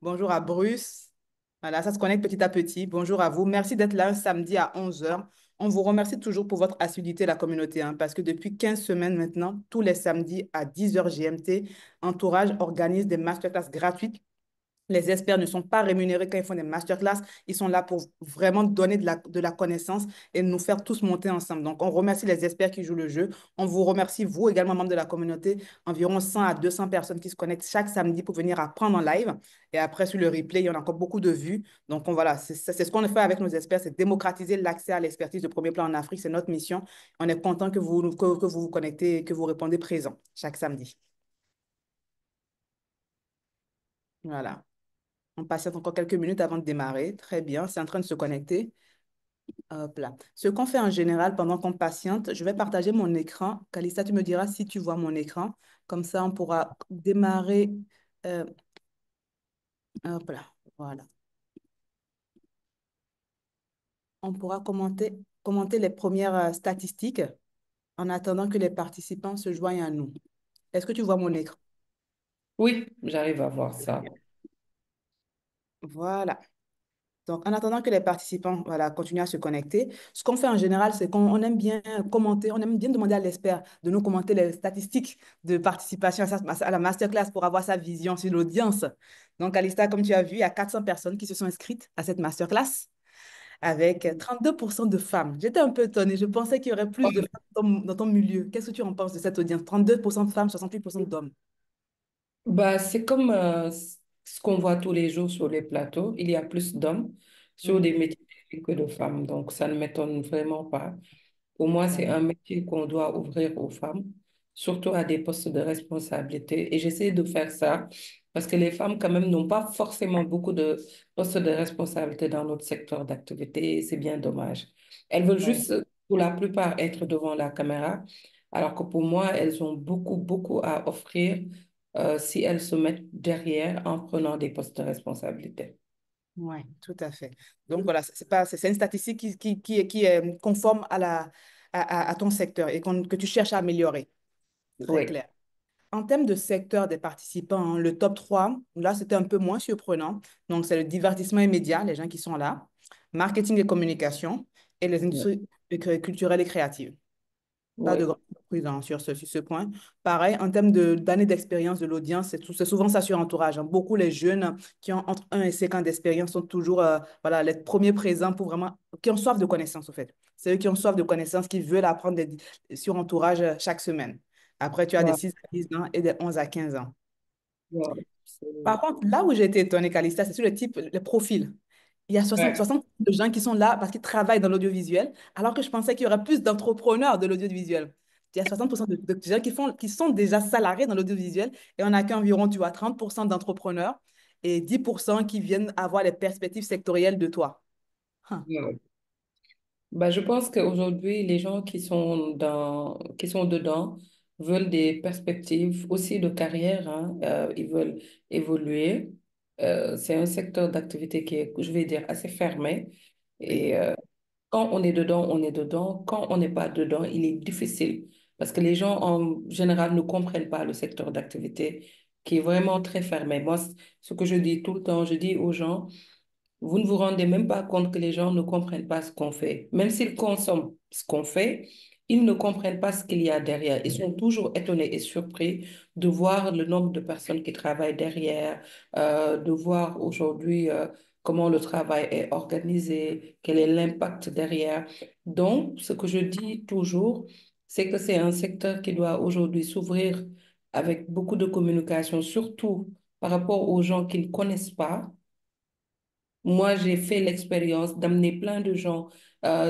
Bonjour à Bruce. Voilà, ça se connecte petit à petit. Bonjour à vous. Merci d'être là un samedi à 11 heures. On vous remercie toujours pour votre assiduité, la communauté, hein, parce que depuis 15 semaines maintenant, tous les samedis à 10 heures GMT, Entourage organise des masterclass gratuites. Les experts ne sont pas rémunérés quand ils font des masterclass. Ils sont là pour vraiment donner de la connaissance et nous faire tous monter ensemble. Donc, on remercie les experts qui jouent le jeu. On vous remercie, vous également, membres de la communauté, environ 100 à 200 personnes qui se connectent chaque samedi pour venir apprendre en live. Et après, sur le replay, il y en a encore beaucoup de vues. Donc, voilà, c'est ce qu'on fait avec nos experts, c'est démocratiser l'accès à l'expertise de premier plan en Afrique. C'est notre mission. On est content que vous vous connectez et que vous répondez présent chaque samedi. Voilà. On patiente encore quelques minutes avant de démarrer. Très bien, c'est en train de se connecter. Hop là. Ce qu'on fait en général pendant qu'on patiente, je vais partager mon écran. Kalista, tu me diras si tu vois mon écran. Comme ça, on pourra démarrer. euh, Hop là, voilà. On pourra commenter les premières statistiques en attendant que les participants se joignent à nous. Est-ce que tu vois mon écran? Oui, j'arrive à voir ça. Voilà. Donc, en attendant que les participants voilà, continuent à se connecter, ce qu'on fait en général, c'est qu'on aime bien commenter, on aime bien demander à l'expert de nous commenter les statistiques de participation à la masterclass pour avoir sa vision sur l'audience. Donc, Alista, comme tu as vu, il y a 400 personnes qui se sont inscrites à cette masterclass avec 32% de femmes. J'étais un peu étonnée. Je pensais qu'il y aurait plus de femmes dans ton milieu. Qu'est-ce que tu en penses de cette audience? 32% de femmes, 68% d'hommes. Bah, c'est comme ce qu'on voit tous les jours sur les plateaux. Il y a plus d'hommes sur des Mhm. métiers techniques que de femmes. Donc, ça ne m'étonne vraiment pas. Pour moi, c'est un métier qu'on doit ouvrir aux femmes, surtout à des postes de responsabilité. Et j'essaie de faire ça parce que les femmes, quand même, n'ont pas forcément beaucoup de postes de responsabilité dans notre secteur d'activité. Et c'est bien dommage. Elles veulent Ouais. juste, pour la plupart, être devant la caméra, alors que pour moi, elles ont beaucoup, beaucoup à offrir si elles se mettent derrière en prenant des postes de responsabilité. Oui, tout à fait. Donc voilà, c'est une statistique qui est conforme à ton secteur et que tu cherches à améliorer. Très Oui. clair. En termes de secteur des participants, hein, le top 3 là, c'était un peu moins surprenant. Donc, c'est le divertissement immédiat, les gens qui sont là, marketing et communication et les industries culturelles et créatives. Pas de Oui. grande surprise hein, sur ce point. Pareil, en termes d'années d'expérience de l'audience, c'est souvent ça sur entourage, hein. Beaucoup les jeunes qui ont entre 1 et 5 ans d'expérience sont toujours voilà, les premiers présents pour vraiment, qui ont soif de connaissances, au fait. C'est eux qui ont soif de connaissances, qui veulent apprendre sur entourage chaque semaine. Après, tu as des Wow. 6 à 10 ans et des 11 à 15 ans. Wow. Par contre, là où j'ai été étonnée, Calista, c'est sur le type, les profils. Il y a Ouais. 60 de gens qui sont là parce qu'ils travaillent dans l'audiovisuel, alors que je pensais qu'il y aurait plus d'entrepreneurs de l'audiovisuel. Il y a 60% de gens qui sont déjà salariés dans l'audiovisuel et on n'a qu'environ, tu vois, 30% d'entrepreneurs et 10% qui viennent avoir les perspectives sectorielles de toi. Hein. Ouais. Bah, je pense qu'aujourd'hui, les gens qui sont dedans veulent des perspectives aussi de carrière, hein. Ils veulent évoluer. C'est un secteur d'activité qui est, je vais dire, assez fermé. Oui, Et quand on est dedans, on est dedans. Quand on n'est pas dedans, il est difficile parce que les gens, en général, ne comprennent pas le secteur d'activité qui est vraiment très fermé. Moi, ce que je dis tout le temps, je dis aux gens, vous ne vous rendez même pas compte que les gens ne comprennent pas ce qu'on fait. Même s'ils consomment ce qu'on fait, ils ne comprennent pas ce qu'il y a derrière. Ils sont toujours étonnés et surpris de voir le nombre de personnes qui travaillent derrière, de voir aujourd'hui comment le travail est organisé, quel est l'impact derrière. Donc, ce que je dis toujours, c'est que c'est un secteur qui doit aujourd'hui s'ouvrir avec beaucoup de communication, surtout par rapport aux gens qui ne connaissent pas. Moi, j'ai fait l'expérience d'amener plein de gens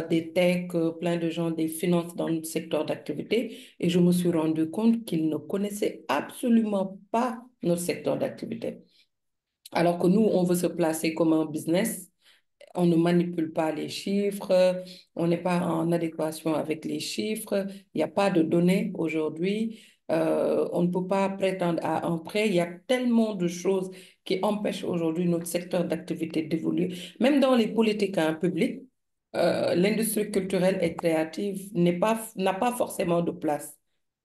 des tech, plein de gens des finances dans notre secteur d'activité et je me suis rendu compte qu'ils ne connaissaient absolument pas notre secteur d'activité. Alors que nous, on veut se placer comme un business, on ne manipule pas les chiffres, on n'est pas en adéquation avec les chiffres, il n'y a pas de données aujourd'hui, on ne peut pas prétendre à un prêt, il y a tellement de choses qui empêchent aujourd'hui notre secteur d'activité d'évoluer. Même dans les politiques hein, publiques, l'industrie culturelle et créative n'a pas forcément de place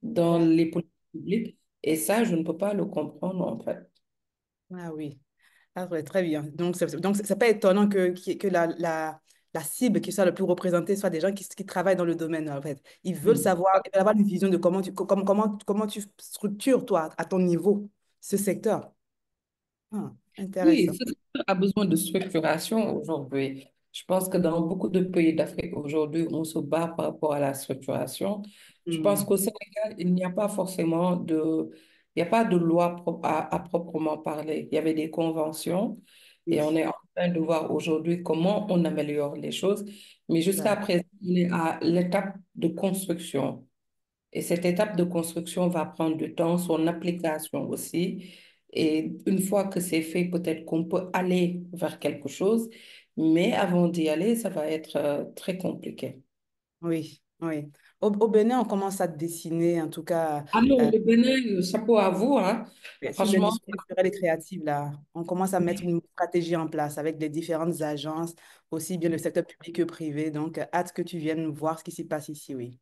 dans les politiques publiques et ça, je ne peux pas le comprendre en fait. ah oui. Ah, ouais, très bien. Donc, c'est pas étonnant que la cible qui soit le plus représentée soit des gens qui travaillent dans le domaine, en fait. Ils veulent Oui. savoir, ils veulent avoir une vision de comment tu structures, toi, à ton niveau, ce secteur. Ah, Oui, intéressant. ce secteur a besoin de structuration aujourd'hui. Je pense que dans beaucoup de pays d'Afrique aujourd'hui, on se bat par rapport à la structuration. Je pense Hmm. qu'au Sénégal, il n'y a pas forcément de, il n'y a pas de loi à proprement parler. Il y avait des conventions et on Oui, est en train de voir aujourd'hui comment on améliore les choses. Mais jusqu'à d'accord. présent, on est à l'étape de construction. Et cette étape de construction va prendre du temps, son application aussi. Et une fois que c'est fait, peut-être qu'on peut aller vers quelque chose, mais avant d'y aller, ça va être très compliqué. Oui, oui. Au Bénin, on commence à dessiner, en tout cas, Ah non, euh, le Bénin, chapeau à vous, hein. sur Franchement, l'industrie culturelle et créative, là. On commence à mettre une stratégie en place avec les différentes agences, aussi bien le secteur public que privé. Donc, hâte que tu viennes voir ce qui s'y passe ici, oui.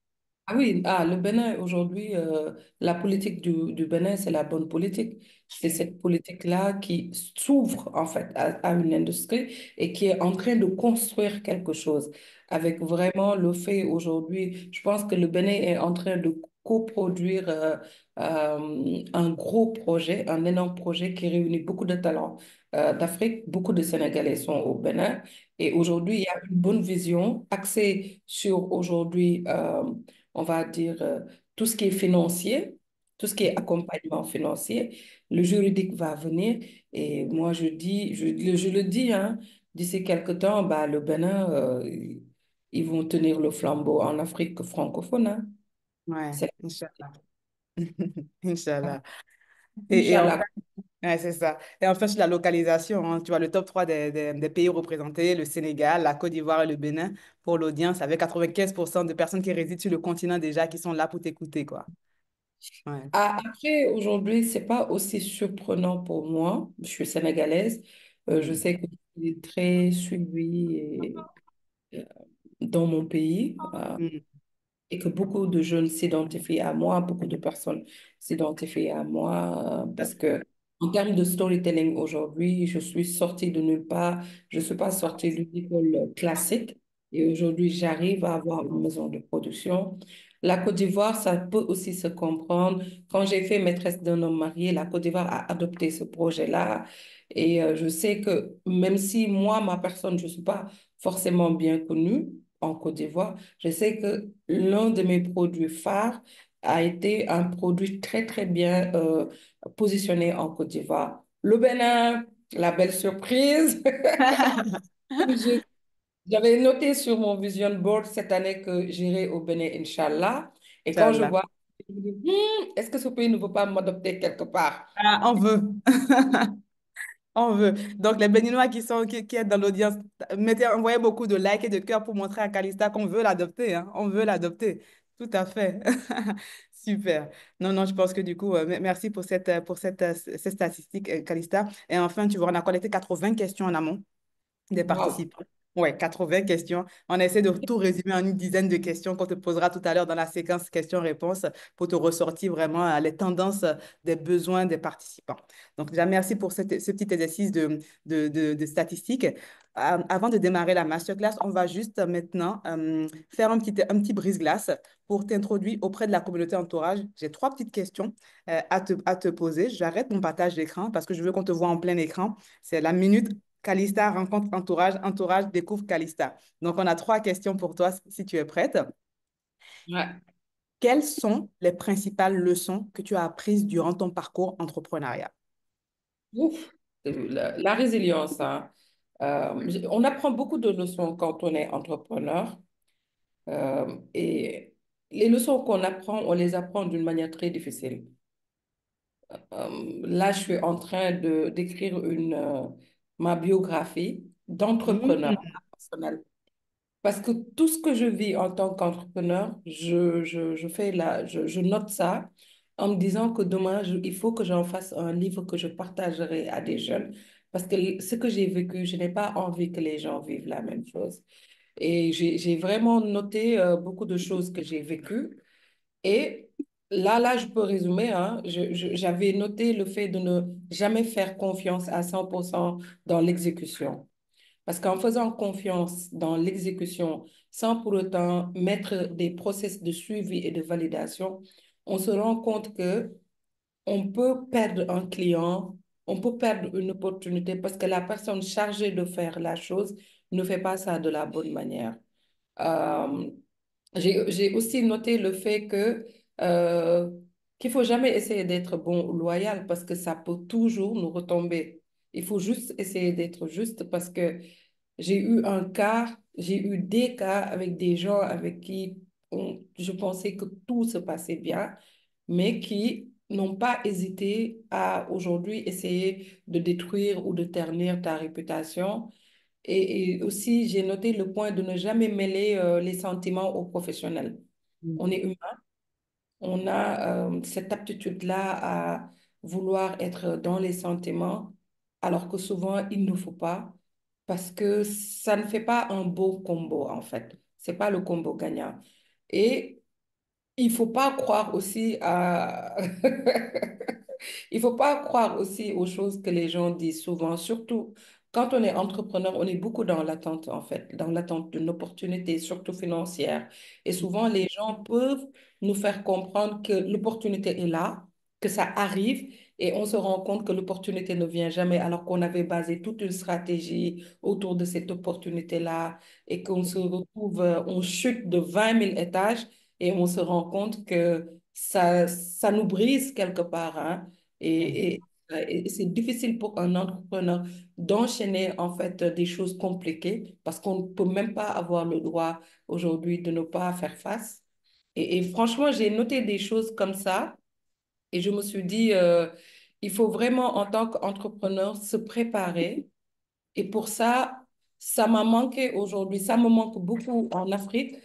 ah oui, le Bénin, aujourd'hui, la politique du Bénin, c'est la bonne politique. C'est cette politique-là qui s'ouvre, en fait, à une industrie et qui est en train de construire quelque chose. Avec vraiment le fait aujourd'hui, je pense que le Bénin est en train de coproduire un gros projet, un énorme projet qui réunit beaucoup de talents d'Afrique. Beaucoup de Sénégalais sont au Bénin. Et aujourd'hui, il y a une bonne vision axée sur aujourd'hui on va dire, tout ce qui est financier, tout ce qui est Mhm. accompagnement financier, le juridique va venir. Et moi, je le dis, hein, d'ici quelque temps, bah, le Bénin, ils vont tenir le flambeau en Afrique francophone. Hein. Ouais, C'est Inch'Allah. Inch'Allah. Et enfin, Inch'Allah. ouais, c'est ça. Et enfin, sur la localisation, hein, tu vois, le top 3 des pays représentés, le Sénégal, la Côte d'Ivoire et le Bénin, pour l'audience, avec 95% de personnes qui résident sur le continent déjà, qui sont là pour t'écouter, quoi. Ouais. Après, aujourd'hui, c'est pas aussi surprenant pour moi. Je suis sénégalaise. Je Mm. sais que je suis très suivie euh, dans mon pays. Mm. Et que beaucoup de jeunes s'identifient à moi, beaucoup de personnes s'identifient à moi, parce que en termes de storytelling aujourd'hui, je suis sortie de nulle part, je ne suis pas sortie d'une école classique et aujourd'hui j'arrive à avoir une maison de production. La Côte d'Ivoire, ça peut aussi se comprendre. Quand j'ai fait Maîtresse d'un homme marié, la Côte d'Ivoire a adopté ce projet-là et je sais que même si moi, ma personne, je ne suis pas forcément bien connue en Côte d'Ivoire, je sais que l'un de mes produits phares a été un produit très, très bien positionné en Côte d'Ivoire. Le Bénin, la belle surprise. Je- J'avais noté sur mon vision board cette année que j'irai au Bénin, Inch'Allah. Et quand je Inch'Allah. vois, je me dis, est-ce que ce pays ne veut pas m'adopter quelque part? Ah, on veut. On veut. Donc, les Béninois qui est dans l'audience, envoyez beaucoup de likes et de cœurs pour montrer à Calista qu'on veut l'adopter, hein. On veut l'adopter. Tout à fait. Super. Non, non, je pense que du coup, merci cette statistique, Calista. Et enfin, tu vois, on a collecté 80 questions en amont des Wow. participants. Ouais, 80 questions. On essaie de tout résumer en une dizaine de questions qu'on te posera tout à l'heure dans la séquence questions-réponses pour te ressortir vraiment les tendances des besoins des participants. Donc, déjà, merci pour ce petit exercice de statistiques. Avant de démarrer la masterclass, on va juste maintenant faire un petit brise-glace pour t'introduire auprès de la communauté entourage. J'ai trois petites questions à te poser. J'arrête mon partage d'écran parce que je veux qu'on te voit en plein écran. C'est la minute Calista rencontre entourage, entourage découvre Calista. Donc, on a trois questions pour toi si tu es prête. Ouais. Quelles sont les principales leçons que tu as apprises durant ton parcours entrepreneurial? Ouf. La résilience, hein. On apprend beaucoup de leçons quand on est entrepreneur. Et les leçons qu'on apprend, on les apprend d'une manière très difficile. Là, je suis en train de d'écrire ma biographie d'entrepreneur Mm. personnel. Parce que tout ce que je vis en tant qu'entrepreneur, je note ça en me disant que demain, il faut que j'en fasse un livre que je partagerai à des jeunes. Parce que ce que j'ai vécu, je n'ai pas envie que les gens vivent la même chose. Et j'ai vraiment noté beaucoup de choses que j'ai vécues. Et Là, je peux résumer, hein. J'avais noté le fait de ne jamais faire confiance à 100% dans l'exécution. Parce qu'en faisant confiance dans l'exécution, sans pour autant mettre des process de suivi et de validation, on se rend compte que on peut perdre un client, on peut perdre une opportunité parce que la personne chargée de faire la chose ne fait pas ça de la bonne manière. Euh, j'ai aussi noté le fait que euh, qu'il faut jamais essayer d'être bon ou loyal parce que ça peut toujours nous retomber. Il faut juste essayer d'être juste parce que j'ai eu des cas avec des gens avec qui je pensais que tout se passait bien, mais qui n'ont pas hésité à aujourd'hui essayer de détruire ou de ternir ta réputation. Et aussi, j'ai noté le point de ne jamais mêler les sentiments aux professionnels. On est humain, on a cette aptitude-là à vouloir être dans les sentiments, alors que souvent, il ne faut pas, parce que ça ne fait pas un beau combo, en fait. C'est pas le combo gagnant. Et il faut pas croire aussi à... Il faut pas croire aussi aux choses que les gens disent souvent, surtout quand on est entrepreneur, on est beaucoup dans l'attente, en fait, dans l'attente d'une opportunité, surtout financière. Et souvent, les gens peuvent nous faire comprendre que l'opportunité est là, que ça arrive, et on se rend compte que l'opportunité ne vient jamais, alors qu'on avait basé toute une stratégie autour de cette opportunité-là, et qu'on se retrouve, on chute de 20 000 étages et on se rend compte que ça nous brise quelque part, hein. Et, et, et c'est difficile pour un entrepreneur d'enchaîner en fait des choses compliquées parce qu'on ne peut même pas avoir le droit aujourd'hui de ne pas faire face. Et franchement, j'ai noté des choses comme ça et je me suis dit, il faut vraiment en tant qu'entrepreneur se préparer et pour ça, ça m'a manqué aujourd'hui. Ça me manque beaucoup en Afrique.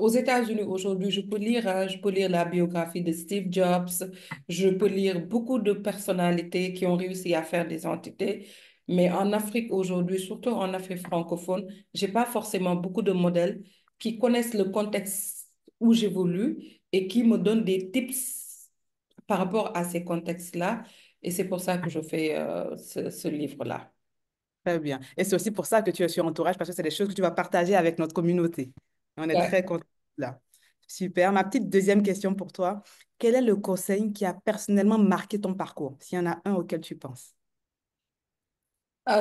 Aux États-Unis aujourd'hui, je peux lire, hein, je peux lire la biographie de Steve Jobs. Je peux lire beaucoup de personnalités qui ont réussi à faire des entités. Mais en Afrique aujourd'hui, surtout en Afrique francophone, j'ai pas forcément beaucoup de modèles qui connaissent le contexte où j'évolue et qui me donnent des tips par rapport à ces contextes-là. Et c'est pour ça que je fais ce livre-là. Très bien. Et c'est aussi pour ça que tu es sur Entourage, parce que c'est des choses que tu vas partager avec notre communauté. On est Ouais. très contents là. Super. Ma petite deuxième question pour toi. Quel est le conseil qui a personnellement marqué ton parcours, s'il y en a un auquel tu penses?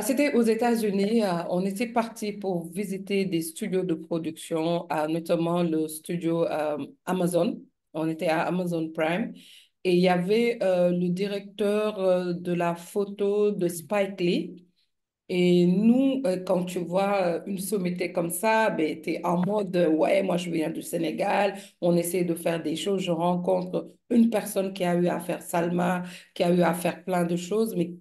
C'était aux États-Unis. On était parti pour visiter des studios de production, notamment le studio Amazon. On était à Amazon Prime. Et il y avait le directeur de la photo de Spike Lee. Et nous, quand tu vois une sommité comme ça, ben, tu es en mode, ouais, moi je viens du Sénégal, on essaie de faire des choses. Je rencontre une personne qui a eu à faire Salma, qui a eu à faire plein de choses, mais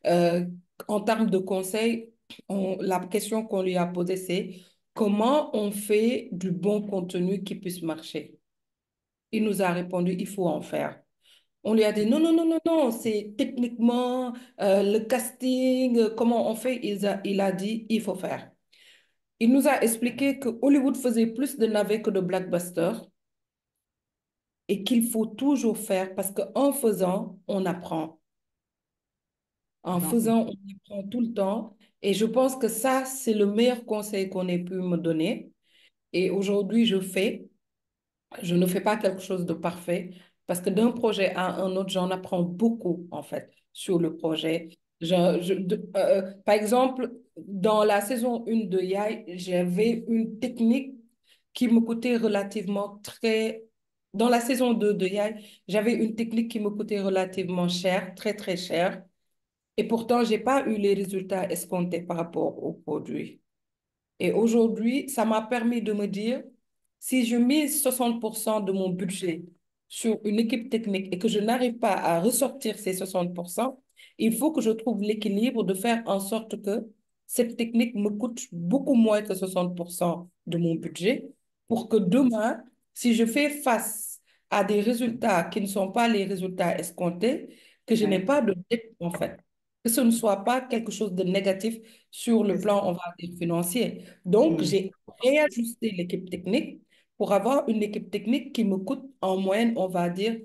euh, en termes de conseils, la question qu'on lui a posée, c'est comment on fait du bon contenu qui puisse marcher? Il nous a répondu, il faut en faire. On lui a dit non, non, non, non, non, c'est techniquement le casting, comment on fait. Il a dit il faut faire. Il nous a expliqué que Hollywood faisait plus de navets que de blockbusters et qu'il faut toujours faire parce qu'en faisant, on apprend. En Non. faisant, on apprend tout le temps. Et je pense que ça, c'est le meilleur conseil qu'on ait pu me donner. Et aujourd'hui, je fais. Je ne fais pas quelque chose de parfait parce que d'un projet à un autre, j'en apprends beaucoup en fait sur le projet. Par exemple, dans la saison 1 de Yai, j'avais une technique qui me coûtait relativement très... Dans la saison 2 de Yai, j'avais une technique qui me coûtait relativement cher, très très cher. Et pourtant, j'ai pas eu les résultats escomptés par rapport au produit. Et aujourd'hui, ça m'a permis de me dire, si je mise 60% de mon budget sur une équipe technique et que je n'arrive pas à ressortir ces 60%, il faut que je trouve l'équilibre de faire en sorte que cette technique me coûte beaucoup moins que 60% de mon budget pour que demain, si je fais face à des résultats qui ne sont pas les résultats escomptés, que je n'ai Ouais, pas de dette en fait. Que ce ne soit pas quelque chose de négatif sur le c'est ça. plan, on va dire, financier. Donc, Mm. j'ai réajusté l'équipe technique pour avoir une équipe technique qui me coûte en moyenne, on va dire,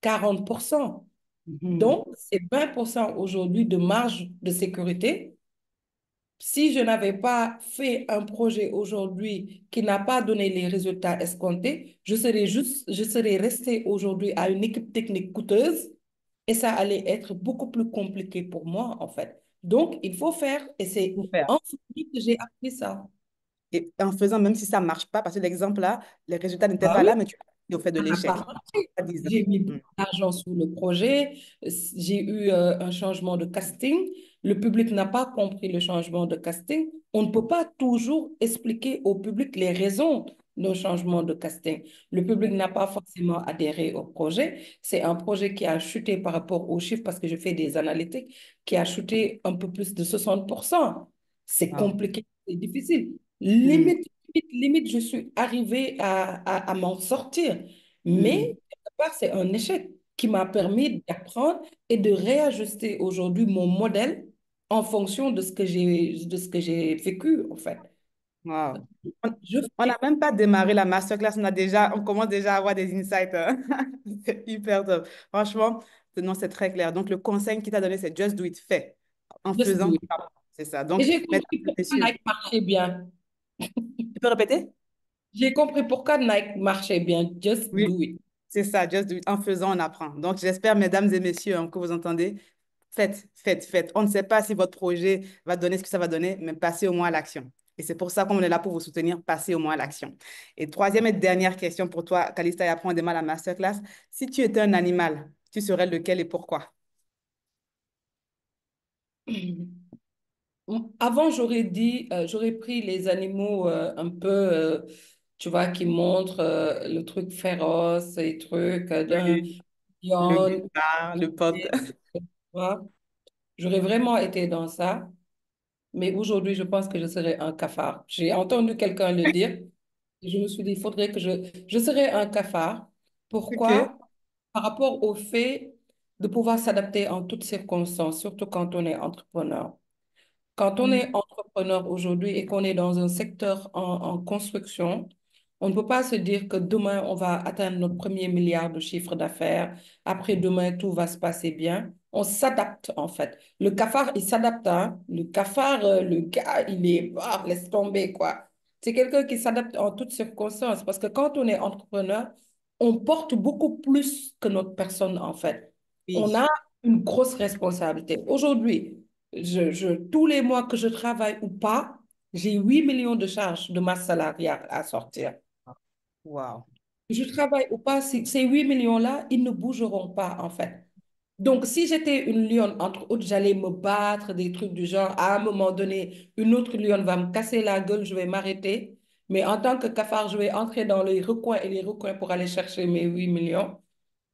40%. Mhm. Donc, c'est 20% aujourd'hui de marge de sécurité. Si je n'avais pas fait un projet aujourd'hui qui n'a pas donné les résultats escomptés, je serais restée aujourd'hui à une équipe technique coûteuse et ça allait être beaucoup plus compliqué pour moi, en fait. Donc, il faut faire, et Faut c'est faire. en famille que j'ai appris ça. Et en faisant, même si ça ne marche pas, parce que l'exemple là, les résultats n'étaient Ah pas oui, là, mais tu as au fait de ça n'a l'échec. pas marché. Pas 10 ans. J'ai mis Mm. beaucoup d'argent sur le projet. J'ai eu un changement de casting. Le public n'a pas compris le changement de casting. On ne peut pas toujours expliquer au public les raisons d'un changement de casting. Le public n'a pas forcément adhéré au projet. C'est un projet qui a chuté par rapport aux chiffres parce que je fais des analytiques, qui a chuté un peu plus de 60%. C'est Wow. compliqué, c'est difficile. Mm. Limite, je suis arrivée à m'en sortir. Mm. Mais quelque part, c'est un échec qui m'a permis d'apprendre et de réajuster aujourd'hui mon modèle en fonction de ce que j'ai vécu, en fait. Wow. On Je on n'a fais même pas démarré la masterclass, on commence déjà à avoir des insights, hein. C'est hyper top. Franchement, non, c'est très clair. Donc, le conseil qui t'a donné, c'est just do it, fais. En Just faisant, do it. c'est ça. Et Donc, j'ai mesdames compris et pourquoi messieurs, Nike marchait bien. tu peux répéter? J'ai compris pourquoi Nike marchait bien. Just Oui, do it. c'est ça, just do it. En faisant, on apprend. Donc, j'espère, mesdames et messieurs, hein, que vous entendez. Faites, faites, faites. On ne sait pas si votre projet va donner ce que ça va donner, mais passez au moins à l'action. Et c'est pour ça qu'on est là pour vous soutenir, passez au moins à l'action. Et troisième et dernière question pour toi, Calista, et après on démarre la masterclass. Si tu étais un animal, tu serais lequel et pourquoi? Avant, j'aurais pris les animaux un peu, tu vois, qui montrent le truc féroce et trucs d'un Oui, le lion. guépard, le panther. Tu vois. J'aurais vraiment été dans ça, mais aujourd'hui, je pense que je serais un cafard. J'ai entendu quelqu'un le dire, et je me suis dit, il faudrait que je serais un cafard. OK. Pourquoi? Par rapport au fait de pouvoir s'adapter en toutes circonstances, surtout quand on est entrepreneur. Quand on Mm. est entrepreneur aujourd'hui et qu'on est dans un secteur en construction, on ne peut pas se dire que demain, on va atteindre notre premier milliard de chiffre d'affaires. Après demain, tout va se passer bien. On s'adapte, en fait. Le cafard, il s'adapte, hein. Le cafard, le gars, il est, ah, laisse tomber, quoi. C'est quelqu'un qui s'adapte en toutes circonstances parce que quand on est entrepreneur, on porte beaucoup plus que notre personne, en fait. On Oui. a une grosse responsabilité. Aujourd'hui, tous les mois que je travaille ou pas, j'ai 8 millions de charges de masse salariale à sortir. Wow. Je travaille ou pas, ces 8 millions-là, ils ne bougeront pas, en fait. Donc, si j'étais une lionne, entre autres, j'allais me battre, des trucs du genre, à un moment donné, une autre lionne va me casser la gueule, je vais m'arrêter. Mais en tant que cafard, je vais entrer dans les recoins et les recoins pour aller chercher mes 8 millions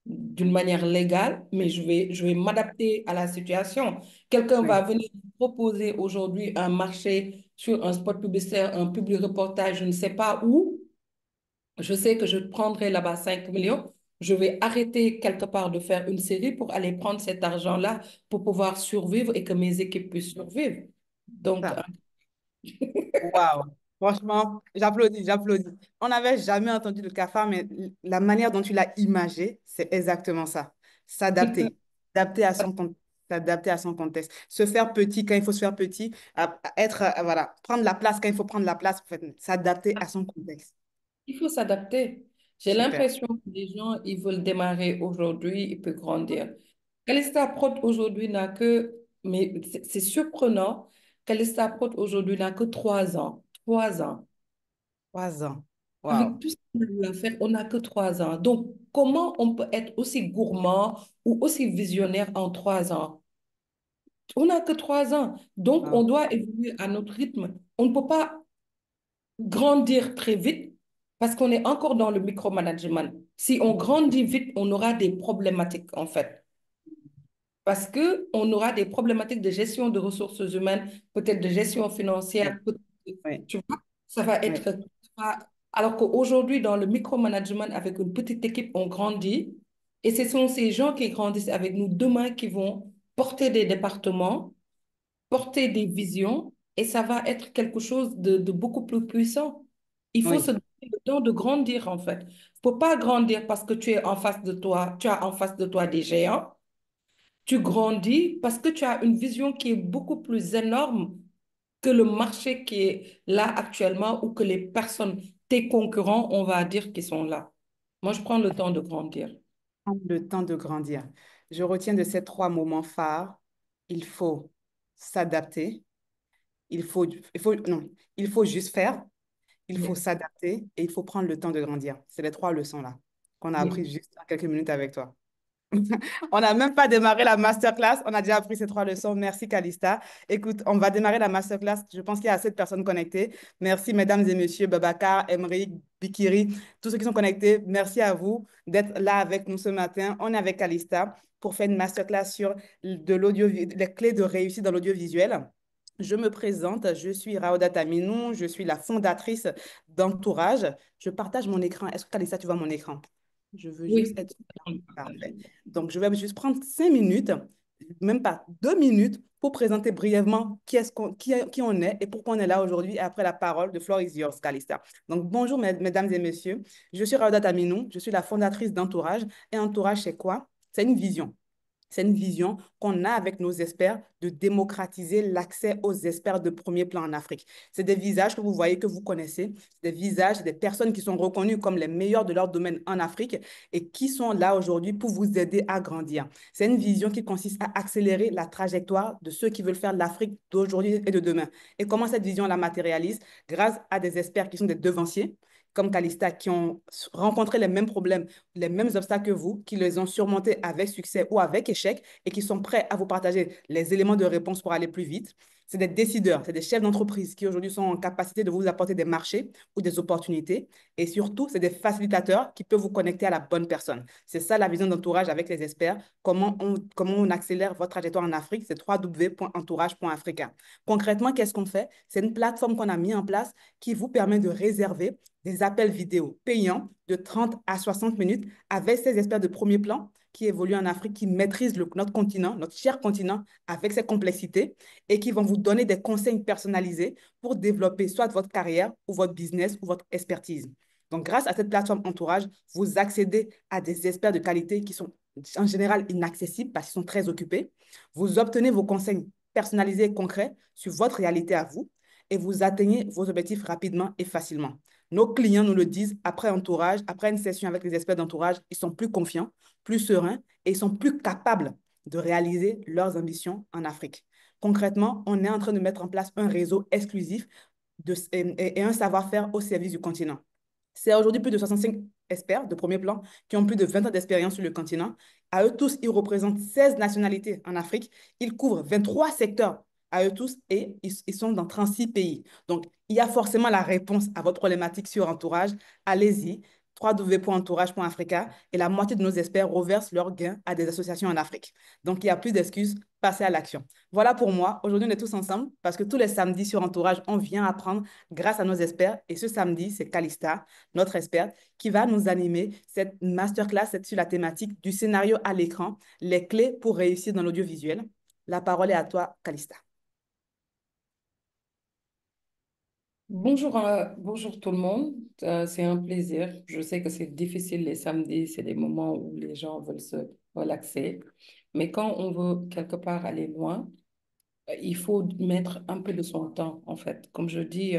d'une manière légale, mais je vais m'adapter à la situation. Quelqu'un va Oui. venir me proposer aujourd'hui un marché sur un spot publicitaire, un public reportage, je ne sais pas où. Je sais que je prendrai là-bas 5 millions. Je vais arrêter quelque part de faire une série pour aller prendre cet argent-là pour pouvoir survivre et que mes équipes puissent survivre. Donc, Ça. Waouh. Franchement, j'applaudis, j'applaudis. On n'avait jamais entendu le cafard, mais la manière dont tu l'as imagé, c'est exactement ça. S'adapter. S'adapter à son contexte. S'adapter à son contexte. Se faire petit quand il faut se faire petit. Être, voilà, prendre la place quand il faut prendre la place. En fait, s'adapter à son contexte. il faut s'adapter. J'ai Super. l'impression que les gens, ils veulent démarrer aujourd'hui et puis grandir. Calista Prod aujourd'hui n'a que, mais c'est surprenant, Calista Prod aujourd'hui n'a que 3 ans. 3 ans. 3 ans. Waouh. Avec tout ce qu'on a eu à faire, on n'a que 3 ans. Donc, comment on peut être aussi gourmand ou aussi visionnaire en 3 ans? On n'a que 3 ans. Donc, on Wow. doit évoluer à notre rythme. On ne peut pas grandir très vite parce qu'on est encore dans le micromanagement. Si on grandit vite, on aura des problématiques, en fait. Parce qu'on aura des problématiques de gestion de ressources humaines, peut-être de gestion Oui, financière, oui, tu vois, ça va oui. être... Alors qu'aujourd'hui, dans le micromanagement, avec une petite équipe, on grandit. Et ce sont ces gens qui grandissent avec nous demain qui vont porter des départements, porter des visions, et ça va être quelque chose de beaucoup plus puissant. Il faut se Oui. donner le don de grandir, en fait. Faut pas grandir parce que tu es en face de toi, tu as en face de toi des géants. Tu grandis parce que tu as une vision qui est beaucoup plus énorme que le marché qui est là actuellement ou que les personnes, tes concurrents, on va dire, qui sont là. Moi, je prends le temps de grandir. Prendre le temps de grandir. Je retiens de ces trois moments phares. Il faut s'adapter. Non, il faut juste faire. Il faut Yes. s'adapter et il faut prendre le temps de grandir. C'est les trois leçons là qu'on a Yes. apprises juste en quelques minutes avec toi. On n'a même pas démarré la masterclass. On a déjà appris ces trois leçons. Merci, Calista. Écoute, on va démarrer la masterclass. Je pense qu'il y a assez de personnes connectées. Merci, mesdames et messieurs, Babacar, Emery, Bikiri, tous ceux qui sont connectés. Merci à vous d'être là avec nous ce matin. On est avec Calista pour faire une masterclass sur les clés de réussite dans l'audiovisuel. Je me présente, je suis Raoda Taminou, je suis la fondatrice d'Entourage. Je partage mon écran. Est-ce que Calista, tu vois mon écran? Je veux juste Oui. être parfait. Donc, je vais juste prendre 5 minutes, même pas 2 minutes, pour présenter brièvement qui on est et pourquoi on est là aujourd'hui. Et après, la parole de Floor is yours, Calista. Donc, bonjour, mesdames et messieurs. Je suis Rauda Taminou. Je suis la fondatrice d'Entourage. Et Entourage, c'est quoi? C'est une vision. C'est une vision qu'on a avec nos experts de démocratiser l'accès aux experts de premier plan en Afrique. C'est des visages que vous voyez, que vous connaissez, des visages, des personnes qui sont reconnues comme les meilleurs de leur domaine en Afrique et qui sont là aujourd'hui pour vous aider à grandir. C'est une vision qui consiste à accélérer la trajectoire de ceux qui veulent faire l'Afrique d'aujourd'hui et de demain. Et comment cette vision la matérialise? Grâce à des experts qui sont des devanciers, comme Calista, qui ont rencontré les mêmes problèmes, les mêmes obstacles que vous, qui les ont surmontés avec succès ou avec échec et qui sont prêts à vous partager les éléments de réponse pour aller plus vite. C'est des décideurs, c'est des chefs d'entreprise qui aujourd'hui sont en capacité de vous apporter des marchés ou des opportunités. Et surtout, c'est des facilitateurs qui peuvent vous connecter à la bonne personne. C'est ça la vision d'entourage avec les experts. Comment on accélère votre trajectoire en Afrique, c'est www.entourage.africa. Concrètement, qu'est-ce qu'on fait? C'est une plateforme qu'on a mis en place qui vous permet de réserver des appels vidéo payants de 30 à 60 minutes avec ces experts de premier plan qui évoluent en Afrique, qui maîtrisent notre continent, notre cher continent, avec ses complexités et qui vont vous donner des conseils personnalisés pour développer soit votre carrière ou votre business ou votre expertise. Donc, grâce à cette plateforme Entourage, vous accédez à des experts de qualité qui sont en général inaccessibles parce qu'ils sont très occupés. Vous obtenez vos conseils personnalisés et concrets sur votre réalité à vous et vous atteignez vos objectifs rapidement et facilement. Nos clients nous le disent après entourage, après une session avec les experts d'entourage, ils sont plus confiants, plus sereins et ils sont plus capables de réaliser leurs ambitions en Afrique. Concrètement, on est en train de mettre en place un réseau exclusif et un savoir-faire au service du continent. C'est aujourd'hui plus de 65 experts de premier plan qui ont plus de 20 ans d'expérience sur le continent. À eux tous, ils représentent 16 nationalités en Afrique. Ils couvrent 23 secteurs à eux tous et ils sont dans 36 pays. Donc, il y a forcément la réponse à votre problématique sur Entourage. Allez-y, www.entourage.africa et la moitié de nos experts reversent leurs gains à des associations en Afrique. Donc, il n'y a plus d'excuses, passez à l'action. Voilà pour moi. Aujourd'hui, on est tous ensemble parce que tous les samedis sur Entourage, on vient apprendre grâce à nos experts. Et ce samedi, c'est Calista, notre experte, qui va nous animer cette masterclass sur la thématique du scénario à l'écran, les clés pour réussir dans l'audiovisuel. La parole est à toi, Calista. Bonjour, bonjour tout le monde. C'est un plaisir. Je sais que c'est difficile les samedis, c'est des moments où les gens veulent se relaxer. Mais quand on veut quelque part aller loin, il faut mettre un peu de son temps, en fait. Comme je dis,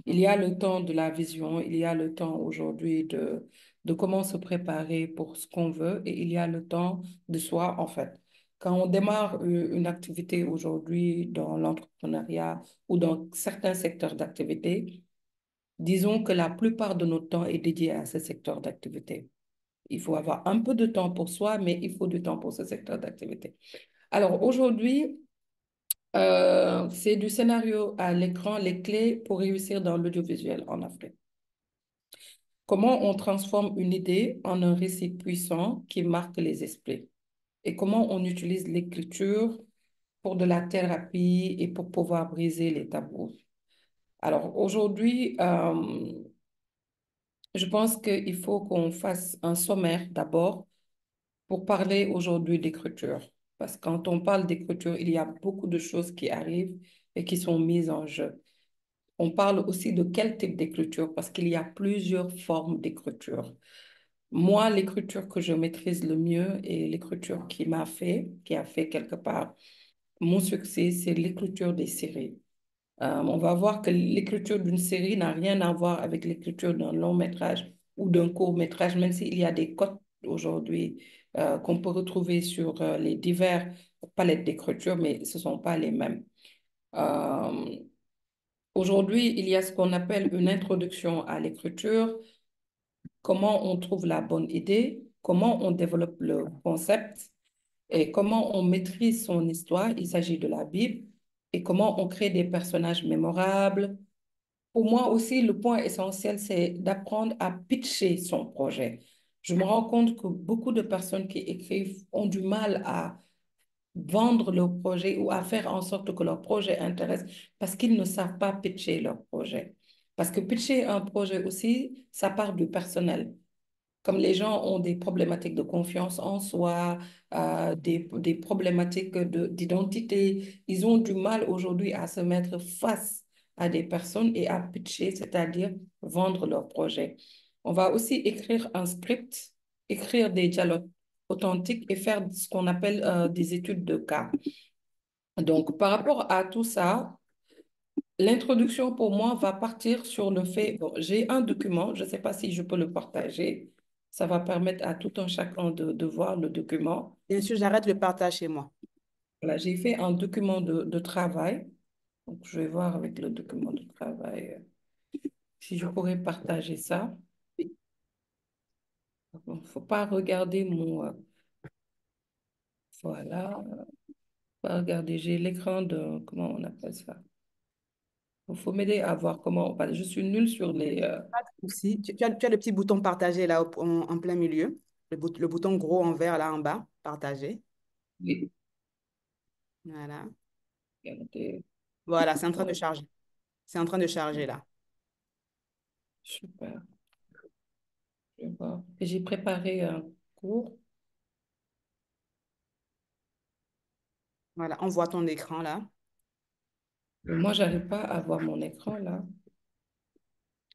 il y a le temps de la vision, il y a le temps aujourd'hui de comment se préparer pour ce qu'on veut et il y a le temps de soi, en fait. Quand on démarre une activité aujourd'hui dans l'entrepreneuriat ou dans certains secteurs d'activité, disons que la plupart de notre temps est dédié à ce secteur d'activité. Il faut avoir un peu de temps pour soi, mais il faut du temps pour ce secteur d'activité. Alors aujourd'hui, c'est du scénario à l'écran, les clés pour réussir dans l'audiovisuel en Afrique. Comment on transforme une idée en un récit puissant qui marque les esprits et comment on utilise l'écriture pour de la thérapie et pour pouvoir briser les tabous. Alors aujourd'hui, je pense qu'il faut qu'on fasse un sommaire d'abord pour parler aujourd'hui d'écriture. Parce que quand on parle d'écriture, il y a beaucoup de choses qui arrivent et qui sont mises en jeu. on parle aussi de quel type d'écriture, parce qu'il y a plusieurs formes d'écriture. Moi, l'écriture que je maîtrise le mieux et l'écriture qui a fait quelque part mon succès, c'est l'écriture des séries. On va voir que l'écriture d'une série n'a rien à voir avec l'écriture d'un long métrage ou d'un court métrage, même s'il y a des codes aujourd'hui qu'on peut retrouver sur les divers palettes d'écriture, mais ce ne sont pas les mêmes. Euh, Aujourd'hui, il y a ce qu'on appelle une introduction à l'écriture, comment on trouve la bonne idée, comment on développe le concept et comment on maîtrise son histoire. Il s'agit de la Bible et comment on crée des personnages mémorables. Pour moi aussi, le point essentiel, c'est d'apprendre à pitcher son projet. Je me rends compte que beaucoup de personnes qui écrivent ont du mal à vendre leur projet ou à faire en sorte que leur projet intéresse parce qu'ils ne savent pas pitcher leur projet. Parce que pitcher un projet aussi, ça part du personnel. Comme les gens ont des problématiques de confiance en soi, des problématiques d'identité, ils ont du mal aujourd'hui à se mettre face à des personnes et à pitcher, c'est-à-dire vendre leur projet. On va aussi écrire un script, écrire des dialogues authentiques et faire ce qu'on appelle des études de cas. Donc, par rapport à tout ça, l'introduction pour moi va partir sur le fait, bon, j'ai un document, je ne sais pas si je peux le partager. Ça va permettre à tout un chacun de voir le document. Bien sûr, j'arrête le partage chez moi. Voilà, j'ai fait un document de travail. Donc, je vais voir avec le document de travail si je pourrais partager ça. Oui, Il ne faut pas regarder mon... voilà, pas regarder, j'ai l'écran de... Comment on appelle ça? Il faut m'aider à voir comment... je suis nulle sur les... pas de souci. Tu as le petit bouton partagé là en plein milieu. Le bouton gros en vert là en bas, partagé. les- Voilà. regardez. Voilà, c'est en train de Voilà, charger. C'est en train de charger là. super. Je vais voir. Et j'ai préparé un cours. Voilà, on voit ton écran là. Mais moi, j'arrive pas à voir mon écran là.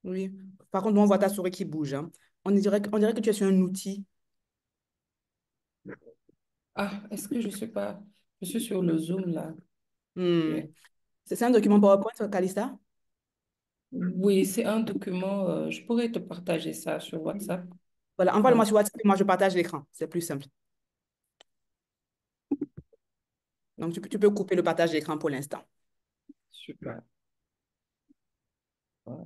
Oui. Par contre, nous, on voit ta souris qui bouge, hein. On dirait que tu es sur un outil. Ah, est-ce que je suis pas... Je suis sur le Zoom là. Hmm. Bien. C'est un document PowerPoint, Calista? Oui, c'est un document. Je pourrais te partager ça sur WhatsApp. Voilà, envoie-le-moi Comme sur WhatsApp et moi je partage l'écran. C'est plus simple. Donc, tu peux couper le partage d'écran pour l'instant. super. Voilà.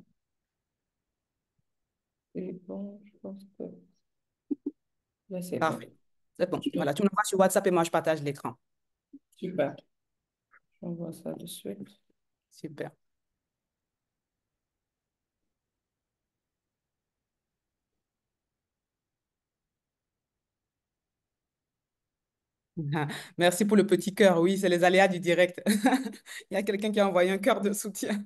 Et bon, je pense que là, c'est bon. Parfait. C'est bon. Je te- Voilà, tu m'envoies sur WhatsApp et moi je partage l'écran. Super. J'envoie ça de suite. Super. Ah, merci pour le petit cœur. Oui, c'est les aléas du direct. Il y a quelqu'un qui a envoyé un cœur de soutien.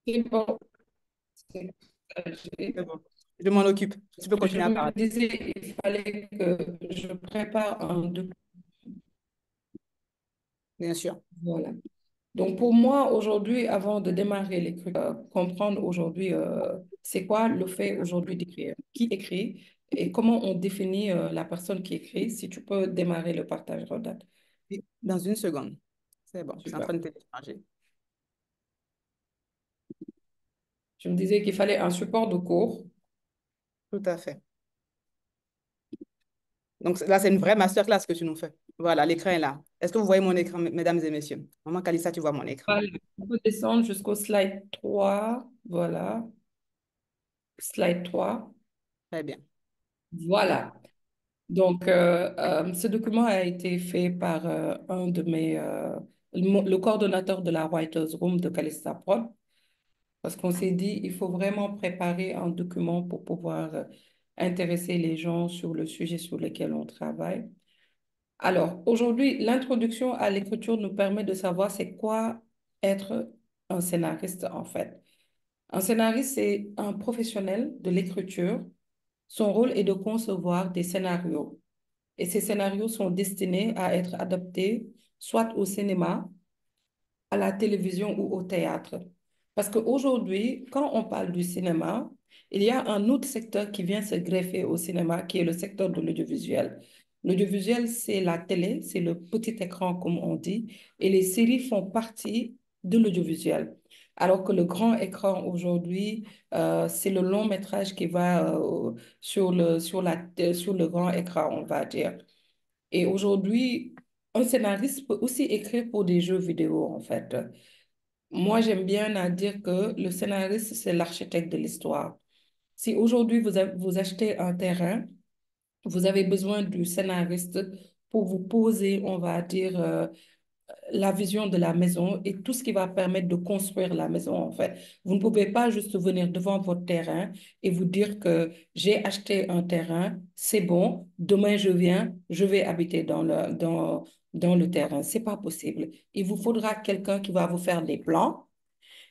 C'est bon. C'est partagé. C'est bon. Je m'en occupe. Tu peux Je continuer à me parler. disais, il fallait que je prépare un document. Bien sûr. Voilà. Donc, pour moi, aujourd'hui, avant de démarrer l'écriture, comprendre aujourd'hui, c'est quoi le fait aujourd'hui d'écrire? Qui écrit et comment on définit la personne qui écrit? Si tu peux démarrer le partage, Rodat. Oui, dans une seconde. C'est bon. C'est en Super. train de télécharger. Je me disais qu'il fallait un support de cours. Tout à fait. Donc là, c'est une vraie masterclass que tu nous fais. Voilà, l'écran est là. Est-ce que vous voyez mon écran, mesdames et messieurs? Maman Kalissa, tu vois mon écran. Voilà. On peut descendre jusqu'au slide 3. Voilà. Slide 3. Très bien. Voilà. Donc, ce document a été fait par un de mes, le coordonnateur de la Writers Room de Calista Prod, parce qu'on s'est dit, il faut vraiment préparer un document pour pouvoir intéresser les gens sur le sujet sur lequel on travaille. Alors, aujourd'hui, l'introduction à l'écriture nous permet de savoir c'est quoi être un scénariste, en fait. Un scénariste, c'est un professionnel de l'écriture. Son rôle est de concevoir des scénarios et ces scénarios sont destinés à être adaptés soit au cinéma, à la télévision ou au théâtre. Parce qu'aujourd'hui, quand on parle du cinéma, il y a un autre secteur qui vient se greffer au cinéma, qui est le secteur de l'audiovisuel. L'audiovisuel, c'est la télé, c'est le petit écran, comme on dit, et les séries font partie de l'audiovisuel. Alors que le grand écran aujourd'hui, c'est le long métrage qui va sur le grand écran, on va dire. Et aujourd'hui, un scénariste peut aussi écrire pour des jeux vidéo, en fait. Moi, j'aime bien à dire que le scénariste, c'est l'architecte de l'histoire. Si aujourd'hui vous achetez un terrain, vous avez besoin du scénariste pour vous poser, on va dire, la vision de la maison et tout ce qui va permettre de construire la maison, en fait. Vous ne pouvez pas juste venir devant votre terrain et vous dire que j'ai acheté un terrain, c'est bon, demain je viens, je vais habiter dans le terrain. C'est pas possible. Il vous faudra quelqu'un qui va vous faire des plans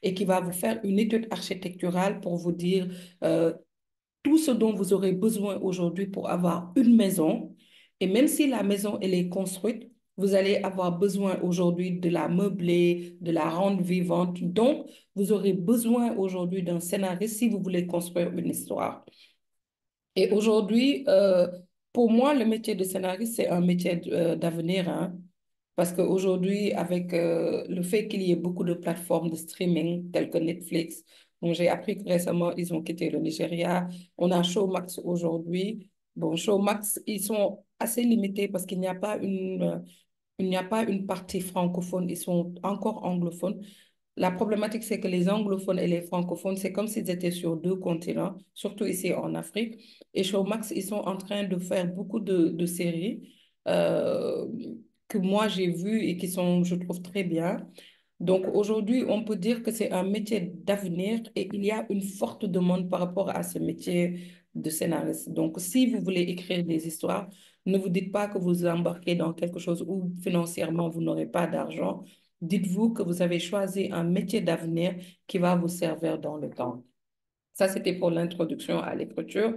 et qui va vous faire une étude architecturale pour vous dire euh, tout ce dont vous aurez besoin aujourd'hui pour avoir une maison. Et même si la maison, elle est construite, vous allez avoir besoin aujourd'hui de la meubler, de la rendre vivante. Donc, vous aurez besoin aujourd'hui d'un scénariste si vous voulez construire une histoire. Et aujourd'hui, pour moi, le métier de scénariste, c'est un métier d'avenir, hein. Parce qu'aujourd'hui, avec le fait qu'il y ait beaucoup de plateformes de streaming telles que Netflix, donc j'ai appris que récemment, ils ont quitté le Nigeria. On a Showmax aujourd'hui. Bon, Showmax, ils sont assez limités parce qu'il n'y a pas il n'y a pas une partie francophone. Ils sont encore anglophones. La problématique, c'est que les anglophones et les francophones, c'est comme s'ils étaient sur deux continents, surtout ici en Afrique. Et Showmax, ils sont en train de faire beaucoup de séries euh, que moi j'ai vues et qui sont, je trouve, très bien. Donc aujourd'hui, on peut dire que c'est un métier d'avenir et il y a une forte demande par rapport à ce métier de scénariste. Donc si vous voulez écrire des histoires, ne vous dites pas que vous embarquez dans quelque chose où financièrement vous n'aurez pas d'argent. Dites-vous que vous avez choisi un métier d'avenir qui va vous servir dans le temps. Ça, c'était pour l'introduction à l'écriture.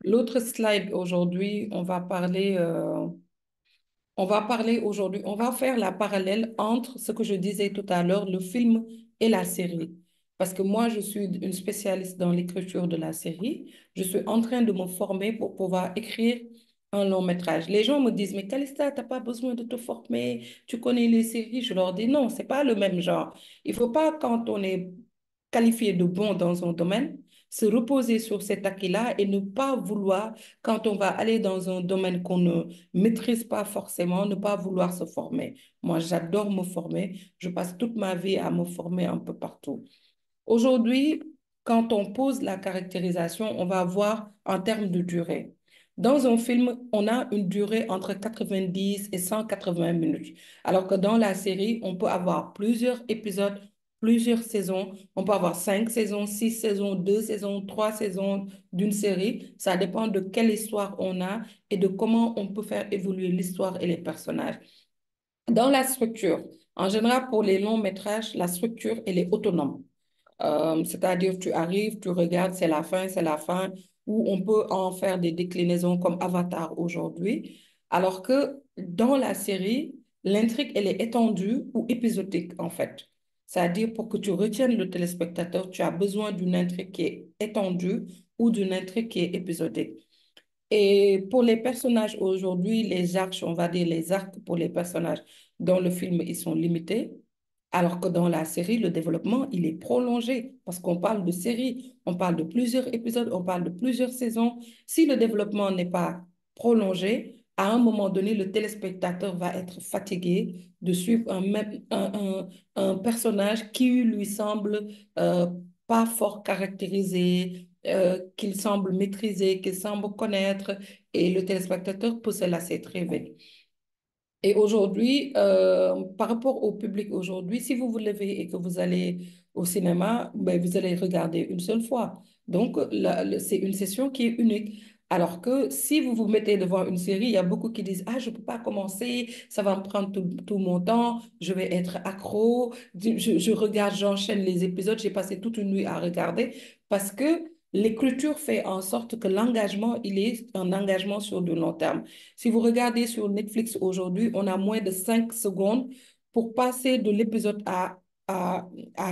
L'autre slide aujourd'hui, on va parler aujourd'hui, on va faire la parallèle entre ce que je disais tout à l'heure, le film et la série. Parce que moi, je suis une spécialiste dans l'écriture de la série. Je suis en train de me former pour pouvoir écrire un long métrage. Les gens me disent, mais Calista, tu n'as pas besoin de te former, tu connais les séries. Je leur dis, non, c'est pas le même genre. Il faut pas, quand on est qualifié de bon dans un domaine, se reposer sur cet acquis-là et ne pas vouloir, quand on va aller dans un domaine qu'on ne maîtrise pas forcément, ne pas vouloir se former. Moi, j'adore me former. Je passe toute ma vie à me former un peu partout. Aujourd'hui, quand on pose la caractérisation, on va voir en termes de durée. Dans un film, on a une durée entre 90 et 180 minutes, alors que dans la série, on peut avoir plusieurs épisodes, plusieurs saisons. On peut avoir 5 saisons, 6 saisons, 2 saisons, 3 saisons d'une série. Ça dépend de quelle histoire on a et de comment on peut faire évoluer l'histoire et les personnages. Dans la structure, en général, pour les longs métrages, la structure, elle est autonome. C'est-à-dire, tu arrives, tu regardes, c'est la fin, ou on peut en faire des déclinaisons comme Avatar aujourd'hui. Alors que dans la série, l'intrigue, elle est étendue ou épisodique, en fait. C'est-à-dire, pour que tu retiennes le téléspectateur, tu as besoin d'une intrigue qui est étendue ou d'une intrigue qui est épisodique. Et pour les personnages aujourd'hui, les arcs, on va dire les arcs pour les personnages dans le film, ils sont limités, alors que dans la série, le développement, il est prolongé parce qu'on parle de série, on parle de plusieurs épisodes, on parle de plusieurs saisons. Si le développement n'est pas prolongé, à un moment donné, le téléspectateur va être fatigué de suivre un personnage qui lui semble euh, pas fort caractérisé, qu'il semble maîtriser, qu'il semble connaître, et le téléspectateur peut se lasser très vite. Et aujourd'hui, par rapport au public aujourd'hui, si vous vous levez et que vous allez au cinéma, ben, vous allez regarder une seule fois. Donc, c'est une session qui est unique. Alors que si vous vous mettez devant une série, il y a beaucoup qui disent, ah, je ne peux pas commencer, ça va me prendre tout mon temps, je vais être accro, je regarde, j'enchaîne les épisodes, j'ai passé toute une nuit à regarder parce que l'écriture fait en sorte que l'engagement, il est un engagement sur de long terme. Si vous regardez sur Netflix aujourd'hui, on a moins de 5 secondes pour passer de l'épisode à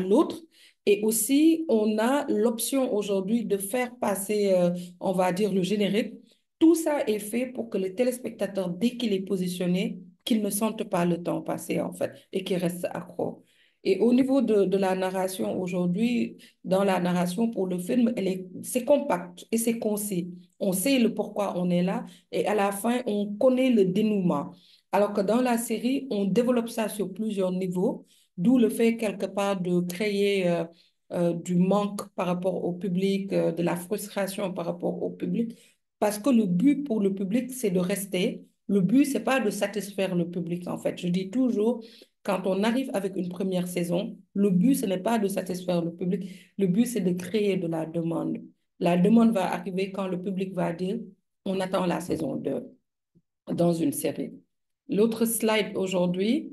l'autre. Et aussi, on a l'option aujourd'hui de faire passer, on va dire, le générique. Tout ça est fait pour que le téléspectateur, dès qu'il est positionné, qu'il ne sente pas le temps passer, en fait, et qu'il reste accro. Et au niveau de la narration aujourd'hui, dans la narration pour le film, c'est compact et c'est concis. On sait le pourquoi on est là et à la fin, on connaît le dénouement. Alors que dans la série, on développe ça sur plusieurs niveaux, d'où le fait quelque part de créer du manque par rapport au public, de la frustration par rapport au public, parce que le but pour le public, c'est de rester. Le but, c'est pas de satisfaire le public, en fait. Je dis toujours, quand on arrive avec une première saison, le but, ce n'est pas de satisfaire le public, le but, c'est de créer de la demande. La demande va arriver quand le public va dire, on attend la saison 2 dans une série. L'autre slide aujourd'hui,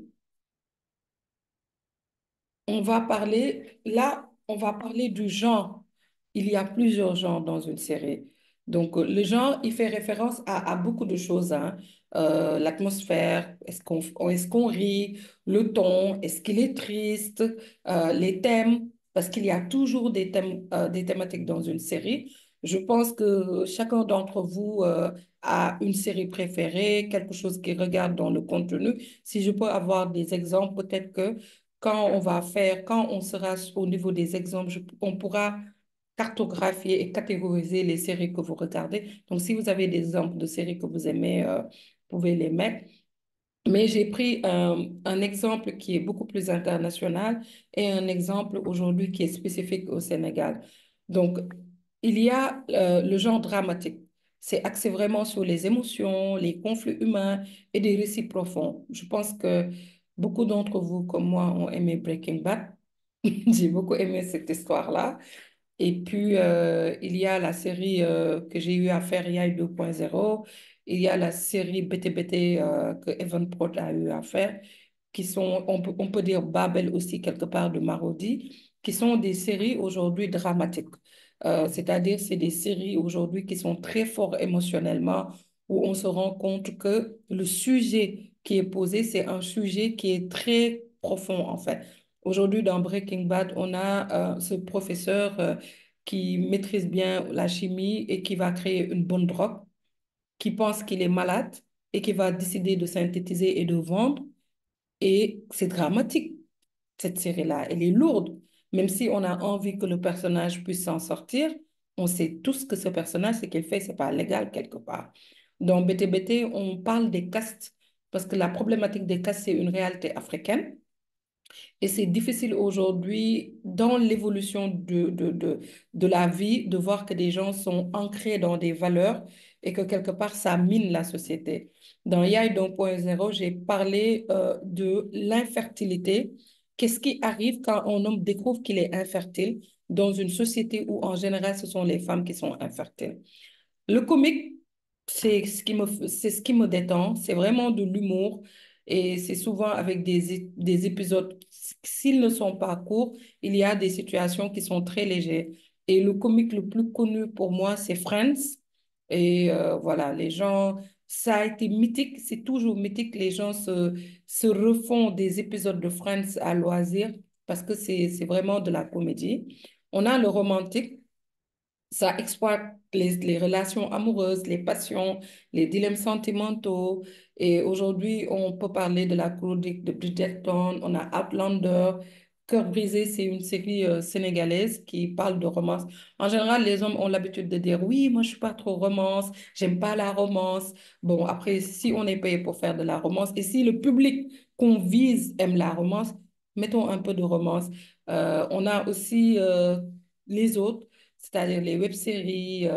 on va parler du genre. Il y a plusieurs genres dans une série. Donc, le genre, il fait référence à beaucoup de choses, hein. L'atmosphère, est-ce qu'on rit, le ton, est-ce qu'il est triste, les thèmes, parce qu'il y a toujours des thèmes, des thématiques dans une série. Je pense que chacun d'entre vous a une série préférée, quelque chose qu'il regarde dans le contenu. Si je peux avoir des exemples, peut-être que quand on sera au niveau des exemples, on pourra cartographier et catégoriser les séries que vous regardez. Donc, si vous avez des exemples de séries que vous aimez, vous pouvez les mettre. Mais j'ai pris un exemple qui est beaucoup plus international et un exemple aujourd'hui qui est spécifique au Sénégal. Donc, il y a le genre dramatique. C'est axé vraiment sur les émotions, les conflits humains et des récits profonds. Je pense que beaucoup d'entre vous, comme moi, ont aimé Breaking Bad. J'ai beaucoup aimé cette histoire-là. Et puis, il y a la série que j'ai eu à faire, AI 2.0. Il y a la série BTBT que Evan Prod a eu à faire, qui sont, on peut dire Babel aussi, quelque part de Marodi, qui sont des séries aujourd'hui dramatiques. C'est-à-dire, c'est des séries aujourd'hui qui sont très forts émotionnellement, où on se rend compte que le sujet qui est posé, c'est un sujet qui est très profond, en fait. Aujourd'hui, dans Breaking Bad, on a ce professeur qui maîtrise bien la chimie et qui va créer une bonne drogue, qui pense qu'il est malade et qui va décider de synthétiser et de vendre. Et c'est dramatique, cette série-là. Elle est lourde. Même si on a envie que le personnage puisse s'en sortir, on sait tous que ce personnage, ce qu'il fait, c'est pas légal quelque part. Dans BTBT, on parle des castes parce que la problématique des castes, c'est une réalité africaine. Et c'est difficile aujourd'hui, dans l'évolution de la vie, de voir que des gens sont ancrés dans des valeurs et que quelque part, ça mine la société. Dans Yai 2.0, j'ai parlé de l'infertilité. Qu'est-ce qui arrive quand un homme découvre qu'il est infertile dans une société où, en général, ce sont les femmes qui sont infertiles? Le comique, c'est ce qui me détend. C'est vraiment de l'humour et c'est souvent avec des épisodes. S'ils ne sont pas courts, il y a des situations qui sont très légères. Et le comique le plus connu pour moi, c'est Friends. Et voilà, les gens, ça a été mythique, c'est toujours mythique. Les gens se refont des épisodes de Friends à loisir parce que c'est vraiment de la comédie. On a le romantique. Ça exploite les relations amoureuses, les passions, les dilemmes sentimentaux. Et aujourd'hui, on peut parler de la chronique de Bridgerton, on a Outlander. Cœur brisé, c'est une série sénégalaise qui parle de romance. En général, les hommes ont l'habitude de dire, oui, moi, je suis pas trop romance, j'aime pas la romance. Bon, après, si on est payé pour faire de la romance et si le public qu'on vise aime la romance, mettons un peu de romance. On a aussi les autres, c'est-à-dire les web-séries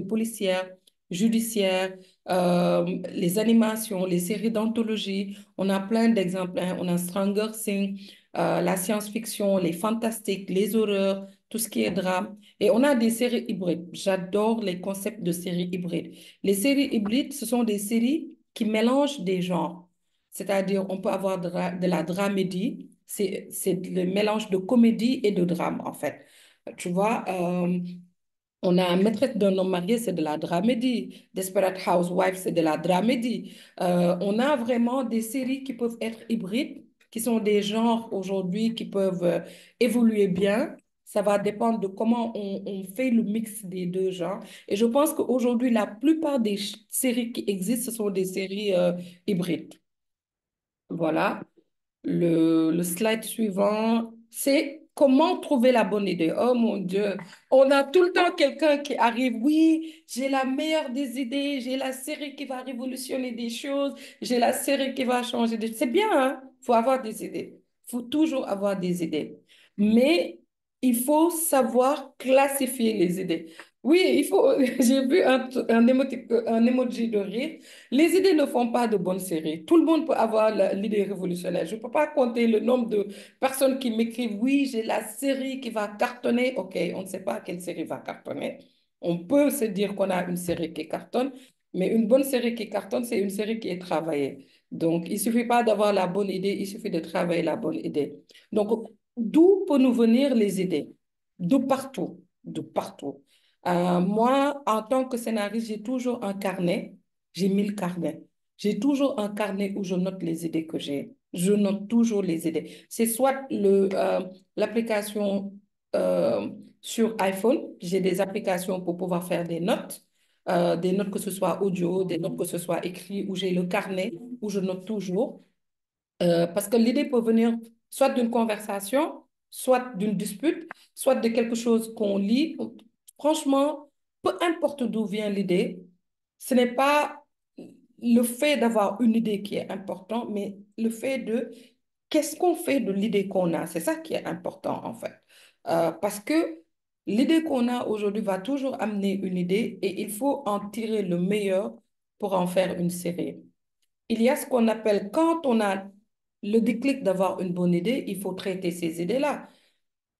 policières, judiciaires, les animations, les séries d'anthologie. On a plein d'exemples, hein. On a Stranger Things, la science-fiction, les fantastiques, les horreurs, tout ce qui est drame. Et on a des séries hybrides. J'adore les concepts de séries hybrides. Les séries hybrides, ce sont des séries qui mélangent des genres. C'est-à-dire, on peut avoir de la dramédie, c'est le mélange de comédie et de drame, en fait. Tu vois, on a un maîtresse d'un homme marié, c'est de la dramédie. Desperate Housewives, c'est de la dramédie. On a vraiment des séries qui peuvent être hybrides qui sont des genres aujourd'hui qui peuvent évoluer bien. Ça va dépendre de comment on fait le mix des deux genres. Et je pense qu'aujourd'hui, la plupart des séries qui existent, ce sont des séries hybrides. Voilà. Le slide suivant, c'est comment trouver la bonne idée. Oh mon Dieu, on a tout le temps quelqu'un qui arrive. Oui, j'ai la meilleure des idées, j'ai la série qui va révolutionner des choses, j'ai la série qui va changer des choses. C'est bien, hein? Il faut avoir des idées. Il faut toujours avoir des idées. Mais il faut savoir classifier les idées. Oui, il faut. J'ai vu un emoji de rire. Les idées ne font pas de bonnes séries. Tout le monde peut avoir l'idée révolutionnaire. Je ne peux pas compter le nombre de personnes qui m'écrivent, oui, j'ai la série qui va cartonner. OK, on ne sait pas quelle série va cartonner. On peut se dire qu'on a une série qui cartonne, mais une bonne série qui cartonne, c'est une série qui est travaillée. Donc, il ne suffit pas d'avoir la bonne idée, il suffit de travailler la bonne idée. Donc, d'où peuvent nous venir les idées? De partout, de partout. Moi, en tant que scénariste, j'ai toujours un carnet. J'ai 1000 carnets. J'ai toujours un carnet où je note les idées que j'ai. Je note toujours les idées. C'est soit l'application euh, sur iPhone. J'ai des applications pour pouvoir faire des notes que ce soit audio, des notes que ce soit écrit, où j'ai le carnet, où je note toujours. Parce que l'idée peut venir soit d'une conversation, soit d'une dispute, soit de quelque chose qu'on lit. Franchement, peu importe d'où vient l'idée, ce n'est pas le fait d'avoir une idée qui est important, mais le fait de qu'est-ce qu'on fait de l'idée qu'on a. C'est ça qui est important en fait. Parce que l'idée qu'on a aujourd'hui va toujours amener une idée et il faut en tirer le meilleur pour en faire une série. Il y a ce qu'on appelle, quand on a le déclic d'avoir une bonne idée, il faut traiter ces idées-là.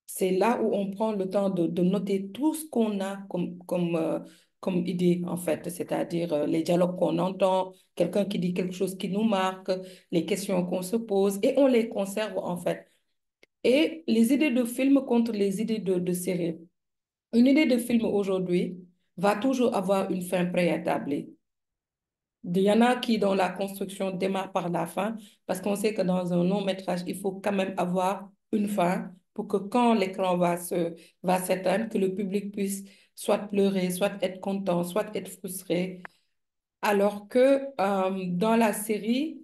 C'est là où on prend le temps de noter tout ce qu'on a comme idée, en fait, c'est-à-dire les dialogues qu'on entend, quelqu'un qui dit quelque chose qui nous marque, les questions qu'on se pose, et on les conserve, en fait. Et les idées de film contre les idées de série. Une idée de film aujourd'hui va toujours avoir une fin préétablie. Il y en a qui, dans la construction, démarrent par la fin, parce qu'on sait que dans un long métrage, il faut quand même avoir une fin pour que quand l'écran va s'éteindre, que le public puisse soit pleurer, soit être content, soit être frustré. Alors que dans la série,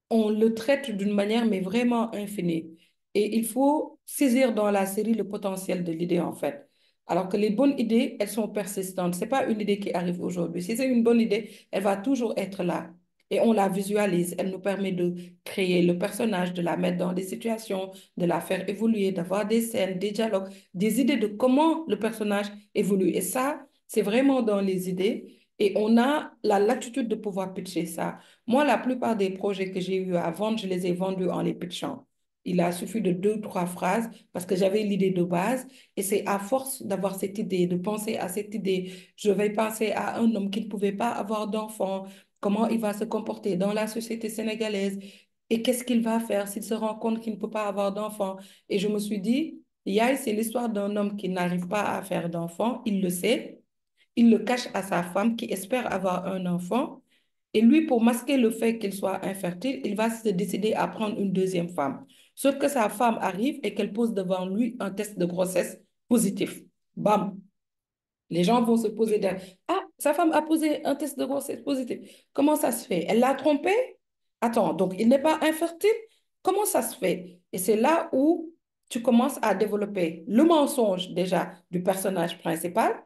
on le traite d'une manière, mais vraiment infinie. Et il faut saisir dans la série le potentiel de l'idée, en fait. Alors que les bonnes idées, elles sont persistantes. Ce n'est pas une idée qui arrive aujourd'hui. Si c'est une bonne idée, elle va toujours être là. Et on la visualise. Elle nous permet de créer le personnage, de la mettre dans des situations, de la faire évoluer, d'avoir des scènes, des dialogues, des idées de comment le personnage évolue. Et ça, c'est vraiment dans les idées. Et on a la latitude de pouvoir pitcher ça. Moi, la plupart des projets que j'ai eu à vendre, je les ai vendus en les pitchant. Il a suffi de deux, trois phrases parce que j'avais l'idée de base et c'est à force d'avoir cette idée, de penser à cette idée, je vais penser à un homme qui ne pouvait pas avoir d'enfant, comment il va se comporter dans la société sénégalaise et qu'est-ce qu'il va faire s'il se rend compte qu'il ne peut pas avoir d'enfant. Et je me suis dit, Yai, c'est l'histoire d'un homme qui n'arrive pas à faire d'enfant, il le sait, il le cache à sa femme qui espère avoir un enfant. Et lui, pour masquer le fait qu'il soit infertile, il va se décider à prendre une deuxième femme. Sauf que sa femme arrive et qu'elle pose devant lui un test de grossesse positif. Bam! Les gens vont se poser des... Ah, sa femme a posé un test de grossesse positif. Comment ça se fait? Elle l'a trompé? Attends, donc il n'est pas infertile? Comment ça se fait? Et c'est là où tu commences à développer le mensonge déjà du personnage principal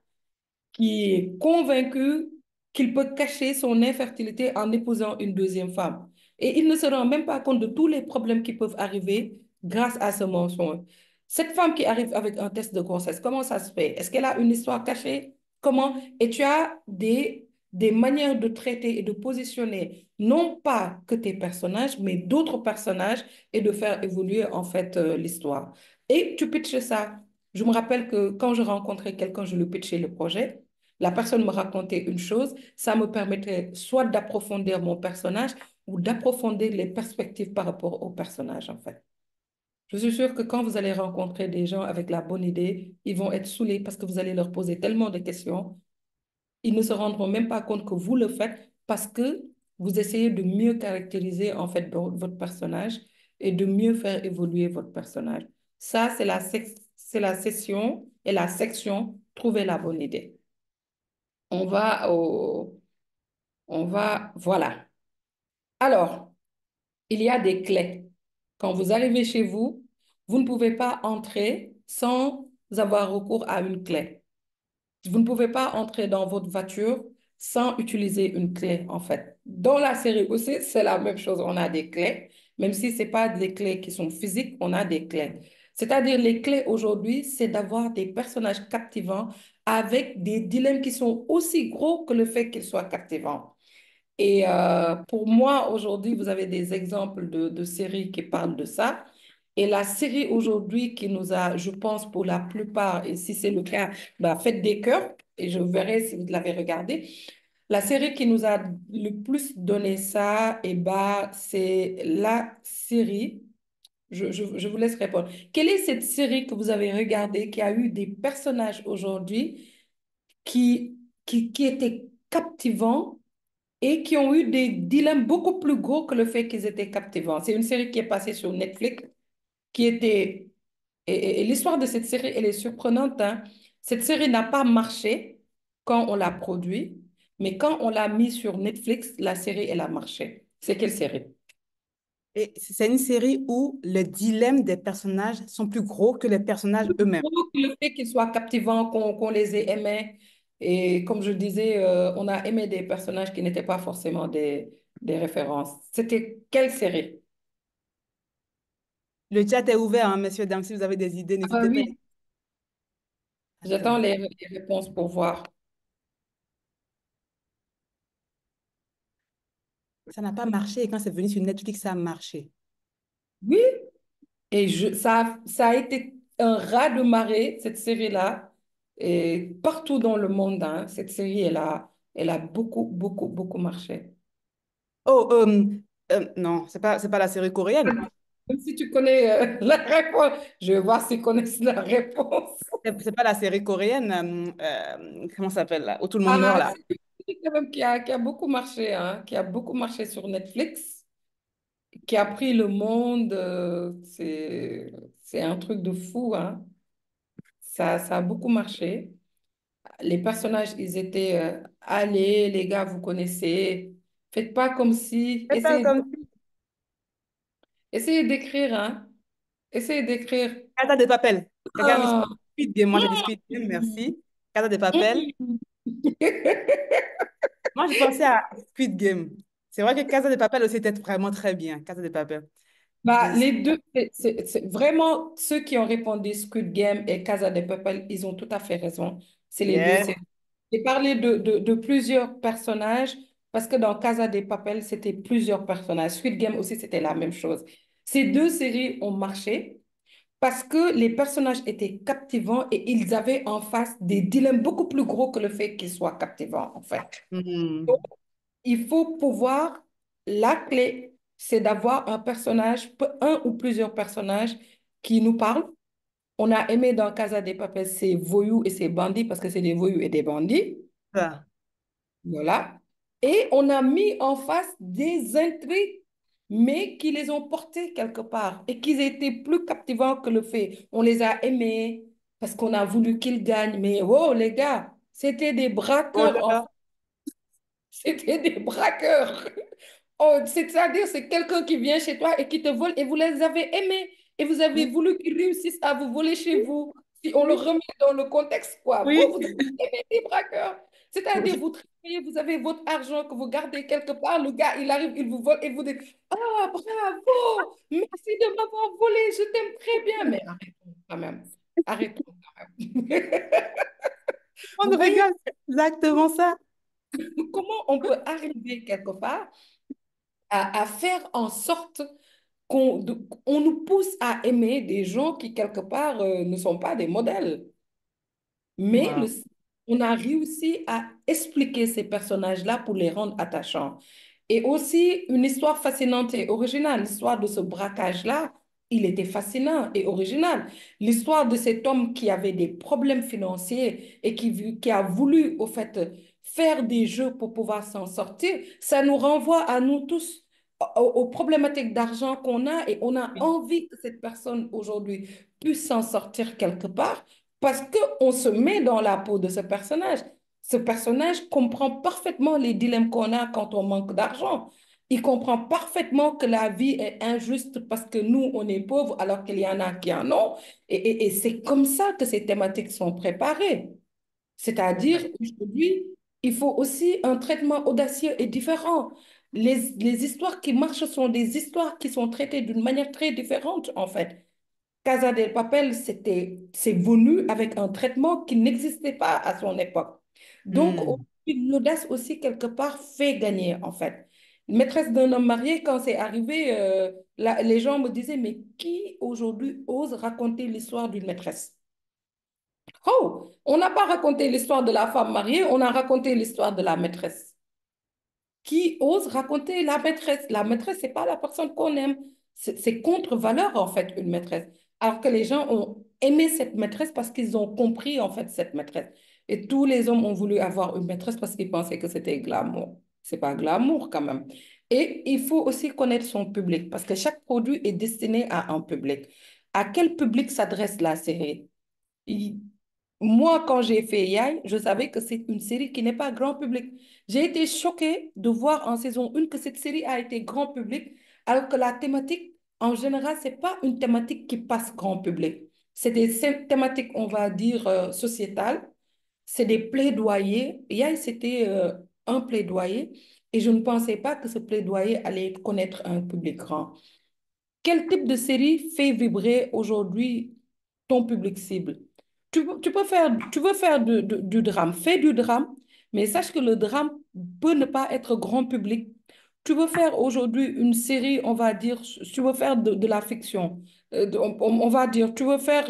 qui est convaincu qu'il peut cacher son infertilité en épousant une deuxième femme. Et il ne se rend même pas compte de tous les problèmes qui peuvent arriver grâce à ce mensonge. Cette femme qui arrive avec un test de grossesse, comment ça se fait? Est-ce qu'elle a une histoire cachée? Comment? Et tu as des manières de traiter et de positionner non pas que tes personnages, mais d'autres personnages et de faire évoluer en fait l'histoire. Et tu pitches ça. Je me rappelle que quand je rencontrais quelqu'un, je lui pitchais le projet. La personne me racontait une chose, ça me permettait soit d'approfondir mon personnage ou d'approfondir les perspectives par rapport au personnage, en fait. Je suis sûre que quand vous allez rencontrer des gens avec la bonne idée, ils vont être saoulés parce que vous allez leur poser tellement de questions. Ils ne se rendront même pas compte que vous le faites parce que vous essayez de mieux caractériser, en fait, votre personnage. et de mieux faire évoluer votre personnage. Ça, c'est la session et la section Trouver la bonne idée. On va au, voilà. Alors, il y a des clés. Quand vous arrivez chez vous, vous ne pouvez pas entrer sans avoir recours à une clé. Vous ne pouvez pas entrer dans votre voiture sans utiliser une clé, en fait. Dans la série aussi, c'est la même chose. On a des clés, même si ce n'est pas des clés qui sont physiques, on a des clés. C'est-à-dire, les clés aujourd'hui, c'est d'avoir des personnages captivants avec des dilemmes qui sont aussi gros que le fait qu'ils soient captivants. Et pour moi, aujourd'hui, vous avez des exemples de séries qui parlent de ça. Et la série aujourd'hui qui nous a, je pense, pour la plupart, et si c'est le cas, bah, faites des cœurs et je verrai si vous l'avez regardé. La série qui nous a le plus donné ça, et bah, c'est la série. Je vous laisse répondre. Quelle est cette série que vous avez regardée qui a eu des personnages aujourd'hui qui, qui étaient captivants et qui ont eu des dilemmes beaucoup plus gros que le fait qu'ils étaient captivants? C'est une série qui est passée sur Netflix, qui était... Et l'histoire de cette série, elle est surprenante, hein. Cette série n'a pas marché quand on l'a produit, mais quand on l'a mis sur Netflix, la série, elle a marché. C'est quelle série? Et c'est une série où les dilemmes des personnages sont plus gros que les personnages eux-mêmes. Le fait qu'ils soient captivants, qu'on les ait aimés. Et comme je disais, on a aimé des personnages qui n'étaient pas forcément des références. C'était quelle série? Le chat est ouvert, hein, messieurs, dames. Si vous avez des idées, Ah bah n'hésitez pas. oui, j'attends Attends, les réponses pour voir. ça n'a pas marché et quand c'est venu sur Netflix, ça a marché. Oui, et ça a été un raz-de-marée, cette série-là, et partout dans le monde, hein, cette série, elle a beaucoup, beaucoup, beaucoup marché. Oh, non, c'est pas la série coréenne. Même si tu connais la réponse, je vais voir s'ils connaissent la réponse. C'est pas la série coréenne. Comment ça s'appelle là? Où tout le monde meurt Ah, là. c'est une série quand même qui a beaucoup marché, hein, qui a beaucoup marché sur Netflix, qui a pris le monde. C'est un truc de fou, hein. Ça a beaucoup marché. Les personnages, ils étaient, allez, les gars, vous connaissez. Faites pas comme si. C'est pas comme Essayez d'écrire, hein. Essayez d'écrire. Casa de Papel. Quelqu'un a mis Ah. Squid Game. Moi, j'ai dit Squid Game, merci. Casa de Papel. Moi, je pensais à Squid Game. C'est vrai que Casa de Papel aussi était vraiment très bien. Casa de Papel. Bah, Je sais. les deux, c'est vraiment ceux qui ont répondu Squid Game et Casa de Papel, ils ont tout à fait raison. C'est les deux. Yes. J'ai parlé de plusieurs personnages parce que dans Casa de Papel, c'était plusieurs personnages. Squid Game aussi, c'était la même chose. Ces deux séries ont marché parce que les personnages étaient captivants et ils avaient en face des dilemmes beaucoup plus gros que le fait qu'ils soient captivants, en fait. Donc, Mhm. il faut pouvoir, la clé, c'est d'avoir un personnage, un ou plusieurs personnages qui nous parlent. On a aimé dans Casa de Papel ces voyous et ces bandits parce que c'est des voyous et des bandits. Ça. Voilà. Et on a mis en face des intrigues, mais qui les ont portés quelque part et qui étaient plus captivants que le fait. On les a aimés parce qu'on a voulu qu'ils gagnent. Mais oh, les gars, c'était des Oh braqueurs, en fait. là. C'était des braqueurs. Oh, c'est-à-dire, c'est quelqu'un qui vient chez toi et qui te vole et vous les avez aimés et vous avez Oui. voulu qu'ils réussissent à vous voler chez vous. Si on le Oui. remet dans le contexte, quoi. Vous, Oui. vous avez aimé des braqueurs. C'est-à-dire, Oui. vous travaillez, vous avez votre argent que vous gardez quelque part, le gars, il arrive, il vous vole et vous dites, ah, bravo, merci de m'avoir volé, je t'aime très bien. Mais arrêtons quand même. Arrêtons quand même. On Vous voyez regarde exactement ça. comment on peut arriver quelque part à faire en sorte on nous pousse à aimer des gens qui, quelque part, ne sont pas des modèles. Mais Wow. on a réussi à expliquer ces personnages-là pour les rendre attachants. Et aussi, une histoire fascinante et originale. L'histoire de ce braquage-là, il était fascinant et original. L'histoire de cet homme qui avait des problèmes financiers et qui a voulu, au fait, faire des jeux pour pouvoir s'en sortir, ça nous renvoie à nous tous. aux problématiques d'argent qu'on a et on a Oui. envie que cette personne aujourd'hui puisse s'en sortir quelque part parce qu'on se met dans la peau de ce personnage. Ce personnage comprend parfaitement les dilemmes qu'on a quand on manque d'argent. Il comprend parfaitement que la vie est injuste parce que nous, on est pauvres alors qu'il y en a qui en ont. Et c'est comme ça que ces thématiques sont préparées. C'est-à-dire, Ouais. aujourd'hui, il faut aussi un traitement audacieux et différent. Les histoires qui marchent sont des histoires qui sont traitées d'une manière très différente, en fait. Casa del Papel, c'est venu avec un traitement qui n'existait pas à son époque. Donc, Hmm. l'audace aussi, quelque part, fait gagner, en fait. Maîtresse d'un homme marié, quand c'est arrivé, les gens me disaient, mais qui aujourd'hui ose raconter l'histoire d'une maîtresse? Oh, on n'a pas raconté l'histoire de la femme mariée, on a raconté l'histoire de la maîtresse. Qui ose raconter la maîtresse? La maîtresse, c'est pas la personne qu'on aime. C'est contre-valeur, en fait, une maîtresse. Alors que les gens ont aimé cette maîtresse parce qu'ils ont compris, en fait, cette maîtresse. Et tous les hommes ont voulu avoir une maîtresse parce qu'ils pensaient que c'était glamour. C'est pas glamour, quand même. Et il faut aussi connaître son public parce que chaque produit est destiné à un public. À quel public s'adresse la série? Il- Moi, quand j'ai fait Yai, je savais que c'est une série qui n'est pas grand public. J'ai été choquée de voir en saison 1 que cette série a été grand public, alors que la thématique, en général, c'est pas une thématique qui passe grand public. C'est des thématiques, on va dire, sociétales. C'est des plaidoyers. Yai, c'était un plaidoyer. Et je ne pensais pas que ce plaidoyer allait connaître un public grand. Quel type de série fait vibrer aujourd'hui ton public cible? Tu veux faire du drame, fais du drame, mais sache que le drame peut ne pas être grand public. Tu veux faire aujourd'hui une série, on va dire, tu veux faire de la fiction, on va dire, tu veux faire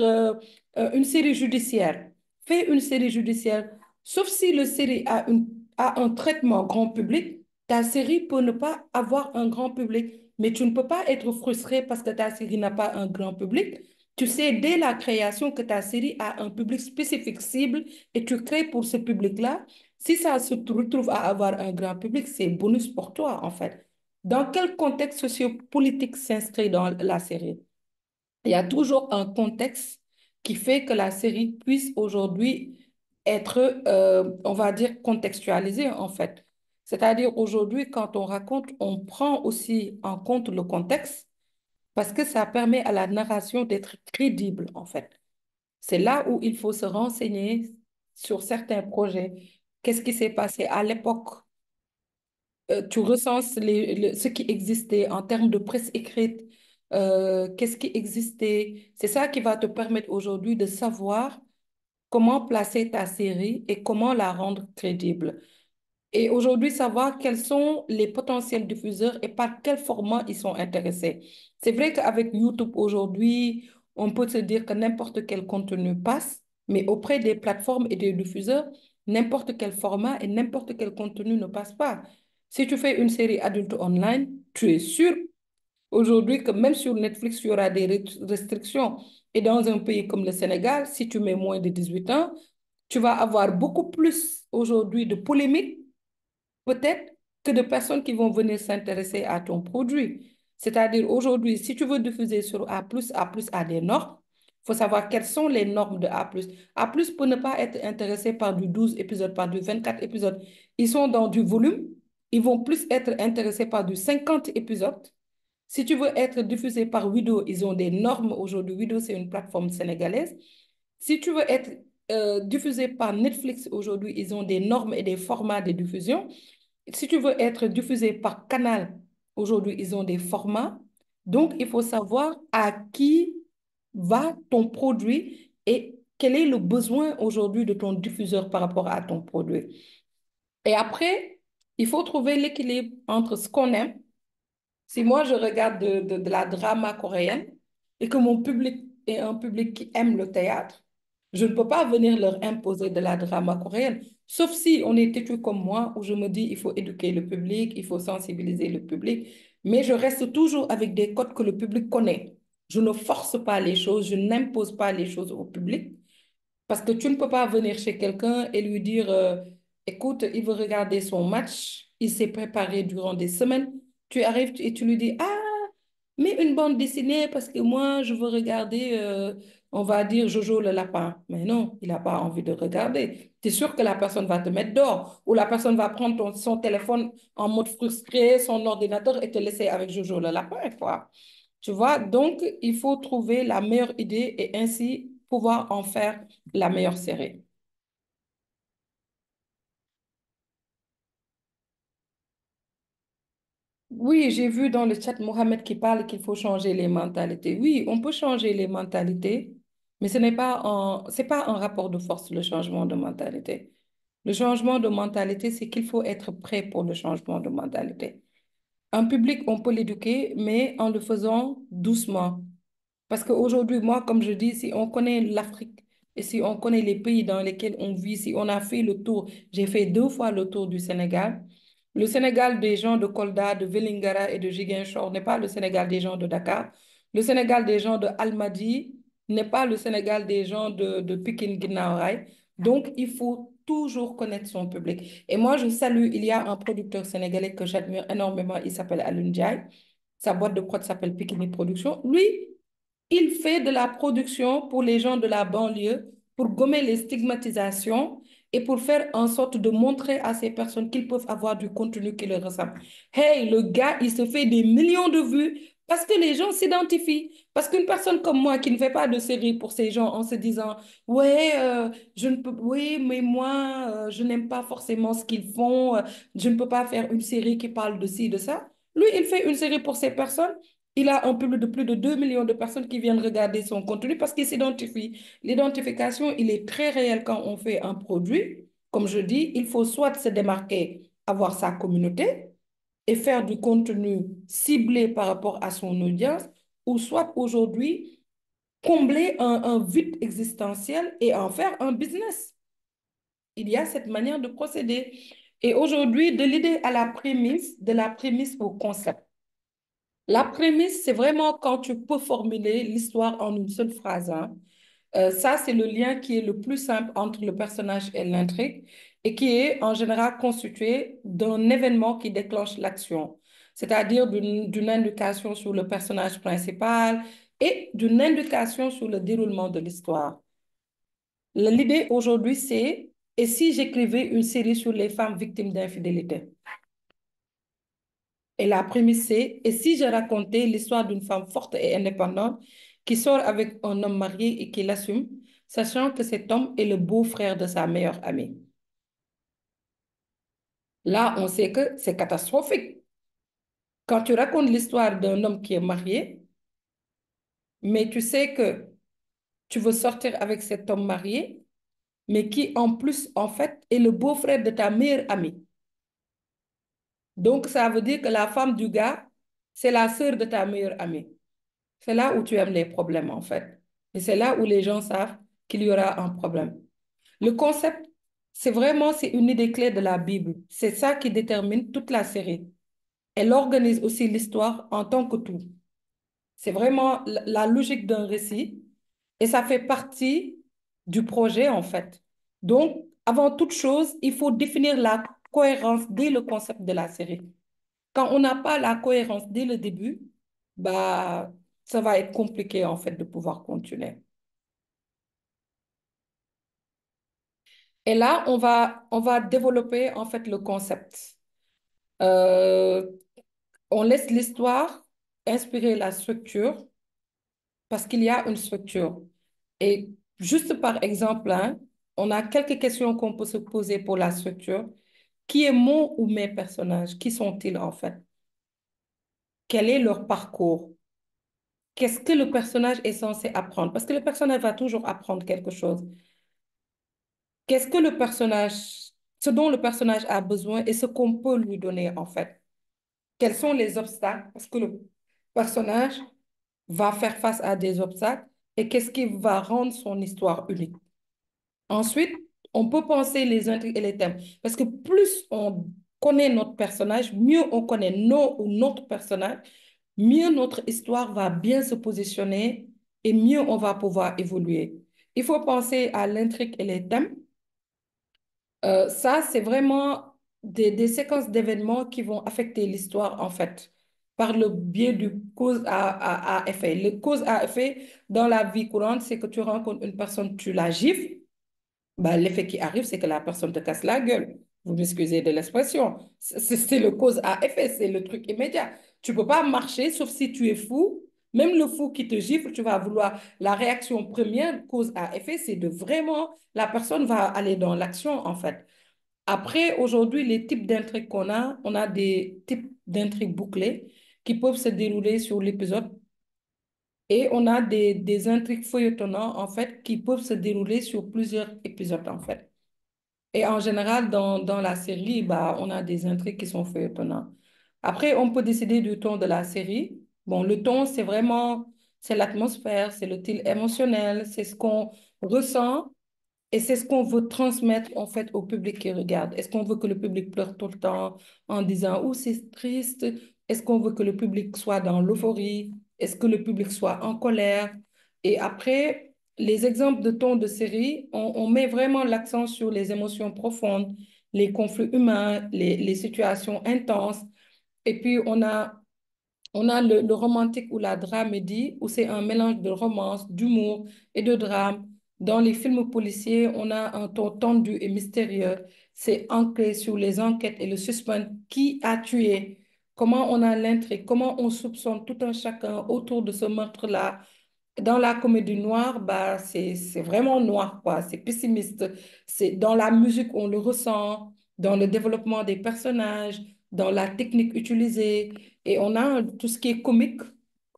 une série judiciaire, fais une série judiciaire. Sauf si le série a un traitement grand public, ta série peut ne pas avoir un grand public. Mais tu ne peux pas être frustré parce que ta série n'a pas un grand public. Tu sais dès la création que ta série a un public spécifique cible et tu crées pour ce public-là. Si ça se retrouve à avoir un grand public, c'est bonus pour toi, en fait. Dans quel contexte sociopolitique s'inscrit dans la série? Il y a toujours un contexte qui fait que la série puisse aujourd'hui être, on va dire, contextualisée, en fait. C'est-à-dire aujourd'hui, quand on raconte, on prend aussi en compte le contexte parce que ça permet à la narration d'être crédible, en fait. C'est là où il faut se renseigner sur certains projets. Qu'est-ce qui s'est passé à l'époque? Tu recenses ce qui existait en termes de presse écrite, qu'est-ce qui existait. C'est ça qui va te permettre aujourd'hui de savoir comment placer ta série et comment la rendre crédible. Et aujourd'hui, savoir quels sont les potentiels diffuseurs et par quel format ils sont intéressés. C'est vrai qu'avec YouTube aujourd'hui, on peut se dire que n'importe quel contenu passe, mais auprès des plateformes et des diffuseurs, n'importe quel format et n'importe quel contenu ne passe pas. Si tu fais une série adulte online, tu es sûr aujourd'hui que même sur Netflix, il y aura des restrictions. Et dans un pays comme le Sénégal, si tu mets moins de 18 ans, tu vas avoir beaucoup plus aujourd'hui de polémiques peut-être que de personnes qui vont venir s'intéresser à ton produit. C'est-à-dire aujourd'hui, si tu veux diffuser sur A a des normes. Il faut savoir quelles sont les normes de A+. A+, pour ne pas être intéressé par du 12 épisodes, par du 24 épisodes, ils sont dans du volume. Ils vont plus être intéressés par du 50 épisodes. Si tu veux être diffusé par Wido, ils ont des normes aujourd'hui. Wido, c'est une plateforme sénégalaise. Si tu veux être diffusé par Netflix aujourd'hui, ils ont des normes et des formats de diffusion. Si tu veux être diffusé par Canal, aujourd'hui, ils ont des formats. Donc, il faut savoir à qui va ton produit et quel est le besoin aujourd'hui de ton diffuseur par rapport à ton produit. Et après, il faut trouver l'équilibre entre ce qu'on aime. Si moi, je regarde de la drama coréenne et que mon public est un public qui aime le théâtre, je ne peux pas venir leur imposer de la drama coréenne. Sauf si on est têtu comme moi, où je me dis il faut éduquer le public, il faut sensibiliser le public. Mais je reste toujours avec des codes que le public connaît. Je ne force pas les choses, je n'impose pas les choses au public. Parce que tu ne peux pas venir chez quelqu'un et lui dire, écoute, il veut regarder son match, il s'est préparé durant des semaines. Tu arrives et tu lui dis, ah, mais une bande dessinée parce que moi, je veux regarder, on va dire, Jojo le lapin. Mais non, il n'a pas envie de regarder. Tu es sûr que la personne va te mettre dehors ou la personne va prendre son téléphone en mode frustré, son ordinateur et te laisser avec Jojo le lapin, quoi. Tu vois, donc il faut trouver la meilleure idée et ainsi pouvoir en faire la meilleure série. Oui, j'ai vu dans le chat Mohamed qui parle qu'il faut changer les mentalités. Oui, on peut changer les mentalités, mais c'est pas un rapport de force, le changement de mentalité. Le changement de mentalité, c'est qu'il faut être prêt pour le changement de mentalité. Un public, on peut l'éduquer, mais en le faisant doucement. Parce qu'aujourd'hui, moi, comme je dis, si on connaît l'Afrique et si on connaît les pays dans lesquels on vit, si on a fait le tour, j'ai fait 2 fois le tour du Sénégal. Le Sénégal des gens de Kolda, de Vélingara et de Ziguinchor n'est pas le Sénégal des gens de Dakar. Le Sénégal des gens de Almadies n'est pas le Sénégal des gens de Pikine Guinaw Rail. Donc, il faut toujours connaître son public. Et moi, je salue, il y a un producteur sénégalais que j'admire énormément, il s'appelle Alun Ndiaye. Sa boîte de prod s'appelle Pikini Production. Lui, il fait de la production pour les gens de la banlieue, pour gommer les stigmatisations et pour faire en sorte de montrer à ces personnes qu'ils peuvent avoir du contenu qui leur ressemble. Hey, le gars, il se fait des millions de vues parce que les gens s'identifient. Parce qu'une personne comme moi qui ne fait pas de série pour ces gens en se disant, ouais, je ne peux, oui, mais moi, je n'aime pas forcément ce qu'ils font, je ne peux pas faire une série qui parle de ci, de ça. Lui, il fait une série pour ces personnes. Il a un public de plus de 2 millions de personnes qui viennent regarder son contenu parce qu'il s'identifie. L'identification, il est très réel quand on fait un produit. Comme je dis, il faut soit se démarquer, avoir sa communauté et faire du contenu ciblé par rapport à son audience, ou soit aujourd'hui combler un vide existentiel et en faire un business. Il y a cette manière de procéder. Et aujourd'hui, de l'idée à la prémisse, de la prémisse au concept. La prémisse, c'est vraiment quand tu peux formuler l'histoire en une seule phrase, hein. Ça, c'est le lien qui est le plus simple entre le personnage et l'intrigue et qui est en général constitué d'un événement qui déclenche l'action, c'est-à-dire d'une indication sur le personnage principal et d'une indication sur le déroulement de l'histoire. L'idée aujourd'hui, c'est, et si j'écrivais une série sur les femmes victimes d'infidélité? Et la prémisse, c'est, et si je racontais l'histoire d'une femme forte et indépendante qui sort avec un homme marié et qui l'assume, sachant que cet homme est le beau-frère de sa meilleure amie. Là, on sait que c'est catastrophique. Quand tu racontes l'histoire d'un homme qui est marié, mais tu sais que tu veux sortir avec cet homme marié, mais qui en plus, en fait, est le beau-frère de ta meilleure amie. Donc, ça veut dire que la femme du gars, c'est la sœur de ta meilleure amie. C'est là où tu aimes les problèmes, en fait. Et c'est là où les gens savent qu'il y aura un problème. Le concept, c'est une idée clé de la Bible. C'est ça qui détermine toute la série. Elle organise aussi l'histoire en tant que tout. C'est vraiment la logique d'un récit et ça fait partie du projet, en fait. Donc, avant toute chose, il faut définir la cohérence dès le concept de la série. Quand on n'a pas la cohérence dès le début, bah, ça va être compliqué en fait de pouvoir continuer. Et là, on va développer en fait le concept. Euh, on laisse l'histoire inspirer la structure parce qu'il y a une structure. Et juste par exemple, hein, on a quelques questions qu'on peut se poser pour la structure. Qui est mon ou mes personnages? Qui sont-ils en fait? Quel est leur parcours? Qu'est-ce que le personnage est censé apprendre? Parce que le personnage va toujours apprendre quelque chose. Qu'est-ce que le personnage, ce dont le personnage a besoin et ce qu'on peut lui donner en fait? Quels sont les obstacles? Parce que le personnage va faire face à des obstacles et qu'est-ce qui va rendre son histoire unique? Ensuite, on peut penser les intrigues et les thèmes. Parce que plus on connaît notre personnage, mieux on connaît nos ou notre personnage, mieux notre histoire va bien se positionner et mieux on va pouvoir évoluer. Il faut penser à l'intrigue et les thèmes. Ça, c'est vraiment des séquences d'événements qui vont affecter l'histoire, en fait. par le biais du cause à effet. Le cause à effet dans la vie courante, c'est que tu rencontres une personne, tu la gifles, bah, l'effet qui arrive, c'est que la personne te casse la gueule. Vous m'excusez de l'expression. C'est le cause à effet, c'est le truc immédiat. Tu ne peux pas marcher sauf si tu es fou. Même le fou qui te gifle, tu vas vouloir. La réaction première, cause à effet, c'est de vraiment. La personne va aller dans l'action, en fait. Après, aujourd'hui, les types d'intrigues qu'on a, on a des types d'intrigues bouclées qui peuvent se dérouler sur l'épisode et on a des intrigues feuilletonnantes, en fait, qui peuvent se dérouler sur plusieurs épisodes, en fait. Et en général, dans la série, bah, on a des intrigues qui sont feuilletonnantes. Après, on peut décider du ton de la série. Bon, le ton, c'est vraiment, c'est l'atmosphère, c'est le style émotionnel, c'est ce qu'on ressent et c'est ce qu'on veut transmettre en fait au public qui regarde. Est-ce qu'on veut que le public pleure tout le temps en disant, oh, c'est triste? Est-ce qu'on veut que le public soit dans l'euphorie? Est-ce que le public soit en colère? Et après, les exemples de tons de série, on met vraiment l'accent sur les émotions profondes, les conflits humains, les situations intenses. Et puis, on a le romantique ou la dramédie, où c'est un mélange de romance, d'humour et de drame. Dans les films policiers, on a un ton tendu et mystérieux. C'est ancré sur les enquêtes et le suspense. Qui a tué? Comment on a l'intrigue? Comment on soupçonne tout un chacun autour de ce meurtre-là? Dans la comédie noire, bah, c'est vraiment noir, quoi. C'est pessimiste. C'est dans la musique, on le ressent, dans le développement des personnages, dans la technique utilisée. Et on a tout ce qui est comique.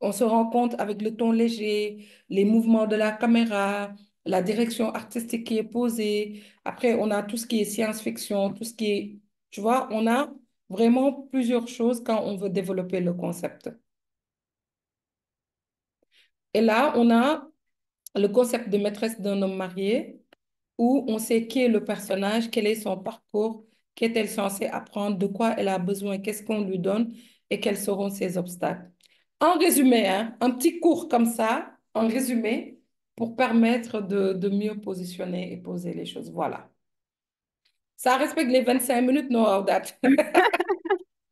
On se rend compte avec le ton léger, les mouvements de la caméra, la direction artistique qui est posée. Après, on a tout ce qui est science-fiction, tout ce qui est, tu vois, on a vraiment plusieurs choses quand on veut développer le concept. Et là, on a le concept de maîtresse d'un homme marié, où on sait qui est le personnage, quel est son parcours, qu'est-elle censée apprendre, de quoi elle a besoin, qu'est-ce qu'on lui donne et quels seront ses obstacles. En résumé, hein, un petit cours comme ça, en résumé, pour permettre de mieux positionner et poser les choses. Voilà. Ça respecte les 25 minutes, no doubt.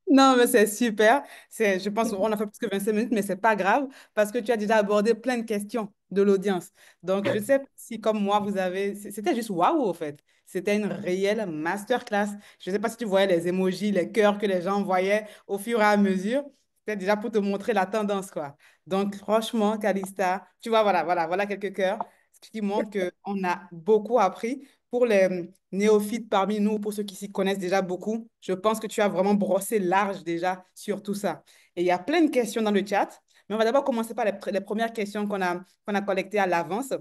Non, mais c'est super. Je pense qu'on a fait plus que 25 minutes, mais c'est pas grave parce que tu as déjà abordé plein de questions de l'audience. Donc, je sais pas si, comme moi, vous avez. C'était juste waouh, au fait. C'était une réelle masterclass. Je ne sais pas si tu voyais les emojis, les cœurs que les gens voyaient au fur et à mesure. C'était déjà pour te montrer la tendance, quoi. Donc, franchement, Calista, tu vois, voilà quelques cœurs, ce qui montre qu'on a beaucoup appris. Pour les néophytes parmi nous, pour ceux qui s'y connaissent déjà beaucoup, je pense que tu as vraiment brossé large déjà sur tout ça. Et il y a plein de questions dans le chat, mais on va d'abord commencer par les premières questions qu'on a collectées à l'avance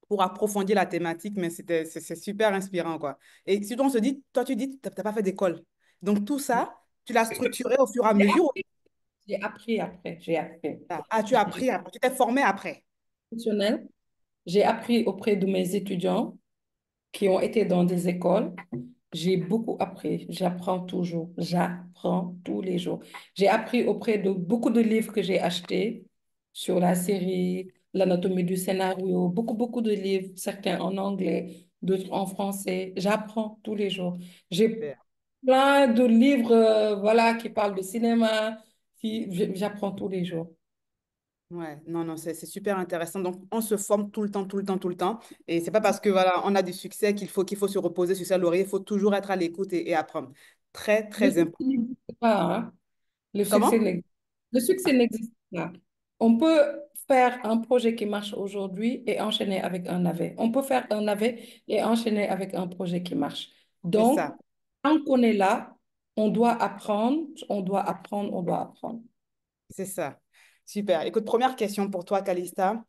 pour approfondir la thématique, mais c'est super inspirant, quoi. Et surtout, on se dit, toi, tu dis, tu n'as pas fait d'école. Donc, tout ça, tu l'as structuré au fur et à mesure. J'ai appris après, j'ai appris. Ah, tu as appris après, tu t'es formé après. Professionnel, j'ai appris auprès de mes étudiants qui ont été dans des écoles. J'ai beaucoup appris. J'apprends toujours. J'apprends tous les jours. J'ai appris auprès de beaucoup de livres que j'ai achetés sur la série, l'anatomie du scénario, beaucoup, beaucoup de livres, certains en anglais, d'autres en français. J'apprends tous les jours. J'ai Super. plein de livres, voilà, qui parlent de cinéma. J'apprends tous les jours. Ouais, non, non, c'est super intéressant. Donc, on se forme tout le temps, tout le temps, tout le temps. Et c'est pas parce que voilà, on a du succès qu'il faut se reposer sur sa laurier. Il faut toujours être à l'écoute et apprendre. Très, Le très succès important. n'existe pas, hein. Le succès Comment? n'existe Le succès n'existe pas. On peut faire un projet qui marche aujourd'hui et enchaîner avec un navet. On peut faire un navet et enchaîner avec un projet qui marche. C'est ça, Donc, tant qu'on est là, on doit apprendre, on doit apprendre, on doit apprendre. c'est ça. Super. Écoute, première question pour toi, Calista.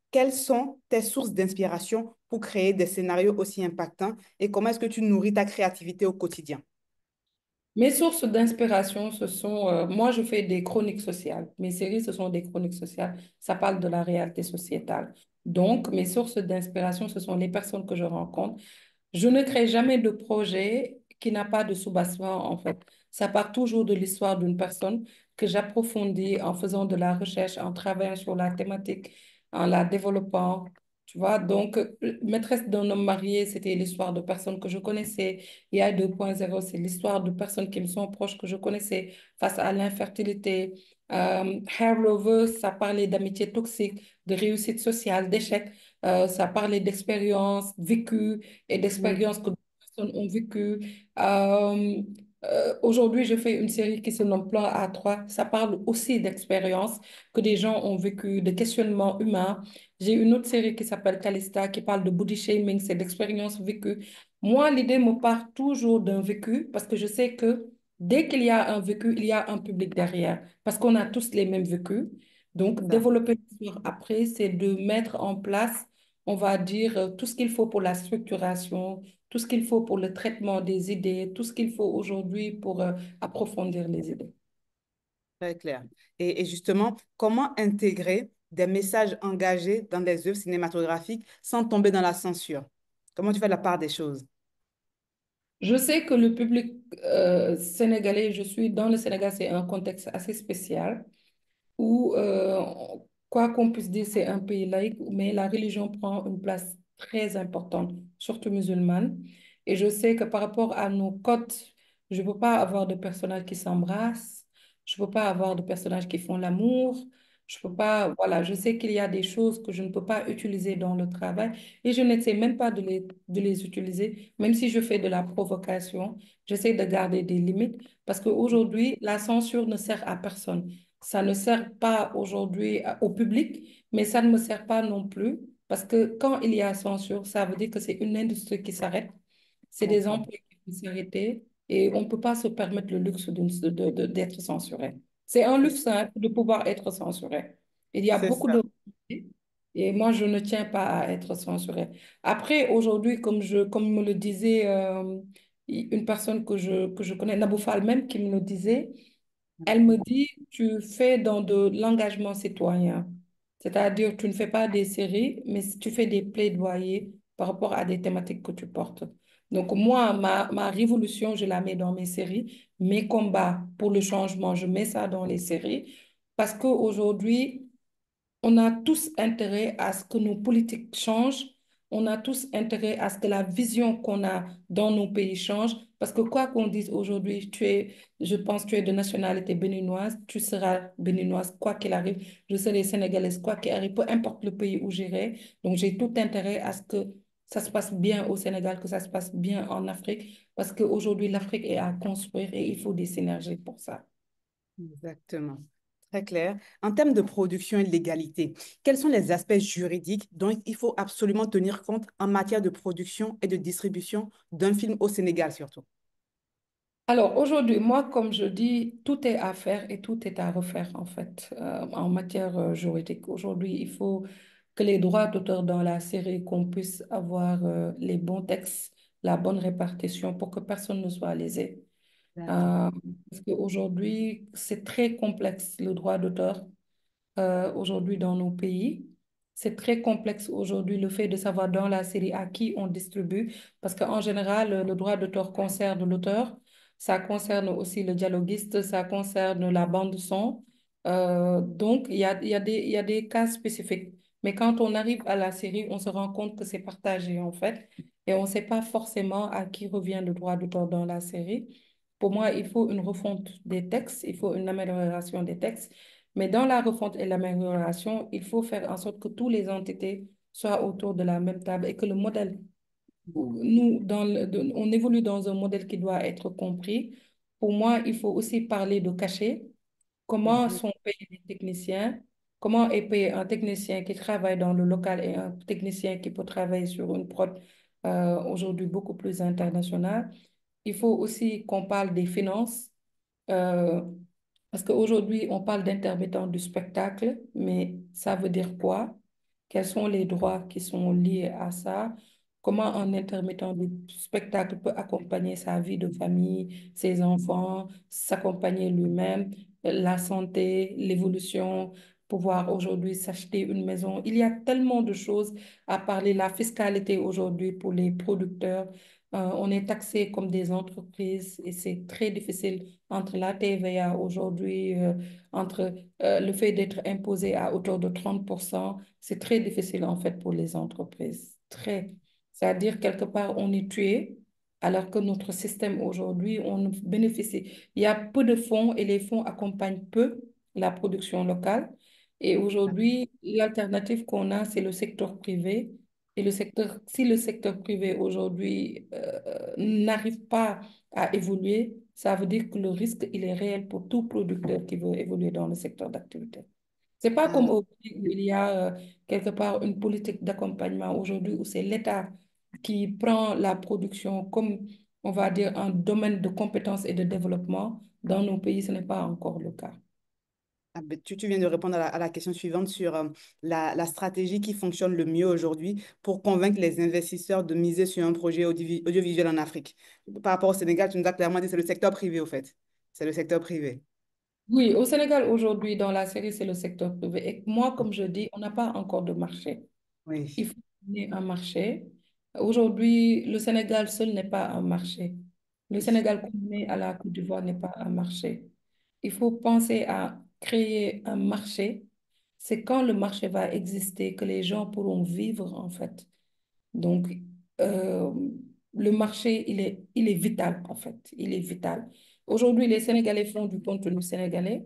Quelles sont tes sources d'inspiration pour créer des scénarios aussi impactants et comment est-ce que tu nourris ta créativité au quotidien? Mes sources d'inspiration, ce sont, moi je fais des chroniques sociales. Mes séries, ce sont des chroniques sociales. Ça parle de la réalité sociétale. Donc, mes sources d'inspiration, ce sont les personnes que je rencontre. Je ne crée jamais de projet qui n'a pas de soubassement, en fait. Ça part toujours de l'histoire d'une personne que j'approfondis en faisant de la recherche, en travaillant sur la thématique, en la développant. Tu vois, donc, maîtresse d'un homme marié, c'était l'histoire de personnes que je connaissais. IA 2.0, c'est l'histoire de personnes qui me sont proches que je connaissais face à l'infertilité. Hair Rover, ça parlait d'amitié toxique, de réussite sociale, d'échec. Ça parlait d'expériences vécues et Mhm. d'expériences que d'autres personnes ont vécues. Aujourd'hui, je fais une série qui se nomme Plan A3. Ça parle aussi d'expériences que des gens ont vécues, de questionnements humains. J'ai une autre série qui s'appelle Calista qui parle de body shaming, c'est d'expériences vécues. Moi, l'idée me part toujours d'un vécu parce que je sais que dès qu'il y a un vécu, il y a un public derrière parce qu'on a tous les mêmes vécus. Donc, Ça. développer l'histoire après, c'est de mettre en place, on va dire, tout ce qu'il faut pour la structuration, tout ce qu'il faut pour le traitement des idées, tout ce qu'il faut aujourd'hui pour approfondir les idées. Très clair. Et justement, comment intégrer des messages engagés dans les œuvres cinématographiques sans tomber dans la censure? Comment tu fais la part des choses? Je sais que le public sénégalais, je suis dans le Sénégal, c'est un contexte assez spécial où, quoi qu'on puisse dire, c'est un pays laïque, mais la religion prend une place très importante, surtout musulmane. Et je sais que par rapport à nos codes, je ne peux pas avoir de personnages qui s'embrassent, je ne peux pas avoir de personnages qui font l'amour, je peux pas, voilà, je sais qu'il y a des choses que je ne peux pas utiliser dans le travail et je n'essaie même pas de les utiliser, même si je fais de la provocation, j'essaie de garder des limites parce qu'aujourd'hui, la censure ne sert à personne. Ça ne sert pas aujourd'hui au public, mais ça ne me sert pas non plus parce que quand il y a censure, ça veut dire que c'est une industrie qui s'arrête, c'est des D'accord. emplois qui vont s'arrêter et on ne peut pas se permettre le luxe d'être censuré. C'est un C'est luxe hein, de pouvoir être censuré. Il y a c'est beaucoup ça. de... Et moi, je ne tiens pas à être censuré. Après, aujourd'hui, comme me le disait une personne que je connais, Nabou Fall même, qui me le disait, elle me dit, tu fais dans de l'engagement citoyen. C'est-à-dire, tu ne fais pas des séries, mais tu fais des plaidoyers par rapport à des thématiques que tu portes. Donc, moi, ma révolution, je la mets dans mes séries. Mes combats pour le changement, je mets ça dans les séries. Parce qu'aujourd'hui, on a tous intérêt à ce que nos politiques changent. On a tous intérêt à ce que la vision qu'on a dans nos pays change. Parce que quoi qu'on dise aujourd'hui, je pense que tu es de nationalité béninoise, tu seras béninoise quoi qu'il arrive. Je serai sénégalaise quoi qu'il arrive, peu importe le pays où j'irai. Donc j'ai tout intérêt à ce que ça se passe bien au Sénégal, que ça se passe bien en Afrique. Parce qu'aujourd'hui, l'Afrique est à construire et il faut des synergies pour ça. Exactement. Très clair. En termes de production et de légalité, quels sont les aspects juridiques dont il faut absolument tenir compte en matière de production et de distribution d'un film au Sénégal surtout? Alors aujourd'hui, moi, comme je dis, tout est à faire et tout est à refaire en fait en matière juridique. Aujourd'hui, il faut que les droits d'auteur dans la série, qu'on puisse avoir les bons textes, la bonne répartition pour que personne ne soit lésé. D'accord. Euh, Parce qu'aujourd'hui, c'est très complexe le droit d'auteur aujourd'hui dans nos pays. C'est très complexe aujourd'hui le fait de savoir dans la série à qui on distribue, parce qu'en général, le droit d'auteur concerne l'auteur, ça concerne aussi le dialoguiste, ça concerne la bande son. Donc, il y a des cas spécifiques. Mais quand on arrive à la série, on se rend compte que c'est partagé en fait, et on ne sait pas forcément à qui revient le droit d'auteur dans la série. Pour moi, il faut une refonte des textes, il faut une amélioration des textes. Mais dans la refonte et l'amélioration, il faut faire en sorte que toutes les entités soient autour de la même table et que le modèle, nous, on évolue dans un modèle qui doit être compris. Pour moi, il faut aussi parler de cachet. Comment Mhm. sont payés les techniciens? Comment est payé un technicien qui travaille dans le local et un technicien qui peut travailler sur une prod aujourd'hui beaucoup plus internationale? Il faut aussi qu'on parle des finances. Euh, Parce qu'aujourd'hui, on parle d'intermittents du spectacle, mais ça veut dire quoi? Quels sont les droits qui sont liés à ça? Comment un intermittent du spectacle peut accompagner sa vie de famille, ses enfants, s'accompagner lui-même, la santé, l'évolution, pouvoir aujourd'hui s'acheter une maison. Il y a tellement de choses à parler. La fiscalité aujourd'hui pour les producteurs, On est taxé comme des entreprises et c'est très difficile entre la TVA aujourd'hui, entre le fait d'être imposé à hauteur de 30%. C'est très difficile en fait pour les entreprises. Très. C'est-à-dire quelque part, on est tué alors que notre système aujourd'hui, on bénéficie. Il y a peu de fonds et les fonds accompagnent peu la production locale. Et aujourd'hui, l'alternative qu'on a, c'est le secteur privé. Et le secteur, si le secteur privé aujourd'hui n'arrive pas à évoluer, ça veut dire que le risque, il est réel pour tout producteur qui veut évoluer dans le secteur d'activité. C'est pas comme Ah, au pays où il y a quelque part une politique d'accompagnement aujourd'hui où c'est l'État qui prend la production comme, on va dire, un domaine de compétences et de développement. Dans nos pays, ce n'est pas encore le cas. ben, tu viens de répondre à la question suivante sur la stratégie qui fonctionne le mieux aujourd'hui pour convaincre les investisseurs de miser sur un projet audiovisuel en Afrique. Par rapport au Sénégal, tu nous as clairement dit que c'est le secteur privé, au fait. C'est le secteur privé. Oui, au Sénégal aujourd'hui, dans la série, c'est le secteur privé. Et moi, comme je dis, on n'a pas encore de marché. Il Oui. faut qu'il y ait un marché. Aujourd'hui, le Sénégal seul n'est pas un marché. Le Oui. Sénégal combiné à la Côte d'Ivoire n'est pas un marché. Il faut penser à créer un marché. C'est quand le marché va exister que les gens pourront vivre, en fait. Donc, euh, le marché, il est vital, en fait. Il est vital. Aujourd'hui, les Sénégalais font du contenu sénégalais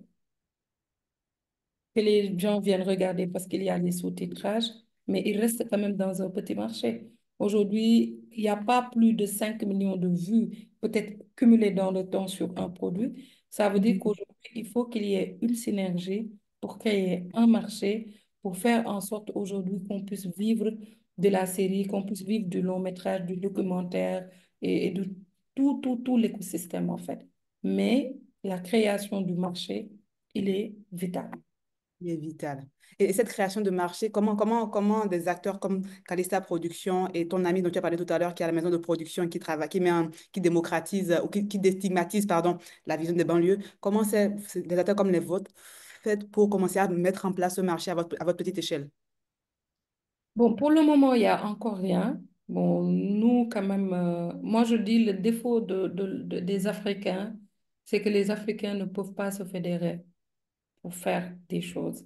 que les gens viennent regarder parce qu'il y a les sous-titrages, mais il reste quand même dans un petit marché. Aujourd'hui, il n'y a pas plus de 5 millions de vues, peut-être cumulées dans le temps sur un produit. Ça veut dire Mhm. qu'aujourd'hui, il faut qu'il y ait une synergie pour créer un marché, pour faire en sorte aujourd'hui qu'on puisse vivre de la série, qu'on puisse vivre du long métrage, du documentaire et de tout l'écosystème en fait. Mais la création du marché, il est vital. Il est vital. Et cette création de marché, comment des acteurs comme Calista Production et ton ami dont tu as parlé tout à l'heure, qui a la maison de production et qui travaille, qui démocratise ou qui déstigmatise, pardon, la vision des banlieues, comment des acteurs comme les vôtres faites pour commencer à mettre en place ce marché à votre petite échelle? Bon, pour le moment, il n'y a encore rien. Bon, nous, quand même, moi, je dis le défaut des Africains, c'est que les Africains ne peuvent pas se fédérer pour faire des choses.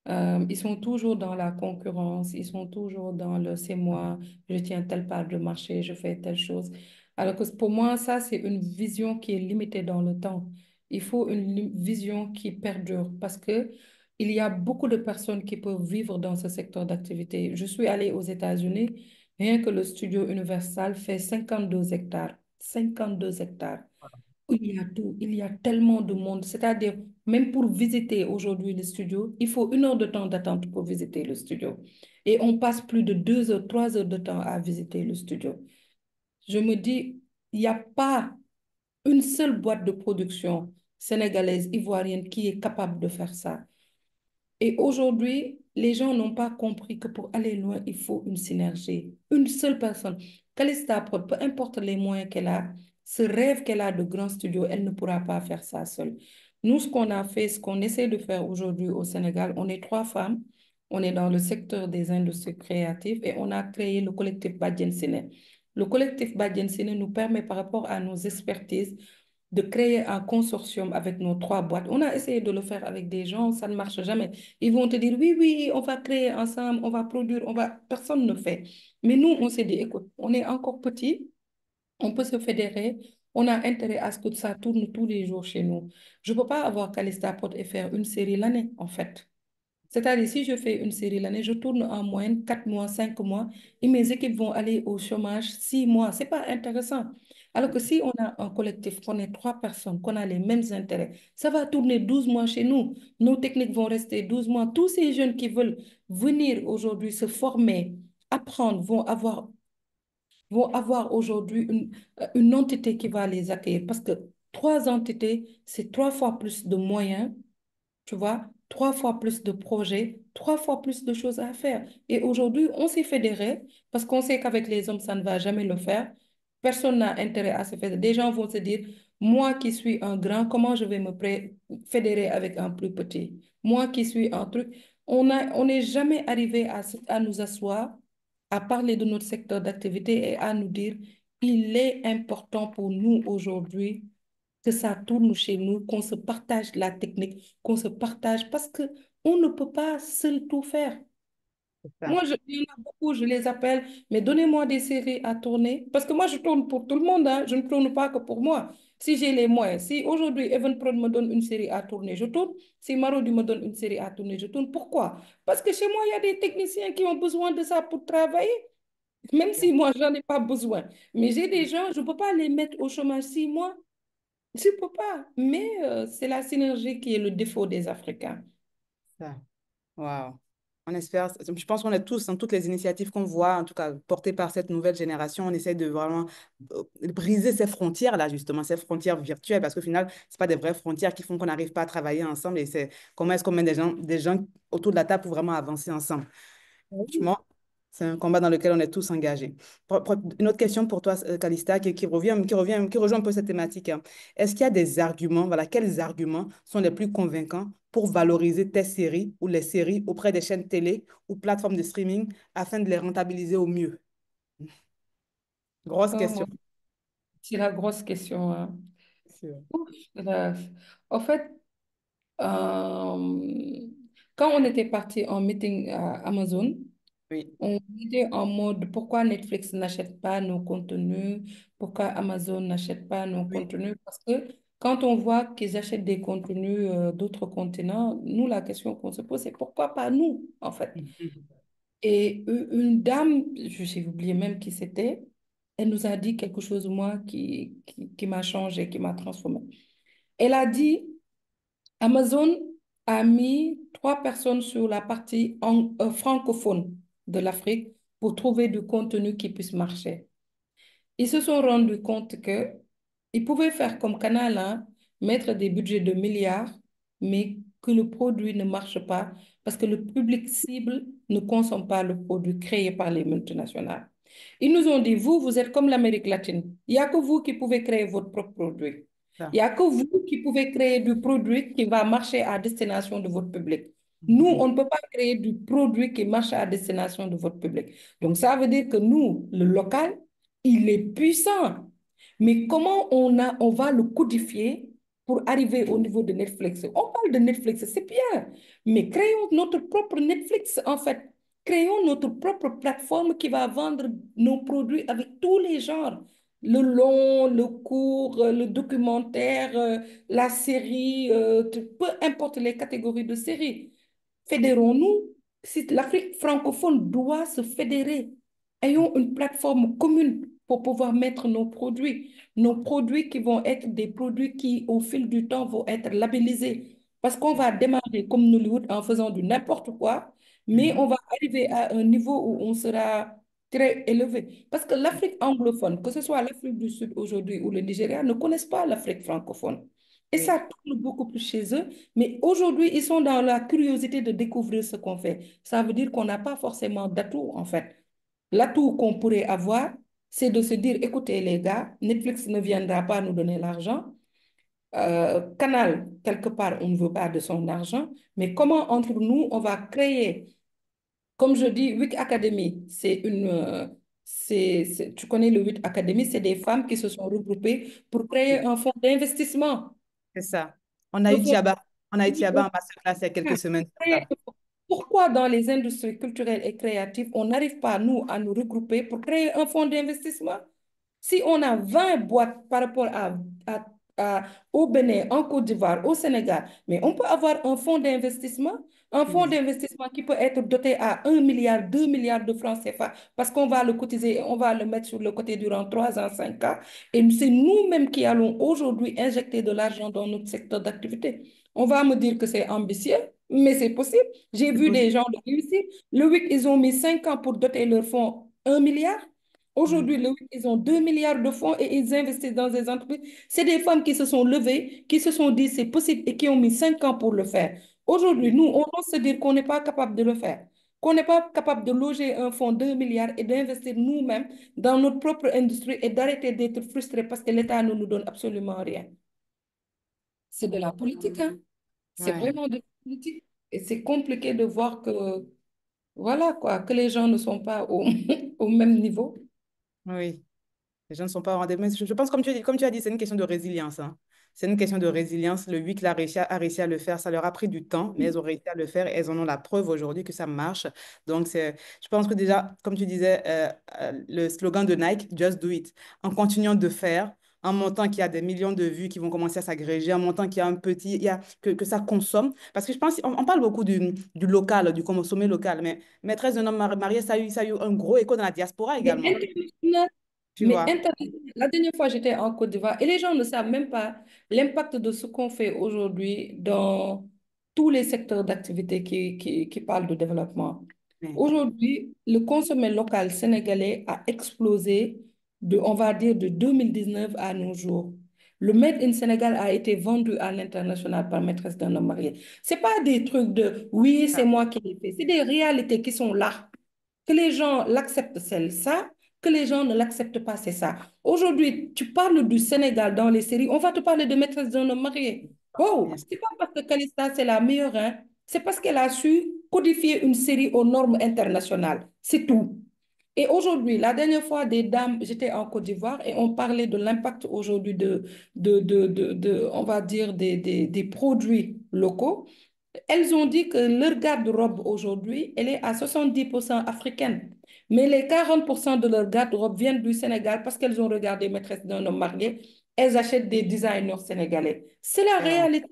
Ils sont toujours dans la concurrence, ils sont toujours dans le c'est moi, je tiens telle part de marché, je fais telle chose. Alors que pour moi, ça, c'est une vision qui est limitée dans le temps. Il faut une vision qui perdure parce que il y a beaucoup de personnes qui peuvent vivre dans ce secteur d'activité. Je suis allée aux États-Unis, rien que le studio Universal fait 52 hectares. 52 hectares. Il y a tout, il y a tellement de monde. C'est-à-dire, même pour visiter aujourd'hui le studio, il faut 1 heure de temps d'attente pour visiter le studio. Et on passe plus de 2 heures, 3 heures de temps à visiter le studio. Je me dis, il n'y a pas une seule boîte de production sénégalaise, ivoirienne qui est capable de faire ça. Et aujourd'hui, les gens n'ont pas compris que pour aller loin, il faut une synergie. Une seule personne. Calista Prod, peu importe les moyens qu'elle a, ce rêve qu'elle a de grand studio, elle ne pourra pas faire ça seule. Nous, ce qu'on a fait, ce qu'on essaie de faire aujourd'hui au Sénégal, on est 3 femmes. On est dans le secteur des industries créatives et on a créé le collectif Badjen Sine. Le collectif Badjen Sine nous permet, par rapport à nos expertises, de créer un consortium avec nos 3 boîtes. On a essayé de le faire avec des gens, ça ne marche jamais. Ils vont te dire, oui, oui, on va créer ensemble, on va produire, on va... Personne ne fait. Mais nous, on s'est dit, écoute, on est encore petit, on peut se fédérer, on a intérêt à ce que ça tourne tous les jours chez nous. Je ne peux pas avoir Calista Pot et faire une série l'année, en fait. C'est-à-dire, si je fais une série l'année, je tourne en moyenne 4 mois, 5 mois, et mes équipes vont aller au chômage 6 mois. C'est pas intéressant. Alors que si on a un collectif, qu'on est 3 personnes, qu'on a les mêmes intérêts, ça va tourner 12 mois chez nous. Nos techniques vont rester 12 mois. Tous ces jeunes qui veulent venir aujourd'hui se former, apprendre, vont avoir aujourd'hui une entité qui va les accueillir. Parce que 3 entités, c'est 3 fois plus de moyens, tu vois, 3 fois plus de projets, 3 fois plus de choses à faire. Et aujourd'hui, on s'est fédéré parce qu'on sait qu'avec les hommes, ça ne va jamais le faire. Personne n'a intérêt à se fédérer. Des gens vont se dire, moi qui suis un grand, comment je vais me fédérer avec un plus petit? Moi qui suis un truc. On n'est jamais arrivé à nous asseoir, à parler de notre secteur d'activité et à nous dire, il est important pour nous aujourd'hui que ça tourne chez nous, qu'on se partage la technique, qu'on se partage parce que on ne peut pas seul tout faire. C'est ça. Moi, il y en a beaucoup, je les appelle, mais donnez-moi des séries à tourner. Parce que moi, je tourne pour tout le monde, hein. Je ne tourne pas que pour moi. Si j'ai les moyens, si aujourd'hui Evenprod me donne une série à tourner, je tourne. Si Marodi me donne une série à tourner, je tourne. Pourquoi? Parce que chez moi, il y a des techniciens qui ont besoin de ça pour travailler, même si moi, j'en ai pas besoin. Mais j'ai des gens, je ne peux pas les mettre au chômage 6 mois. Je ne peux pas. Mais c'est la synergie qui est le défaut des Africains. Ça. Waouh. On espère, je pense qu'on est tous, dans toutes les initiatives qu'on voit, en tout cas portées par cette nouvelle génération, on essaie de vraiment briser ces frontières-là, justement, ces frontières virtuelles, parce qu'au final, ce pas des vraies frontières qui font qu'on n'arrive pas à travailler ensemble. Et c'est comment est-ce qu'on met des gens autour de la table pour vraiment avancer ensemble. Franchement, c'est un combat dans lequel on est tous engagés. Une autre question pour toi, Calista, qui rejoint un peu cette thématique, hein. Est-ce qu'il y a des arguments, voilà, quels arguments sont les plus convaincants pour valoriser tes séries ou les séries auprès des chaînes télé ou plateformes de streaming afin de les rentabiliser au mieux? Grosse Oh, question. c'est la grosse question, hein. Sûr. Ouf, en fait, euh, quand on était parti en meeting à Amazon, Oui. on était en mode pourquoi Netflix n'achète pas nos contenus, pourquoi Amazon n'achète pas nos Oui. contenus, parce que quand on voit qu'ils achètent des contenus d'autres continents, nous, la question qu'on se pose, c'est pourquoi pas nous, en fait. Mhm. Et une dame, j'ai oublié même qui c'était, elle nous a dit quelque chose, moi, qui m'a changé, qui m'a transformée. Elle a dit, Amazon a mis 3 personnes sur la partie francophone de l'Afrique pour trouver du contenu qui puisse marcher. Ils se sont rendus compte que ils pouvaient faire comme Canal 1, mettre des budgets de milliards, mais que le produit ne marche pas parce que le public cible ne consomme pas le produit créé par les multinationales. Ils nous ont dit, vous, vous êtes comme l'Amérique latine. Il n'y a que vous qui pouvez créer votre propre produit. Il Ça. n'y a que vous qui pouvez créer du produit qui va marcher à destination de votre public. Nous, Mhm. on ne peut pas créer du produit qui marche à destination de votre public. Donc, ça veut dire que nous, le local, il est puissant. Mais comment on va le codifier pour arriver au niveau de Netflix? On parle de Netflix, c'est bien, mais créons notre propre Netflix, en fait. Créons notre propre plateforme qui va vendre nos produits avec tous les genres. Le long, le court, le documentaire, la série, peu importe les catégories de séries. Fédérons-nous. Si l'Afrique francophone doit se fédérer, ayons une plateforme commune pour pouvoir mettre nos produits qui vont être des produits qui, au fil du temps, vont être labellisés. Parce qu'on va démarrer comme Nollywood en faisant du n'importe quoi, mais Mhm. on va arriver à un niveau où on sera très élevé. Parce que l'Afrique anglophone, que ce soit l'Afrique du Sud aujourd'hui ou le Nigeria, ne connaissent pas l'Afrique francophone. Et Oui. ça tourne beaucoup plus chez eux. Mais aujourd'hui, ils sont dans la curiosité de découvrir ce qu'on fait. Ça veut dire qu'on n'a pas forcément d'atout, en fait. L'atout qu'on pourrait avoir, c'est de se dire, écoutez les gars, Netflix ne viendra pas nous donner l'argent. Canal, quelque part, on ne veut pas de son argent. Mais comment entre nous, on va créer, comme je dis, 8 Academy, c'est une... tu connais le 8 Academy, c'est des femmes qui se sont regroupées pour créer Oui. un fonds d'investissement. C'est ça. On a Le eu fonds Tiaba. On a eu Tiaba en masterclass il y a quelques semaines sur ça. Pourquoi dans les industries culturelles et créatives, on n'arrive pas, nous, à nous regrouper pour créer un fonds d'investissement? Si on a 20 boîtes par rapport à- au Bénin, en Côte d'Ivoire, au Sénégal, mais on peut avoir un fonds Oui. d'investissement qui peut être doté à 1 milliard, 2 milliards de francs CFA, parce qu'on va le cotiser et on va le mettre sur le côté durant 3 ans, 5 ans. Et c'est nous-mêmes qui allons aujourd'hui injecter de l'argent dans notre secteur d'activité. On va me dire que c'est ambitieux, mais c'est possible. J'ai C'est vu des possible. gens de réussir. Le WIC, ils ont mis 5 ans pour doter leur fonds 1 milliard. Aujourd'hui, Mhm. le WIC, ils ont 2 milliards de fonds et ils investissent dans des entreprises. C'est des femmes qui se sont levées, qui se sont dit c'est possible et qui ont mis 5 ans pour le faire. Aujourd'hui, Oui. nous, on doit se dire qu'on n'est pas capable de le faire, qu'on n'est pas capable de loger un fonds de 2 milliards et d'investir nous-mêmes dans notre propre industrie et d'arrêter d'être frustrés parce que l'État ne nous donne absolument rien. C'est de la politique, hein. C'est Ouais. vraiment de la politique. Et c'est compliqué de voir que, voilà quoi, que les gens ne sont pas au, au même niveau. Oui. Les gens ne sont pas au rendez-vous. Mais je pense, comme tu as dit, c'est une question de résilience, hein. C'est une question de résilience. Le 8 a réussi à le faire. Ça leur a pris du temps, mais elles ont réussi à le faire et elles en ont la preuve aujourd'hui que ça marche. Donc, je pense que déjà, comme tu disais, le slogan de Nike, Just Do It, en continuant de faire, en montant qu'il y a des millions de vues qui vont commencer à s'agréger, en montant qu'il y a un petit, que ça consomme. Parce que je pense, on parle beaucoup du local, du consommer local, mais Maîtresse d'un homme marié, ça a eu un gros écho dans la diaspora Mais également. international, Tu mais vois? international. La dernière fois, j'étais en Côte d'Ivoire et les gens ne savent même pas l'impact de ce qu'on fait aujourd'hui dans tous les secteurs d'activité qui parlent de développement. Mais, Aujourd'hui, le consommé local sénégalais a explosé on va dire, de 2019 à nos jours. Le Made in Sénégal a été vendu à l'international par Maîtresse d'un homme marié. Ce n'est pas des trucs de oui, c'est ah, moi qui l'ai fait. C'est des réalités qui sont là. Que les gens l'acceptent, c'est ça. Que les gens ne l'acceptent pas, c'est ça. Aujourd'hui, tu parles du Sénégal dans les séries, on va te parler de Maîtresse d'un homme marié. bien Wow, sûr. c'est pas parce que Calista, c'est la meilleure, hein. C'est parce qu'elle a su codifier une série aux normes internationales. C'est tout. Et aujourd'hui, la dernière fois, des dames, j'étais en Côte d'Ivoire et on parlait de l'impact aujourd'hui on va dire, des produits locaux. Elles ont dit que leur garde-robe aujourd'hui, elle est à 70% africaine. Mais les 40% de leur garde-robe viennent du Sénégal parce qu'elles ont regardé Maîtresse d'un homme marié. Elles achètent des designers sénégalais. C'est la Vraiment. réalité.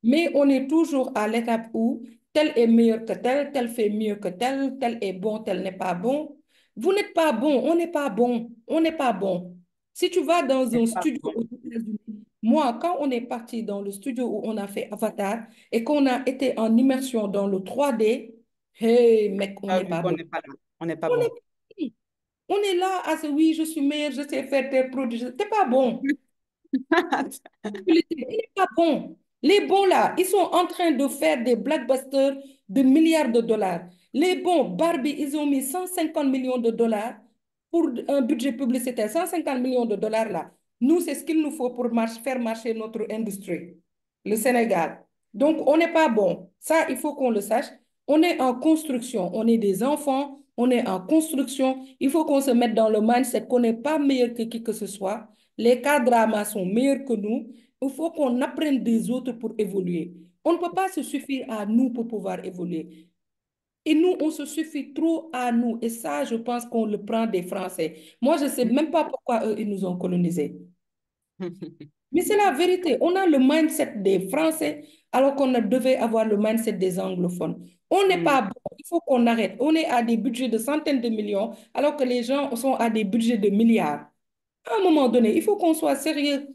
Mais on est toujours à l'étape où tel est meilleur que tel fait mieux que tel est bon, tel n'est pas bon. Vous n'êtes pas bon, on n'est pas bon, on n'est pas bon. Si tu vas dans C'est un pas studio bon. aux États-Unis, moi, quand on est parti dans le studio où on a fait Avatar, et qu'on a été en immersion dans le 3D, hey, mec, on Ah, n'est vu pas qu'on bon. n'est pas là. On n'est pas On est, bon. on est là à ce oui, je suis meilleur, je sais faire tes produits. T'es pas bon. Il n'est pas bon. Les bons là, ils sont en train de faire des blockbusters de milliards de dollars. Les bons, Barbie, ils ont mis 150 millions de dollars pour un budget publicitaire. 150 millions de dollars là. Nous, c'est ce qu'il nous faut pour faire marcher notre industrie, le Sénégal. Donc, on n'est pas bon. Ça, il faut qu'on le sache. On est en construction. On est des enfants. On est en construction. Il faut qu'on se mette dans le mindset qu'on n'est pas meilleur que qui que ce soit. Les cadres sont meilleurs que nous. Il faut qu'on apprenne des autres pour évoluer. On ne peut pas se suffire à nous pour pouvoir évoluer. Et nous, on se suffit trop à nous. Et ça, je pense qu'on le prend des Français. Moi, je ne sais même pas pourquoi eux, ils nous ont colonisés. Mais c'est la vérité. On a le mindset des Français alors qu'on devait avoir le mindset des anglophones. On n'est Hmm. pas bon. Il faut qu'on arrête. On est à des budgets de centaines de millions alors que les gens sont à des budgets de milliards. À un moment donné, il faut qu'on soit sérieux.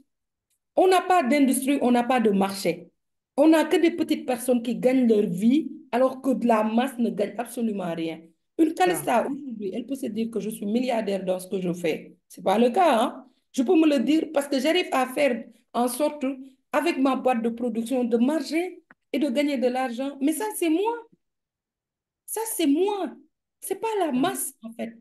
On n'a pas d'industrie, on n'a pas de marché. On n'a que des petites personnes qui gagnent leur vie alors que la masse ne gagne absolument rien. Une Ça. Calista, aujourd'hui, elle peut se dire que je suis milliardaire dans ce que je fais. Ce n'est pas le cas, hein? Je peux me le dire parce que j'arrive à faire en sorte, avec ma boîte de production, de marger et de gagner de l'argent. Mais ça, c'est moi. Ça, c'est moi. C'est pas la Ça. masse, en fait.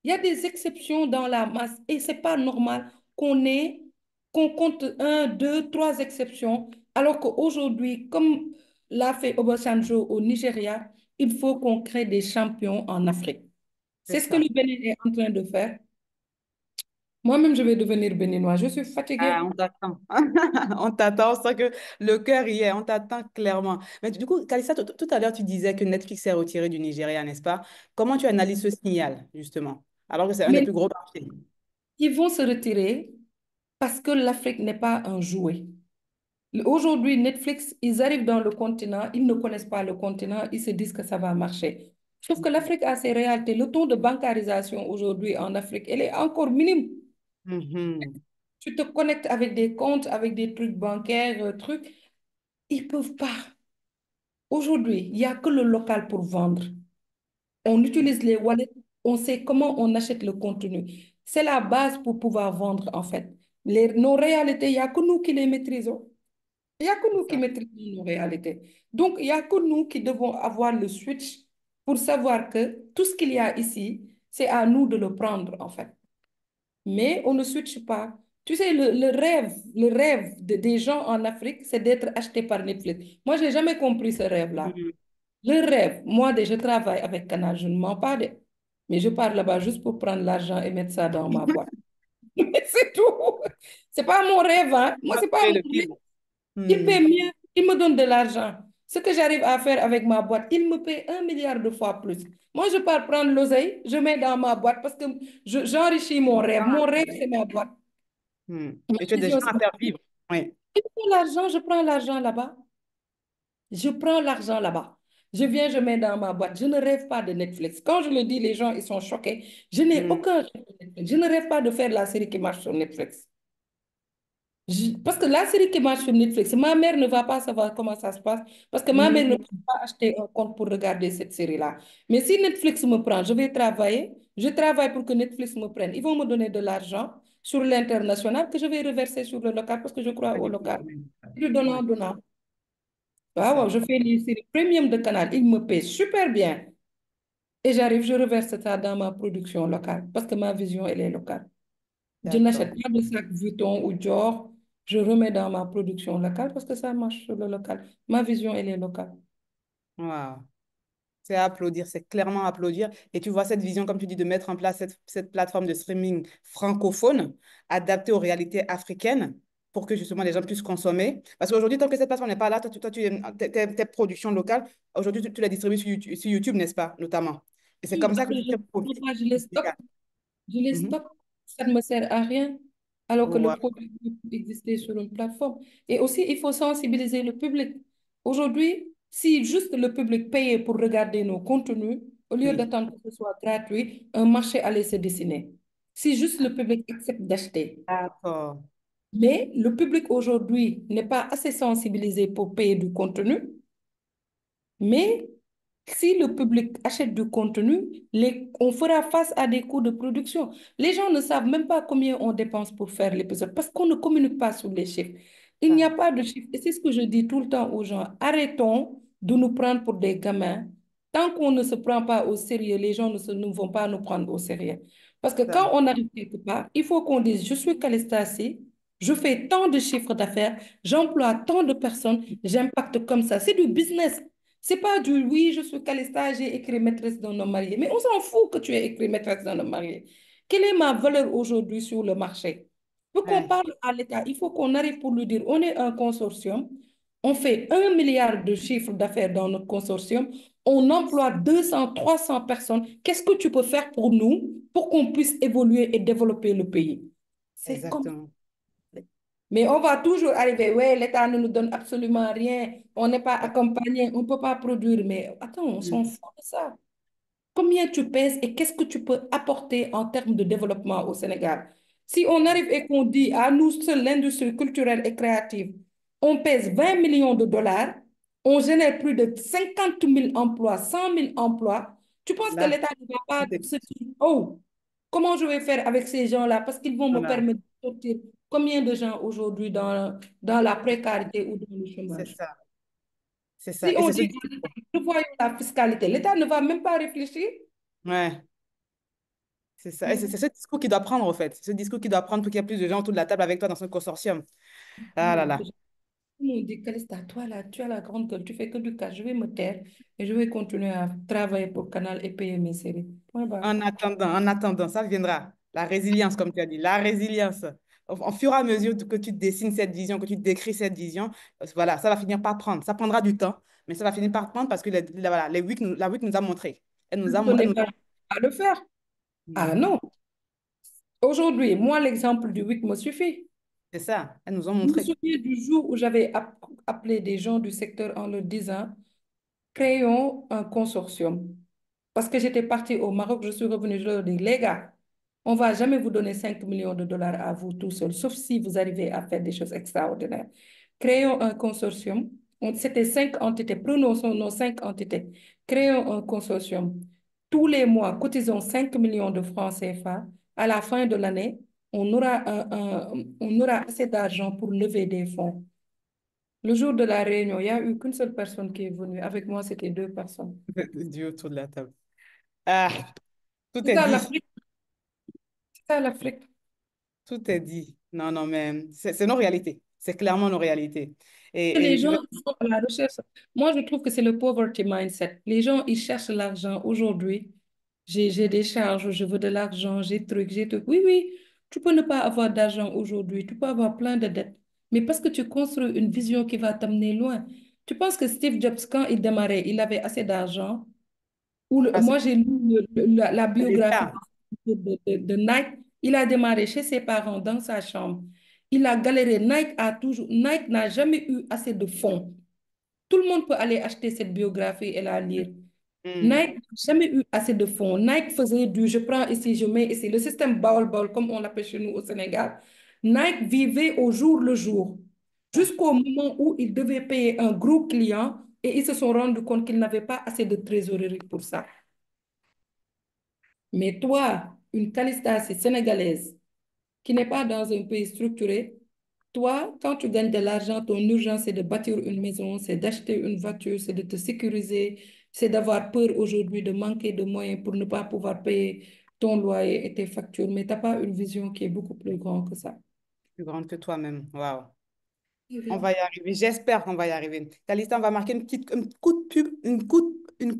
Il y a des exceptions dans la masse et c'est pas normal qu'on compte un, deux, trois exceptions, alors qu'aujourd'hui, comme l'a fait Obasanjo au Nigeria, il faut qu'on crée des champions en Afrique. C'est C'est ce que le ça. Bénin est en train de faire. Moi-même, je vais devenir béninois. Je suis Ah, fatiguée. on t'attend. On t'attend, on sent que le cœur y est, on t'attend clairement. Mais du coup, Kalissa, tout à l'heure, tu disais que Netflix s'est retiré du Nigeria, n'est-ce pas? Comment tu analyses ce signal, justement? Alors que c'est un des Mais plus gros marchés. ils vont se retirer parce que l'Afrique n'est pas un jouet. Aujourd'hui, Netflix, ils arrivent dans le continent, ils ne connaissent pas le continent, ils se disent que ça va marcher. Sauf que l'Afrique a ses réalités. Le taux de bancarisation aujourd'hui en Afrique, elle est encore minime. Mhm. Tu te connectes avec des comptes, avec des trucs bancaires, trucs. Ils ne peuvent pas. Aujourd'hui, il n'y a que le local pour vendre. On utilise les wallets, on sait comment on achète le contenu. C'est la base pour pouvoir vendre, en fait. Nos réalités, il n'y a que nous qui les maîtrisons. Il n'y a que C'est nous qui ça. maîtrisons nos réalités. Donc, il n'y a que nous qui devons avoir le switch pour savoir que tout ce qu'il y a ici, c'est à nous de le prendre, en fait. Mais on ne switch pas. Tu sais, le rêve des gens en Afrique, c'est d'être acheté par Netflix. Moi, je n'ai jamais compris ce rêve-là. Mhm. Le rêve, moi, je travaille avec Canal, je ne mens pas, mais je pars là-bas juste pour prendre l'argent et mettre ça dans ma boîte. C'est tout. C'est pas mon rêve, hein. Moi, Vous c'est pas pouvez le mon rêve. vivre. Il Hmm. paie mieux, il me donne de l'argent. Ce que j'arrive à faire avec ma boîte, il me paie 1 milliard de fois plus. Moi, je pars prendre l'oseille, je mets dans ma boîte parce que j'enrichis mon rêve. Mon rêve, c'est ma boîte. Hmm. Ma Et tu as des gens vision, à c'est faire vivre. Oui. je prends l'argent là-bas. Je prends l'argent là-bas. Je viens, je mets dans ma boîte. Je ne rêve pas de Netflix. Quand je le dis, les gens, ils sont choqués. Je n'ai Hmm. aucun rêve de Netflix. Je ne rêve pas de faire la série qui marche sur Netflix. Parce que la série qui marche sur Netflix, ma mère ne va pas savoir comment ça se passe parce que ma mère ne Hmm. peut pas acheter un compte pour regarder cette série-là. Mais si Netflix me prend, je vais travailler. Je travaille pour que Netflix me prenne. Ils vont me donner de l'argent sur l'international que je vais reverser sur le local parce que je crois Pas au du tout. local. Oui. Du Ouais, donnant-donnant. c'est Ah, ouais, ça. je fais les séries premium de canal. Ils me paient super bien. Et j'arrive, je reverse ça dans ma production locale parce que ma vision, elle est locale. Je D'accord. n'achète pas de sac Vuitton ou Dior. Je remets dans ma production locale parce que ça marche sur le local. Ma vision, elle est locale. Wow. C'est à applaudir, c'est clairement à applaudir. Et tu vois cette vision, comme tu dis, de mettre en place cette plateforme de streaming francophone, adaptée aux réalités africaines, pour que justement les gens puissent consommer. Parce qu'aujourd'hui, tant que cette plateforme n'est pas là, tes productions locales, aujourd'hui, tu les distribues sur YouTube, n'est-ce pas, notamment. Et c'est Oui, comme ça que après, tu je fais ne profiter pas, je les du média. stocke. Je les Mhm. stocke. Ça ne me sert à rien. Alors que le Ouais. produit peut exister sur une plateforme. Et aussi, il faut sensibiliser le public. Aujourd'hui, si juste le public payait pour regarder nos contenus, au lieu Oui, d'attendre que ce soit gratuit, un marché allait se dessiner. Si juste le public accepte d'acheter. d'accord. Mais le public aujourd'hui n'est pas assez sensibilisé pour payer du contenu. Mais si le public achète du contenu, on fera face à des coûts de production. Les gens ne savent même pas combien on dépense pour faire l'épisode parce qu'on ne communique pas sur les chiffres. Il n'y a Ah, pas de chiffres. Et c'est ce que je dis tout le temps aux gens. Arrêtons de nous prendre pour des gamins. Tant qu'on ne se prend pas au sérieux, les gens ne vont pas nous prendre au sérieux. Parce que ça, quand on arrive quelque part, il faut qu'on dise, je suis Calestassi, je fais tant de chiffres d'affaires, j'emploie tant de personnes, j'impacte comme ça. C'est du business. C'est pas du oui, je suis Calista, j'ai écrit maîtresse d'un homme marié. Mais on s'en fout que tu aies écrit maîtresse d'un homme marié. Quelle est ma valeur aujourd'hui sur le marché? Pour qu'on ouais, parle à l'État, il faut qu'on arrive pour lui dire on est un consortium, on fait 1 milliard de chiffre d'affaires dans notre consortium, on emploie 200, 300 personnes. Qu'est-ce que tu peux faire pour nous pour qu'on puisse évoluer et développer le pays? C'est comme ça. exactement. Mais on va toujours arriver, ouais, l'État ne nous donne absolument rien, on n'est pas accompagné, on ne peut pas produire. Mais attends, on s'en Mhm. fout de ça. Combien tu pèses et qu'est-ce que tu peux apporter en termes de développement au Sénégal? Si on arrive et qu'on dit à nous seuls, l'industrie culturelle et créative, on pèse 20 millions de dollars, on génère plus de 50 000 emplois, 100 000 emplois, tu penses que Là, l'État ne va tout pas est se dire, oh, comment je vais faire avec ces gens-là? Parce qu'ils vont me là. permettre de sortir combien de gens aujourd'hui dans la précarité ou dans le C'est chômage? ça. C'est ça. Si Et on c'est ce dit à l'État, revoyons la fiscalité, l'État ne va même pas réfléchir. ouais. C'est ça. Et c'est ce discours qu'il doit prendre, en fait. Ce discours qu'il doit prendre pour qu'il y ait plus de gens autour de la table avec toi dans ce consortium. Ah là là. Tout le monde dit, Calista, toi là, tu as la grande gueule, tu fais que du cas. Je vais me taire et je vais continuer à travailler pour Canal et payer mes séries. Point barre. En attendant, ça viendra. La résilience, comme tu as dit, la résilience. Au fur et à mesure que tu dessines cette vision, que tu décris cette vision, voilà, ça va finir par prendre. Ça prendra du temps, mais ça va finir par prendre parce que voilà, la week nous a montré. Ce Elle n'est nous pas à le faire. Ah Mhm. non. Aujourd'hui, moi, l'exemple du WIC me suffit. C'est ça, elles nous ont Je me montré. souviens du jour où j'avais appelé des gens du secteur en leur disant, créons un consortium. Parce que j'étais partie au Maroc, je suis revenue, je leur dis, les gars, on ne va jamais vous donner 5 millions de dollars à vous tout seul, sauf si vous arrivez à faire des choses extraordinaires. Créons un consortium. C'était 5 entités. Prenons nos 5 entités. Créons un consortium. Tous les mois, cotisons 5 millions de francs CFA. À la fin de l'année, on aura assez d'argent pour lever des fonds. Le jour de la réunion, il n'y a eu qu'une seule personne qui est venue. Avec moi, c'était 2 personnes. Dieu autour de la table. Ah, tout C'est est ça dit. l'Afrique. C'est ça l'Afrique. Tout est dit. Non, non, mais c'est nos réalités. C'est clairement nos réalités. Les Et je gens vais... ils sont à la recherche. Moi, je trouve que c'est le poverty mindset. Les gens, ils cherchent l'argent. Aujourd'hui, j'ai des charges, je veux de l'argent, j'ai truc, j'ai truc. Oui, oui. Tu peux ne pas avoir d'argent aujourd'hui, tu peux avoir plein de dettes, mais parce que tu construis une vision qui va t'amener loin. Tu penses que Steve Jobs, quand il démarrait, il avait assez d'argent? Parce que Moi, j'ai lu la c'est biographie l'État. de Nike. Il a démarré chez ses parents, dans sa chambre. Il a galéré. Nike n'a jamais eu assez de fonds. Tout le monde peut aller acheter cette biographie et la lire. Hmm. Nike n'a jamais eu assez de fonds. Nike faisait je prends ici, je mets ici, le système baol-baol, comme on l'appelle chez nous au Sénégal. Nike vivait au jour le jour, Ouais. jusqu'au moment où ils devaient payer un gros client et ils se sont rendus compte qu'ils n'avaient pas assez de trésorerie pour ça. Mais toi, une Calista sénégalaise qui n'est pas dans un pays structuré, toi, quand tu gagnes de l'argent, ton urgence, c'est de bâtir une maison, c'est d'acheter une voiture, c'est de te sécuriser, c'est d'avoir peur aujourd'hui de manquer de moyens pour ne pas pouvoir payer ton loyer et tes factures. Mais tu n'as pas une vision qui est beaucoup plus grande que ça. Plus grande que toi-même. Waouh. Très On bien. va y arriver. J'espère qu'on va y arriver. Calista, on va marquer une coup de pub, une coupe, une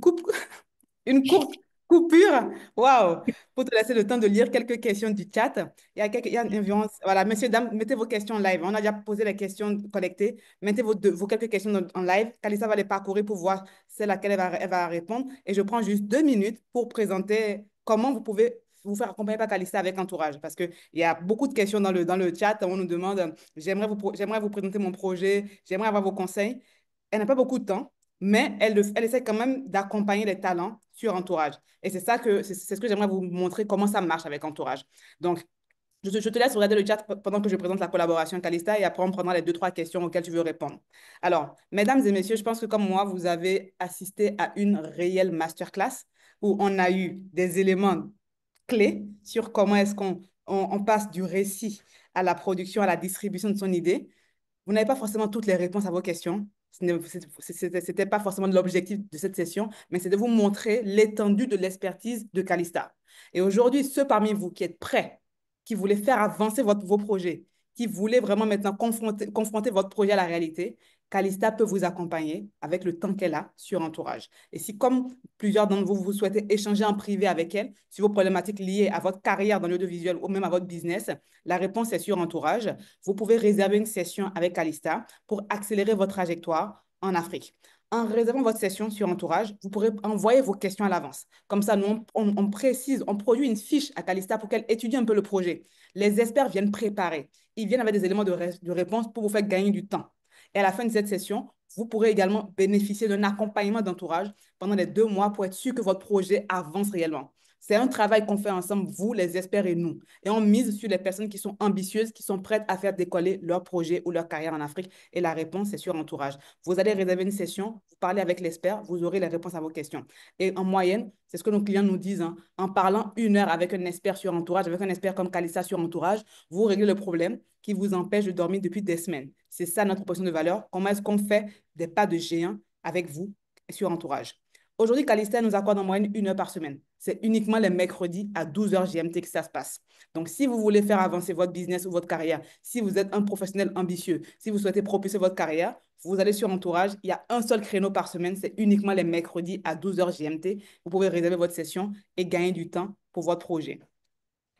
courte coupure. Waouh. Pour te laisser le temps de lire quelques questions du chat. Il y a environ, voilà, messieurs, dames, mettez vos questions en live. On a déjà posé les questions collectées. Mettez vos quelques questions en live. Calista va les parcourir pour voir celle à laquelle elle va répondre. Et je prends juste 2 minutes pour présenter comment vous pouvez vous faire accompagner par Calista avec entourage. Parce qu'il y a beaucoup de questions dans le chat. On nous demande, j'aimerais vous présenter mon projet, j'aimerais avoir vos conseils. Elle n'a pas beaucoup de temps, mais elle essaie quand même d'accompagner les talents sur Entourage. Et c'est ce que j'aimerais vous montrer comment ça marche avec Entourage. Donc, je te laisse regarder le chat pendant que je présente la collaboration Calista et après on prendra les deux, trois questions auxquelles tu veux répondre. Alors, mesdames et messieurs, je pense que comme moi, vous avez assisté à une réelle masterclass où on a eu des éléments clés sur comment est-ce qu'on passe du récit à la production, à la distribution de son idée. Vous n'avez pas forcément toutes les réponses à vos questions. C'était pas forcément l'objectif de cette session, mais c'est de vous montrer l'étendue de l'expertise de Calista. Et aujourd'hui, ceux parmi vous qui êtes prêts, qui voulez faire avancer vos projets, qui voulez vraiment maintenant confronter votre projet à la réalité, Calista peut vous accompagner avec le temps qu'elle a sur Entourage. Et si, comme plusieurs d'entre vous, vous souhaitez échanger en privé avec elle sur vos problématiques liées à votre carrière dans l'audiovisuel ou même à votre business, la réponse est sur Entourage. Vous pouvez réserver une session avec Calista pour accélérer votre trajectoire en Afrique. En réservant votre session sur Entourage, vous pourrez envoyer vos questions à l'avance. Comme ça, nous, on précise, on produit une fiche à Calista pour qu'elle étudie un peu le projet. Les experts viennent préparer. Ils viennent avec des éléments de réponse pour vous faire gagner du temps. Et à la fin de cette session, vous pourrez également bénéficier d'un accompagnement d'entourage pendant les 2 mois pour être sûr que votre projet avance réellement. C'est un travail qu'on fait ensemble, vous, les experts et nous. Et on mise sur les personnes qui sont ambitieuses, qui sont prêtes à faire décoller leur projet ou leur carrière en Afrique. Et la réponse, c'est sur Entourage. Vous allez réserver une session, vous parlez avec l'expert, vous aurez les réponses à vos questions. Et en moyenne, c'est ce que nos clients nous disent, hein, en parlant 1 heure avec un expert sur Entourage, avec un expert comme Calissa sur Entourage, vous réglez le problème qui vous empêche de dormir depuis des semaines. C'est ça notre proposition de valeur. Comment est-ce qu'on fait des pas de géant avec vous sur Entourage? Aujourd'hui, Calista nous accorde en moyenne 1 heure par semaine. C'est uniquement les mercredis à 12 h GMT que ça se passe. Donc, si vous voulez faire avancer votre business ou votre carrière, si vous êtes un professionnel ambitieux, si vous souhaitez propulser votre carrière, vous allez sur Entourage. Il y a un seul créneau par semaine. C'est uniquement les mercredis à 12 h GMT. Vous pouvez réserver votre session et gagner du temps pour votre projet.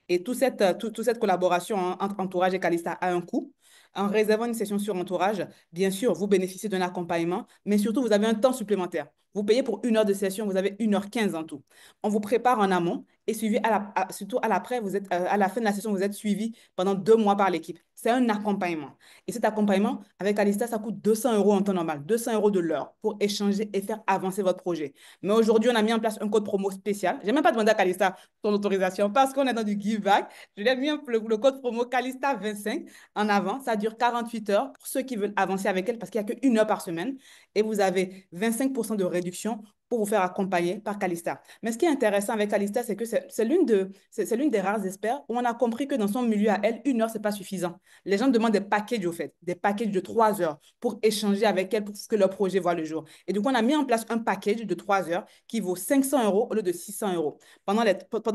Et toute cette collaboration, hein, entre Entourage et Calista a un coût. En réservant une session sur Entourage, bien sûr, vous bénéficiez d'un accompagnement, mais surtout, vous avez un temps supplémentaire. Vous payez pour 1 heure de session, vous avez 1 h 15 en tout. On vous prépare en amont et surtout à l'après, à la fin de la session, vous êtes suivi pendant 2 mois par l'équipe. C'est un accompagnement. Et cet accompagnement, avec Calista, ça coûte 200 € en temps normal, 200 € de l'heure pour échanger et faire avancer votre projet. Mais aujourd'hui, on a mis en place un code promo spécial. Je n'ai même pas demandé à Calista son autorisation parce qu'on est dans du give back. Je lui ai mis le code promo Calista25 en avant. Ça dure 48 heures pour ceux qui veulent avancer avec elle parce qu'il n'y a qu'1 heure par semaine. Et vous avez 25% de réduction pour vous faire accompagner par Calista. Mais ce qui est intéressant avec Calista, c'est que c'est l'une des rares experts où on a compris que dans son milieu à elle, 1 heure, ce n'est pas suffisant. Les gens demandent des packages, au fait, des packages de 3 heures pour échanger avec elle pour que leur projet voit le jour. Et du coup, on a mis en place un package de 3 heures qui vaut 500 € au lieu de 600 €. Pendant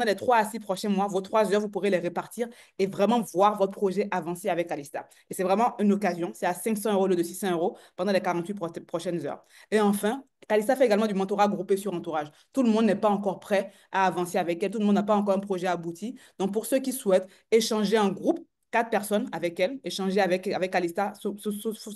les 3 à 6 prochains mois, vos 3 heures, vous pourrez les répartir et vraiment voir votre projet avancer avec Calista. Et c'est vraiment une occasion. C'est à 500 € au lieu de 600 € pendant les 48 prochaines heures. Et enfin, Kalista fait également du mentorat groupé sur entourage. Tout le monde n'est pas encore prêt à avancer avec elle. Tout le monde n'a pas encore un projet abouti. Donc, pour ceux qui souhaitent échanger en groupe, 4 personnes avec elle, échanger avec Kalista sous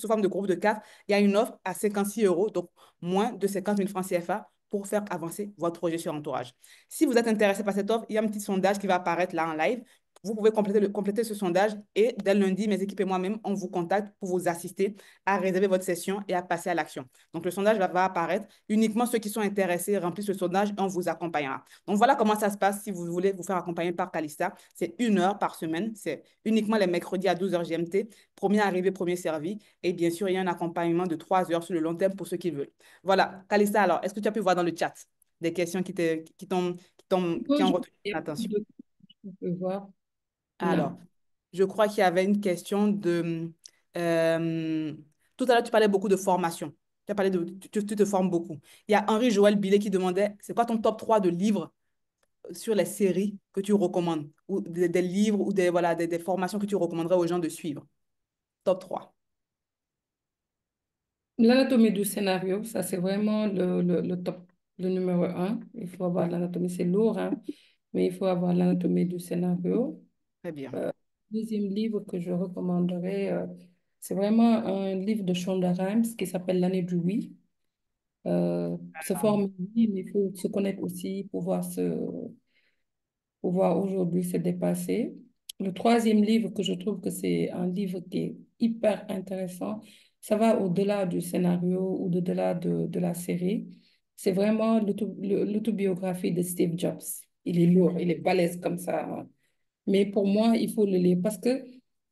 forme de groupe de 4, il y a une offre à 56 euros, donc moins de 50 000 francs CFA pour faire avancer votre projet sur entourage. Si vous êtes intéressé par cette offre, il y a un petit sondage qui va apparaître là en live. Vous pouvez compléter ce sondage et dès lundi, mes équipes et moi-même, on vous contacte pour vous assister à réserver votre session et à passer à l'action. Donc, le sondage va apparaître. Uniquement ceux qui sont intéressés remplissent le sondage et on vous accompagnera. Donc, voilà comment ça se passe si vous voulez vous faire accompagner par Calista. C'est 1 heure par semaine. C'est uniquement les mercredis à 12 h GMT. Premier arrivé, premier servi. Et bien sûr, il y a un accompagnement de 3 heures sur le long terme pour ceux qui veulent. Voilà. Calista, alors, est-ce que tu as pu voir dans le chat des questions qui Non, ont je retenu il y ton a plus attention? de on peut voir. Alors, Non. je crois qu'il y avait une question de... euh, tout à l'heure, tu parlais beaucoup de formation. Tu as parlé de... Tu te formes beaucoup. Il y a Henri-Joël Billet qui demandait, c'est quoi ton top 3 de livres sur les séries que tu recommandes? Ou des livres ou voilà, des formations que tu recommanderais aux gens de suivre? Top 3. L'anatomie du scénario, ça c'est vraiment le top, le numéro un. Il faut avoir l'anatomie, c'est lourd, hein, mais il faut avoir l'anatomie du scénario. Très bien. Euh, Deuxième livre que je recommanderais, c'est vraiment un livre de Shonda Rhimes qui s'appelle L'année du oui. Se former, oui, mais il faut se connaître aussi, pouvoir aujourd'hui se dépasser. Le troisième livre que je trouve que c'est un livre qui est hyper intéressant, ça va au-delà du scénario ou au-delà de la série. C'est vraiment l'autobiographie de Steve Jobs. Il est lourd, il est balèze comme ça, hein. Mais pour moi, il faut le lire parce que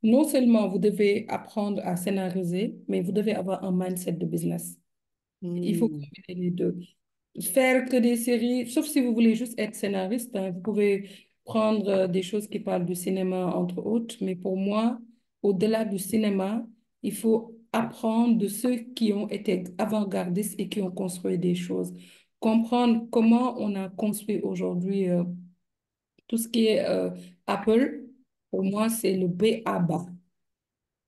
non seulement vous devez apprendre à scénariser, mais vous devez avoir un mindset de business. Il faut Hmm. combiner les deux. Faire que des séries, sauf si vous voulez juste être scénariste, hein, vous pouvez prendre des choses qui parlent du cinéma, entre autres, mais pour moi, au-delà du cinéma, il faut apprendre de ceux qui ont été avant-gardistes et qui ont construit des choses. Comprendre comment on a construit aujourd'hui tout ce qui est Apple, pour moi, c'est le B à bas.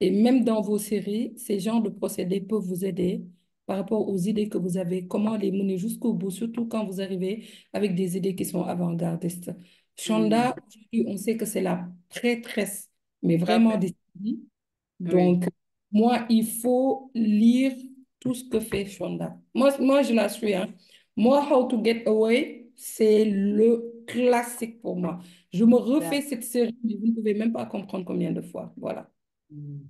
Et même dans vos séries, ces genres de procédés peuvent vous aider par rapport aux idées que vous avez, comment les mener jusqu'au bout, surtout quand vous arrivez avec des idées qui sont avant-gardistes. Hmm. Shonda, aujourd'hui, on sait que c'est la prêtresse, mais Tout à vraiment fait. des séries. Oui. Donc, moi, il faut lire tout ce que fait Shonda. Moi, je la suis, hein. Moi, How to Get Away, c'est le classique pour moi. Je me refais cette série, mais vous ne pouvez même pas comprendre combien de fois. Voilà. Hmm.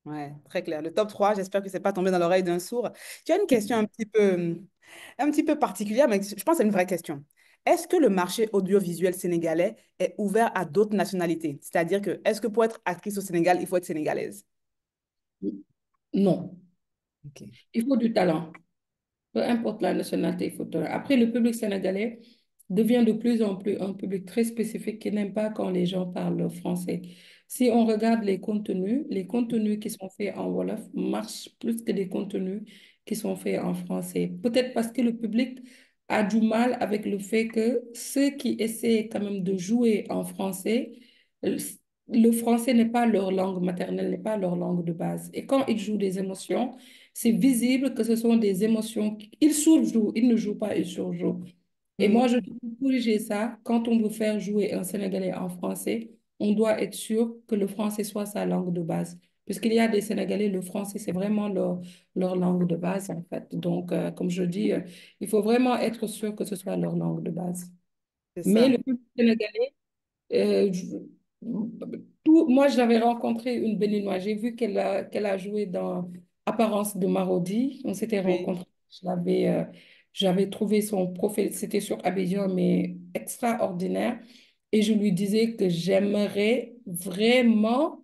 Ouais, très clair. Le top 3, j'espère que c'est pas tombé dans l'oreille d'un sourd. Tu as une question un petit peu particulière, mais je pense que c'est une vraie question. Est-ce que le marché audiovisuel sénégalais est ouvert à d'autres nationalités? C'est-à-dire que, est-ce que pour être actrice au Sénégal, il faut être sénégalaise? Non, Ok. il faut du talent. Peu importe la nationalité, il faut du talent. Après, le public sénégalais devient de plus en plus un public très spécifique qui n'aime pas quand les gens parlent français. Si on regarde les contenus qui sont faits en Wolof marchent plus que les contenus qui sont faits en français. Peut-être parce que le public a du mal avec le fait que ceux qui essaient quand même de jouer en français, euh, le français n'est pas leur langue maternelle, n'est pas leur langue de base. Et quand ils jouent des émotions, c'est visible que ce sont des émotions. Ils surjouent, ils ne jouent pas, ils surjouent. Et moi, je Hmm. dois corriger ça. Quand on veut faire jouer un Sénégalais en français, on doit être sûr que le français soit sa langue de base. Puisqu'il y a des Sénégalais, le français, c'est vraiment leur langue de base, en fait. Donc, comme je dis, il faut vraiment être sûr que ce soit leur langue de base. C'est Mais le ça. public sénégalais, euh, je- moi, j'avais rencontré une Béninoise. J'ai vu qu'elle a joué dans Apparence de Marodi. On s'était Oui. rencontrés. J'avais trouvé son profil, c'était sur Abidjan, mais extraordinaire. Et je lui disais que j'aimerais vraiment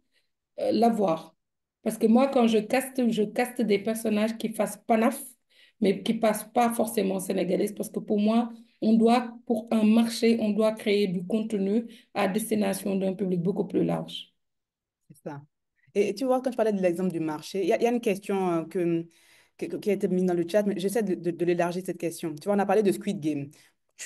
l'avoir. Parce que moi, quand je caste des personnages qui fassent panaf, mais qui passent pas forcément sénégalais, parce que pour moi, pour un marché, on doit créer du contenu à destination d'un public beaucoup plus large. C'est ça. Et tu vois, quand je parlais de l'exemple du marché, il y a une question qui a été mise dans le chat, mais j'essaie de l'élargir cette question. Tu vois, on a parlé de Squid Game.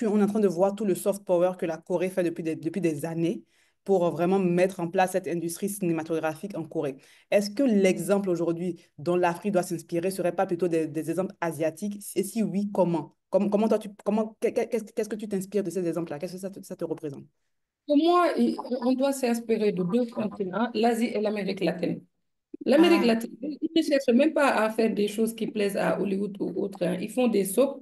On est en train de voir tout le soft power que la Corée fait depuis des années pour vraiment mettre en place cette industrie cinématographique en Corée. Est-ce que l'exemple aujourd'hui dont l'Afrique doit s'inspirer serait pas plutôt des exemples asiatiques? Et si oui, comment? Comment toi, qu'est-ce que tu t'inspires de ces exemples-là? Qu'est-ce que ça te représente? Pour moi, on doit s'inspirer de deux continents, l'Asie et l'Amérique latine. L'Amérique Ah, latine, ils ne cherchent même pas à faire des choses qui plaisent à Hollywood ou autre, hein. Ils font des soaps.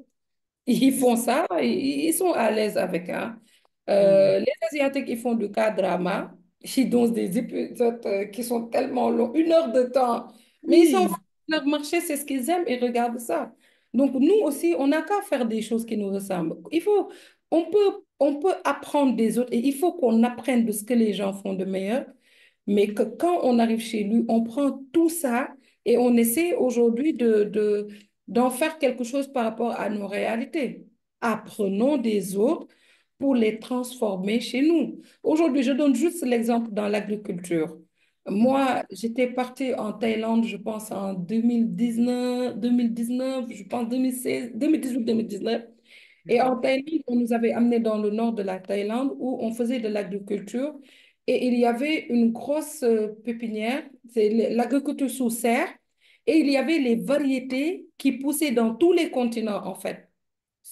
Ils font ça, ils sont à l'aise avec, hein. hmm, Les Asiatiques, ils font du K-drama. Ils dansent des épisodes qui sont tellement longs, 1 heure de temps. Mais ils sont oui, leur marché, c'est ce qu'ils aiment et regardent ça. Donc, nous aussi, on n'a qu'à faire des choses qui nous ressemblent. On peut apprendre des autres et il faut qu'on apprenne de ce que les gens font de meilleur. Mais que quand on arrive chez lui, on prend tout ça et on essaie aujourd'hui d'en faire quelque chose par rapport à nos réalités. Apprenons des autres pour les transformer chez nous. Aujourd'hui, je donne juste l'exemple dans l'agriculture. Moi, j'étais partie en Thaïlande, je pense en 2019, je pense 2016, 2018-2019. Et en d'accord. Thaïlande, on nous avait amenés dans le nord de la Thaïlande où on faisait de l'agriculture et il y avait une grosse pépinière, c'est l'agriculture sous serre, et il y avait les variétés qui poussaient dans tous les continents en fait.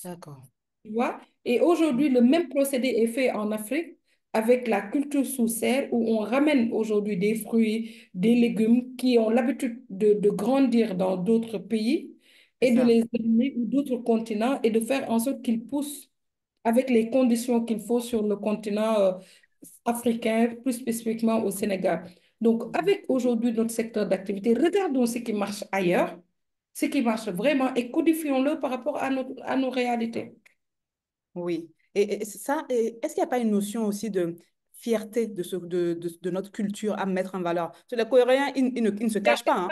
D'accord. Tu vois? Et aujourd'hui, le même procédé est fait en Afrique avec la culture sous serre où on ramène aujourd'hui des fruits, des légumes qui ont l'habitude de grandir dans d'autres pays C'est et de ça. les amener ou d'autres continents et de faire en sorte qu'ils poussent avec les conditions qu'il faut sur le continent africain, plus spécifiquement au Sénégal. Donc, avec aujourd'hui notre secteur d'activité, regardons ce qui marche ailleurs, ce qui marche vraiment et codifions-le par rapport à nos réalités. Oui. Et c'est ça, est-ce qu'il n'y a pas une notion aussi de fierté de notre culture à mettre en valeur? Parce que les Coréens, ils ne se cachent pas, hein.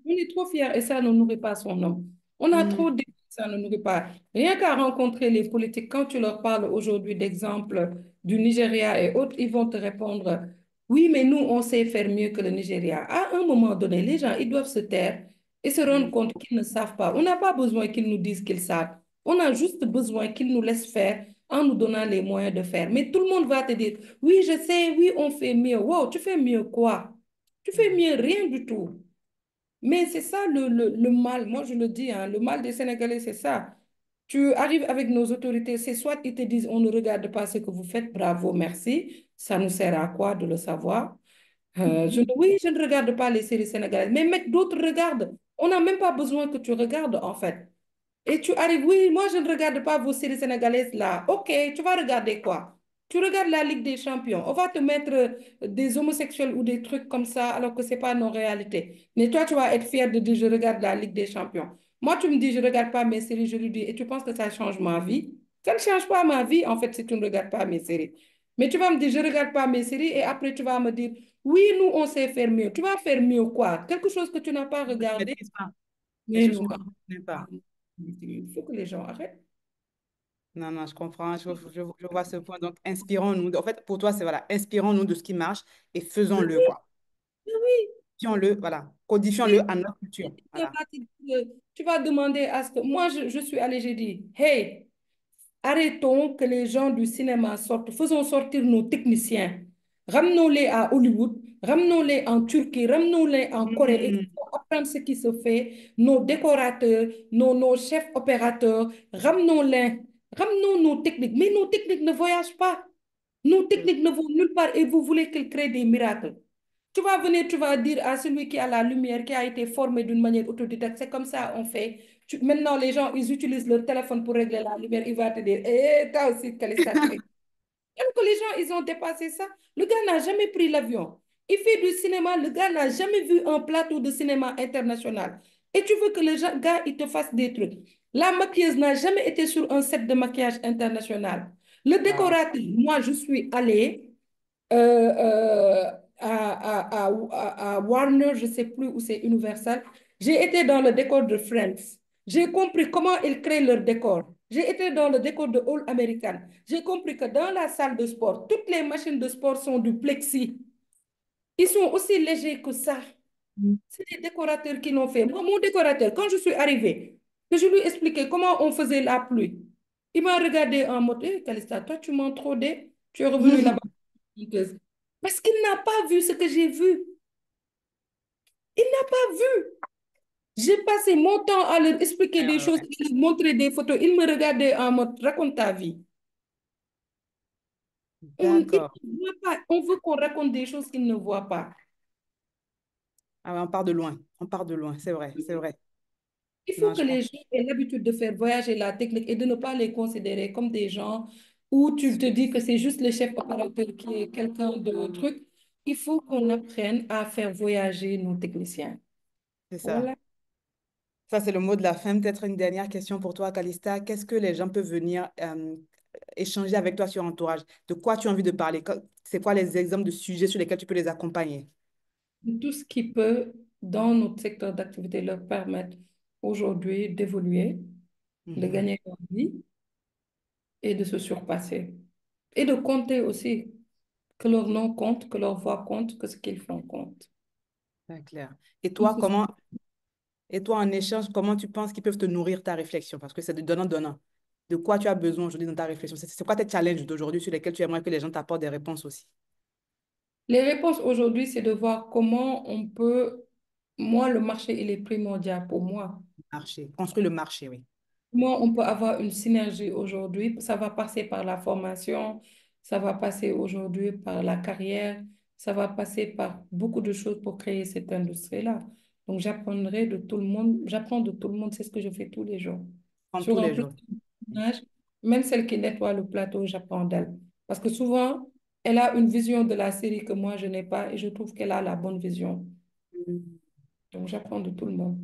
On est trop fiers et ça ne nourrit pas son homme. On a Hmm, trop d'idées, ça ne nourrit pas. Rien qu'à rencontrer les politiques, quand tu leur parles aujourd'hui d'exemple du Nigeria et autres, ils vont te répondre, oui, mais nous, on sait faire mieux que le Nigeria. À un moment donné, les gens, ils doivent se taire et se rendre hmm, compte qu'ils ne savent pas. On n'a pas besoin qu'ils nous disent qu'ils savent. On a juste besoin qu'ils nous laissent faire en nous donnant les moyens de faire. Mais tout le monde va te dire, oui, je sais, oui, on fait mieux. Wow, tu fais mieux quoi? Tu fais hmm. mieux rien du tout. Mais c'est ça le mal, moi je le dis, hein, le mal des Sénégalais, c'est ça. Tu arrives avec nos autorités, c'est soit ils te disent on ne regarde pas ce que vous faites, bravo, merci, ça nous sert à quoi de le savoir? Oui, je ne regarde pas les séries sénégalaises, mais mec, d'autres regardent. On n'a même pas besoin que tu regardes en fait. Et tu arrives, oui, moi je ne regarde pas vos séries sénégalaises là. Ok, tu vas regarder quoi? Tu regardes la Ligue des Champions. On va te mettre des homosexuels ou des trucs comme ça alors que ce n'est pas nos réalités. Mais toi, tu vas être fier de dire je regarde la Ligue des Champions. Moi, tu me dis je ne regarde pas mes séries, je lui dis et tu penses que ça change ma vie? Ça ne change pas ma vie en fait si tu ne regardes pas mes séries. Mais tu vas me dire je ne regarde pas mes séries et après tu vas me dire oui, nous on sait faire mieux. Tu vas faire mieux quoi? Quelque chose que tu n'as pas Je ne regardé. maîtrise pas. Des Mais choses non. que je ne connais pas. Il faut que les gens arrêtent. Non, non, je comprends. Je vois ce point. Donc, inspirons-nous. En fait, pour toi, c'est voilà, inspirons-nous de ce qui marche et faisons-le, quoi. Oui, Codifions-le, voilà. oui. Codifions-le à notre culture. Voilà. Tu vas demander à ce que... Moi, je suis allée, j'ai dit, hey, arrêtons que les gens du cinéma sortent. Faisons sortir nos techniciens. Ramenons-les à Hollywood, ramenons-les en Turquie, ramenons-les en Corée et Hmm. apprendre ce qui se fait. Nos décorateurs, nos chefs opérateurs, ramenons-les. Ramenons nos techniques. Mais nos techniques ne voyagent pas. Nos techniques ne vont nulle part et vous voulez qu'elles créent des miracles. Tu vas venir, tu vas dire à celui qui a la lumière, qui a été formé d'une manière autodidacte, c'est comme ça on fait. Maintenant, les gens, ils utilisent leur téléphone pour régler la lumière. Il va te dire, eh, toi aussi, Calista, tu es. Alors que les gens, ils ont dépassé ça. Le gars n'a jamais pris l'avion. Il fait du cinéma, le gars n'a jamais vu un plateau de cinéma international. Et tu veux que le gars, il te fasse des trucs. La maquilleuse n'a jamais été sur un set de maquillage international. Le Wow. décorateur, moi, je suis allée à Warner, je ne sais plus où c'est Universal. J'ai été dans le décor de Friends. J'ai compris comment ils créent leur décor. J'ai été dans le décor de All American. J'ai compris que dans la salle de sport, toutes les machines de sport sont du plexi. Ils sont aussi légers que ça. C'est les décorateurs qui l'ont fait. Moi, mon décorateur, quand je suis arrivée, que je lui expliquais comment on faisait la pluie, il m'a regardé en mode, Calista, toi, tu m'en trop tu es revenu là-bas. Parce qu'il n'a pas vu ce que j'ai vu. Il n'a pas vu. J'ai passé mon temps à leur expliquer Ouais, des ouais, choses, ouais. à leur montrer des photos. Ils me regardaient en mode raconte ta vie. Ils D'accord. ne voient pas. On veut qu'on raconte des choses qu'ils ne voient pas. Ah ouais, on part de loin. On part de loin, c'est vrai, c'est vrai. Il faut Non, que je les comprends. gens aient l'habitude de faire voyager la technique et de ne pas les considérer comme des gens où tu te dis que c'est juste le chef opérateur qui est quelqu'un de truc. Il faut qu'on apprenne à faire voyager nos techniciens. C'est ça. Voilà. Ça, c'est le mot de la fin. Peut-être une dernière question pour toi, Calista. Qu'est-ce que les gens peuvent venir échanger avec toi sur Entourage? De quoi tu as envie de parler? C'est quoi les exemples de sujets sur lesquels tu peux les accompagner? Tout ce qui peut, dans notre secteur d'activité, leur permettre aujourd'hui d'évoluer, de Mhm. gagner leur vie et de se surpasser. Et de compter aussi, que leur nom compte, que leur voix compte, que ce qu'ils font compte. C'est clair. Et Donc, toi, comment, et toi, en échange, comment tu penses qu'ils peuvent te nourrir ta réflexion? Parce que c'est de donnant-donnant. De quoi tu as besoin aujourd'hui dans ta réflexion? C'est quoi tes challenges d'aujourd'hui sur lesquels tu aimerais que les gens t'apportent des réponses aussi? les réponses aujourd'hui, c'est de voir comment on peut, moi, le marché, il est primordial pour moi. Marché. Construire le marché, oui. Comment on peut avoir une synergie aujourd'hui? Ça va passer par la formation, ça va passer aujourd'hui par la carrière, ça va passer par beaucoup de choses pour créer cette industrie-là. Donc, j'apprendrai de tout le monde, j'apprends de tout le monde, c'est ce que je fais tous les jours. Comme tous Sur un les plan jours. personnage, même celle qui nettoie le plateau, j'apprends d'elle. Parce que souvent, elle a une vision de la série que moi, je n'ai pas et je trouve qu'elle a la bonne vision. Mhm. Donc, j'apprends de tout le monde.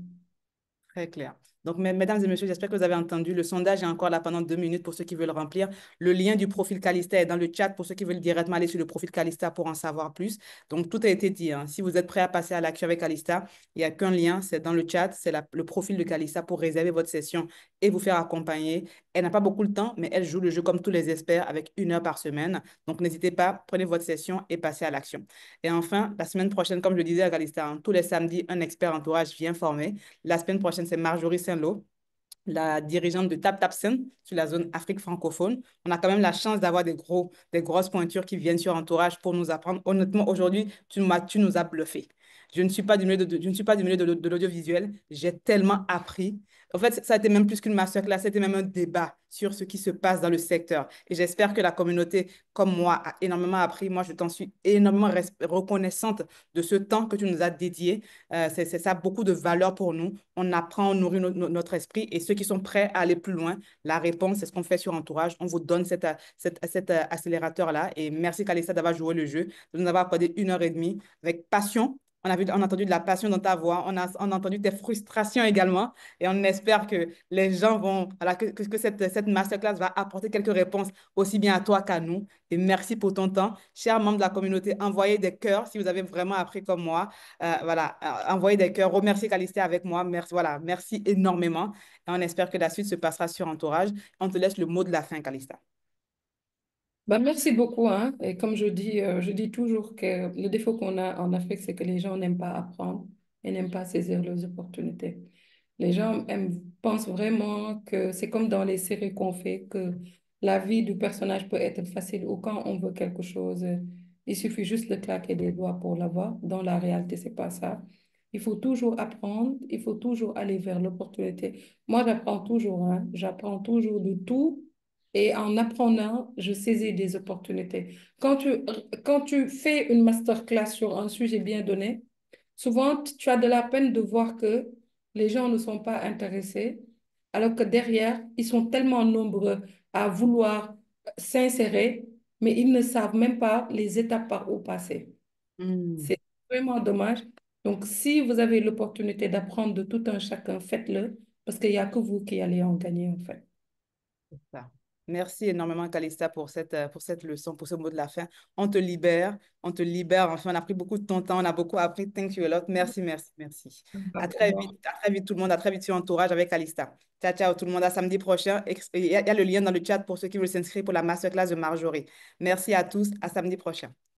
Très clair. Donc, mesdames et messieurs, j'espère que vous avez entendu. Le sondage est encore là pendant 2 minutes pour ceux qui veulent remplir. Le lien du profil Calista est dans le chat pour ceux qui veulent directement aller sur le profil Calista pour en savoir plus. Donc, tout a été dit, hein. Si vous êtes prêt à passer à l'action avec Calista, il n'y a qu'un lien, c'est dans le chat, c'est le profil de Calista pour réserver votre session et vous faire accompagner. Elle n'a pas beaucoup de temps, mais elle joue le jeu comme tous les experts avec 1 heure par semaine. Donc, n'hésitez pas, prenez votre session et passez à l'action. Et enfin, la semaine prochaine, comme je le disais à Calista, hein, tous les samedis, un expert entourage vient former. La semaine prochaine, c'est Marjorie Saint-Lô, la dirigeante de Tap Tap Sen sur la zone Afrique francophone. On a quand même la chance d'avoir des grosses pointures qui viennent sur Entourage pour nous apprendre. Honnêtement, aujourd'hui, tu nous as bluffé. Je ne suis pas du milieu je ne suis pas du milieu de l'audiovisuel. J'ai tellement appris. En fait, ça a été même plus qu'une masterclass, c'était même un débat sur ce qui se passe dans le secteur. Et j'espère que la communauté, comme moi, a énormément appris. Moi, je t'en suis énormément reconnaissante de ce temps que tu nous as dédié. C'est ça, beaucoup de valeur pour nous. On apprend, on nourrit notre esprit. Et ceux qui sont prêts à aller plus loin, la réponse, c'est ce qu'on fait sur Entourage. On vous donne cet accélérateur-là. Et merci, Kalissa, d'avoir joué le jeu, de nous avoir accordé 1 heure et demie avec passion. On a entendu de la passion dans ta voix. On a entendu tes frustrations également. Et on espère que les gens vont, voilà, que cette masterclass va apporter quelques réponses aussi bien à toi qu'à nous. Et merci pour ton temps. Chers membres de la communauté, envoyez des cœurs si vous avez vraiment appris comme moi. Voilà, envoyez des cœurs. Remerciez Calisté avec moi. Merci, voilà, merci énormément. Et on espère que la suite se passera sur Entourage. On te laisse le mot de la fin, Calista. Bah, merci beaucoup, hein. Et comme je dis toujours que le défaut qu'on a en Afrique, c'est que les gens n'aiment pas apprendre et n'aiment pas saisir les opportunités. Les gens pensent vraiment que c'est comme dans les séries qu'on fait, que la vie du personnage peut être facile ou quand on veut quelque chose, il suffit juste de claquer des doigts pour l'avoir. Dans la réalité, c'est pas ça. Il faut toujours apprendre, il faut toujours aller vers l'opportunité. Moi, j'apprends toujours, hein. J'apprends toujours de tout. Et en apprenant, je saisis des opportunités. Quand tu fais une masterclass sur un sujet bien donné, souvent tu as de la peine de voir que les gens ne sont pas intéressés, alors que derrière, ils sont tellement nombreux à vouloir s'insérer, mais ils ne savent même pas les étapes par où passer. Hmm, C'est vraiment dommage. Donc, si vous avez l'opportunité d'apprendre de tout un chacun, faites-le, parce qu'il n'y a que vous qui allez en gagner, en fait. c'est ça. Merci énormément, Calista, pour cette leçon, pour ce mot de la fin. On te libère, on te libère. Enfin, on a pris beaucoup de ton temps, on a beaucoup appris. Thank you a lot. Merci, merci, merci. À très vite tout le monde, à très vite sur Entourage avec Calista. Ciao, ciao tout le monde, à samedi prochain. Il y a le lien dans le chat pour ceux qui veulent s'inscrire pour la masterclass de Marjorie. Merci à tous, à samedi prochain.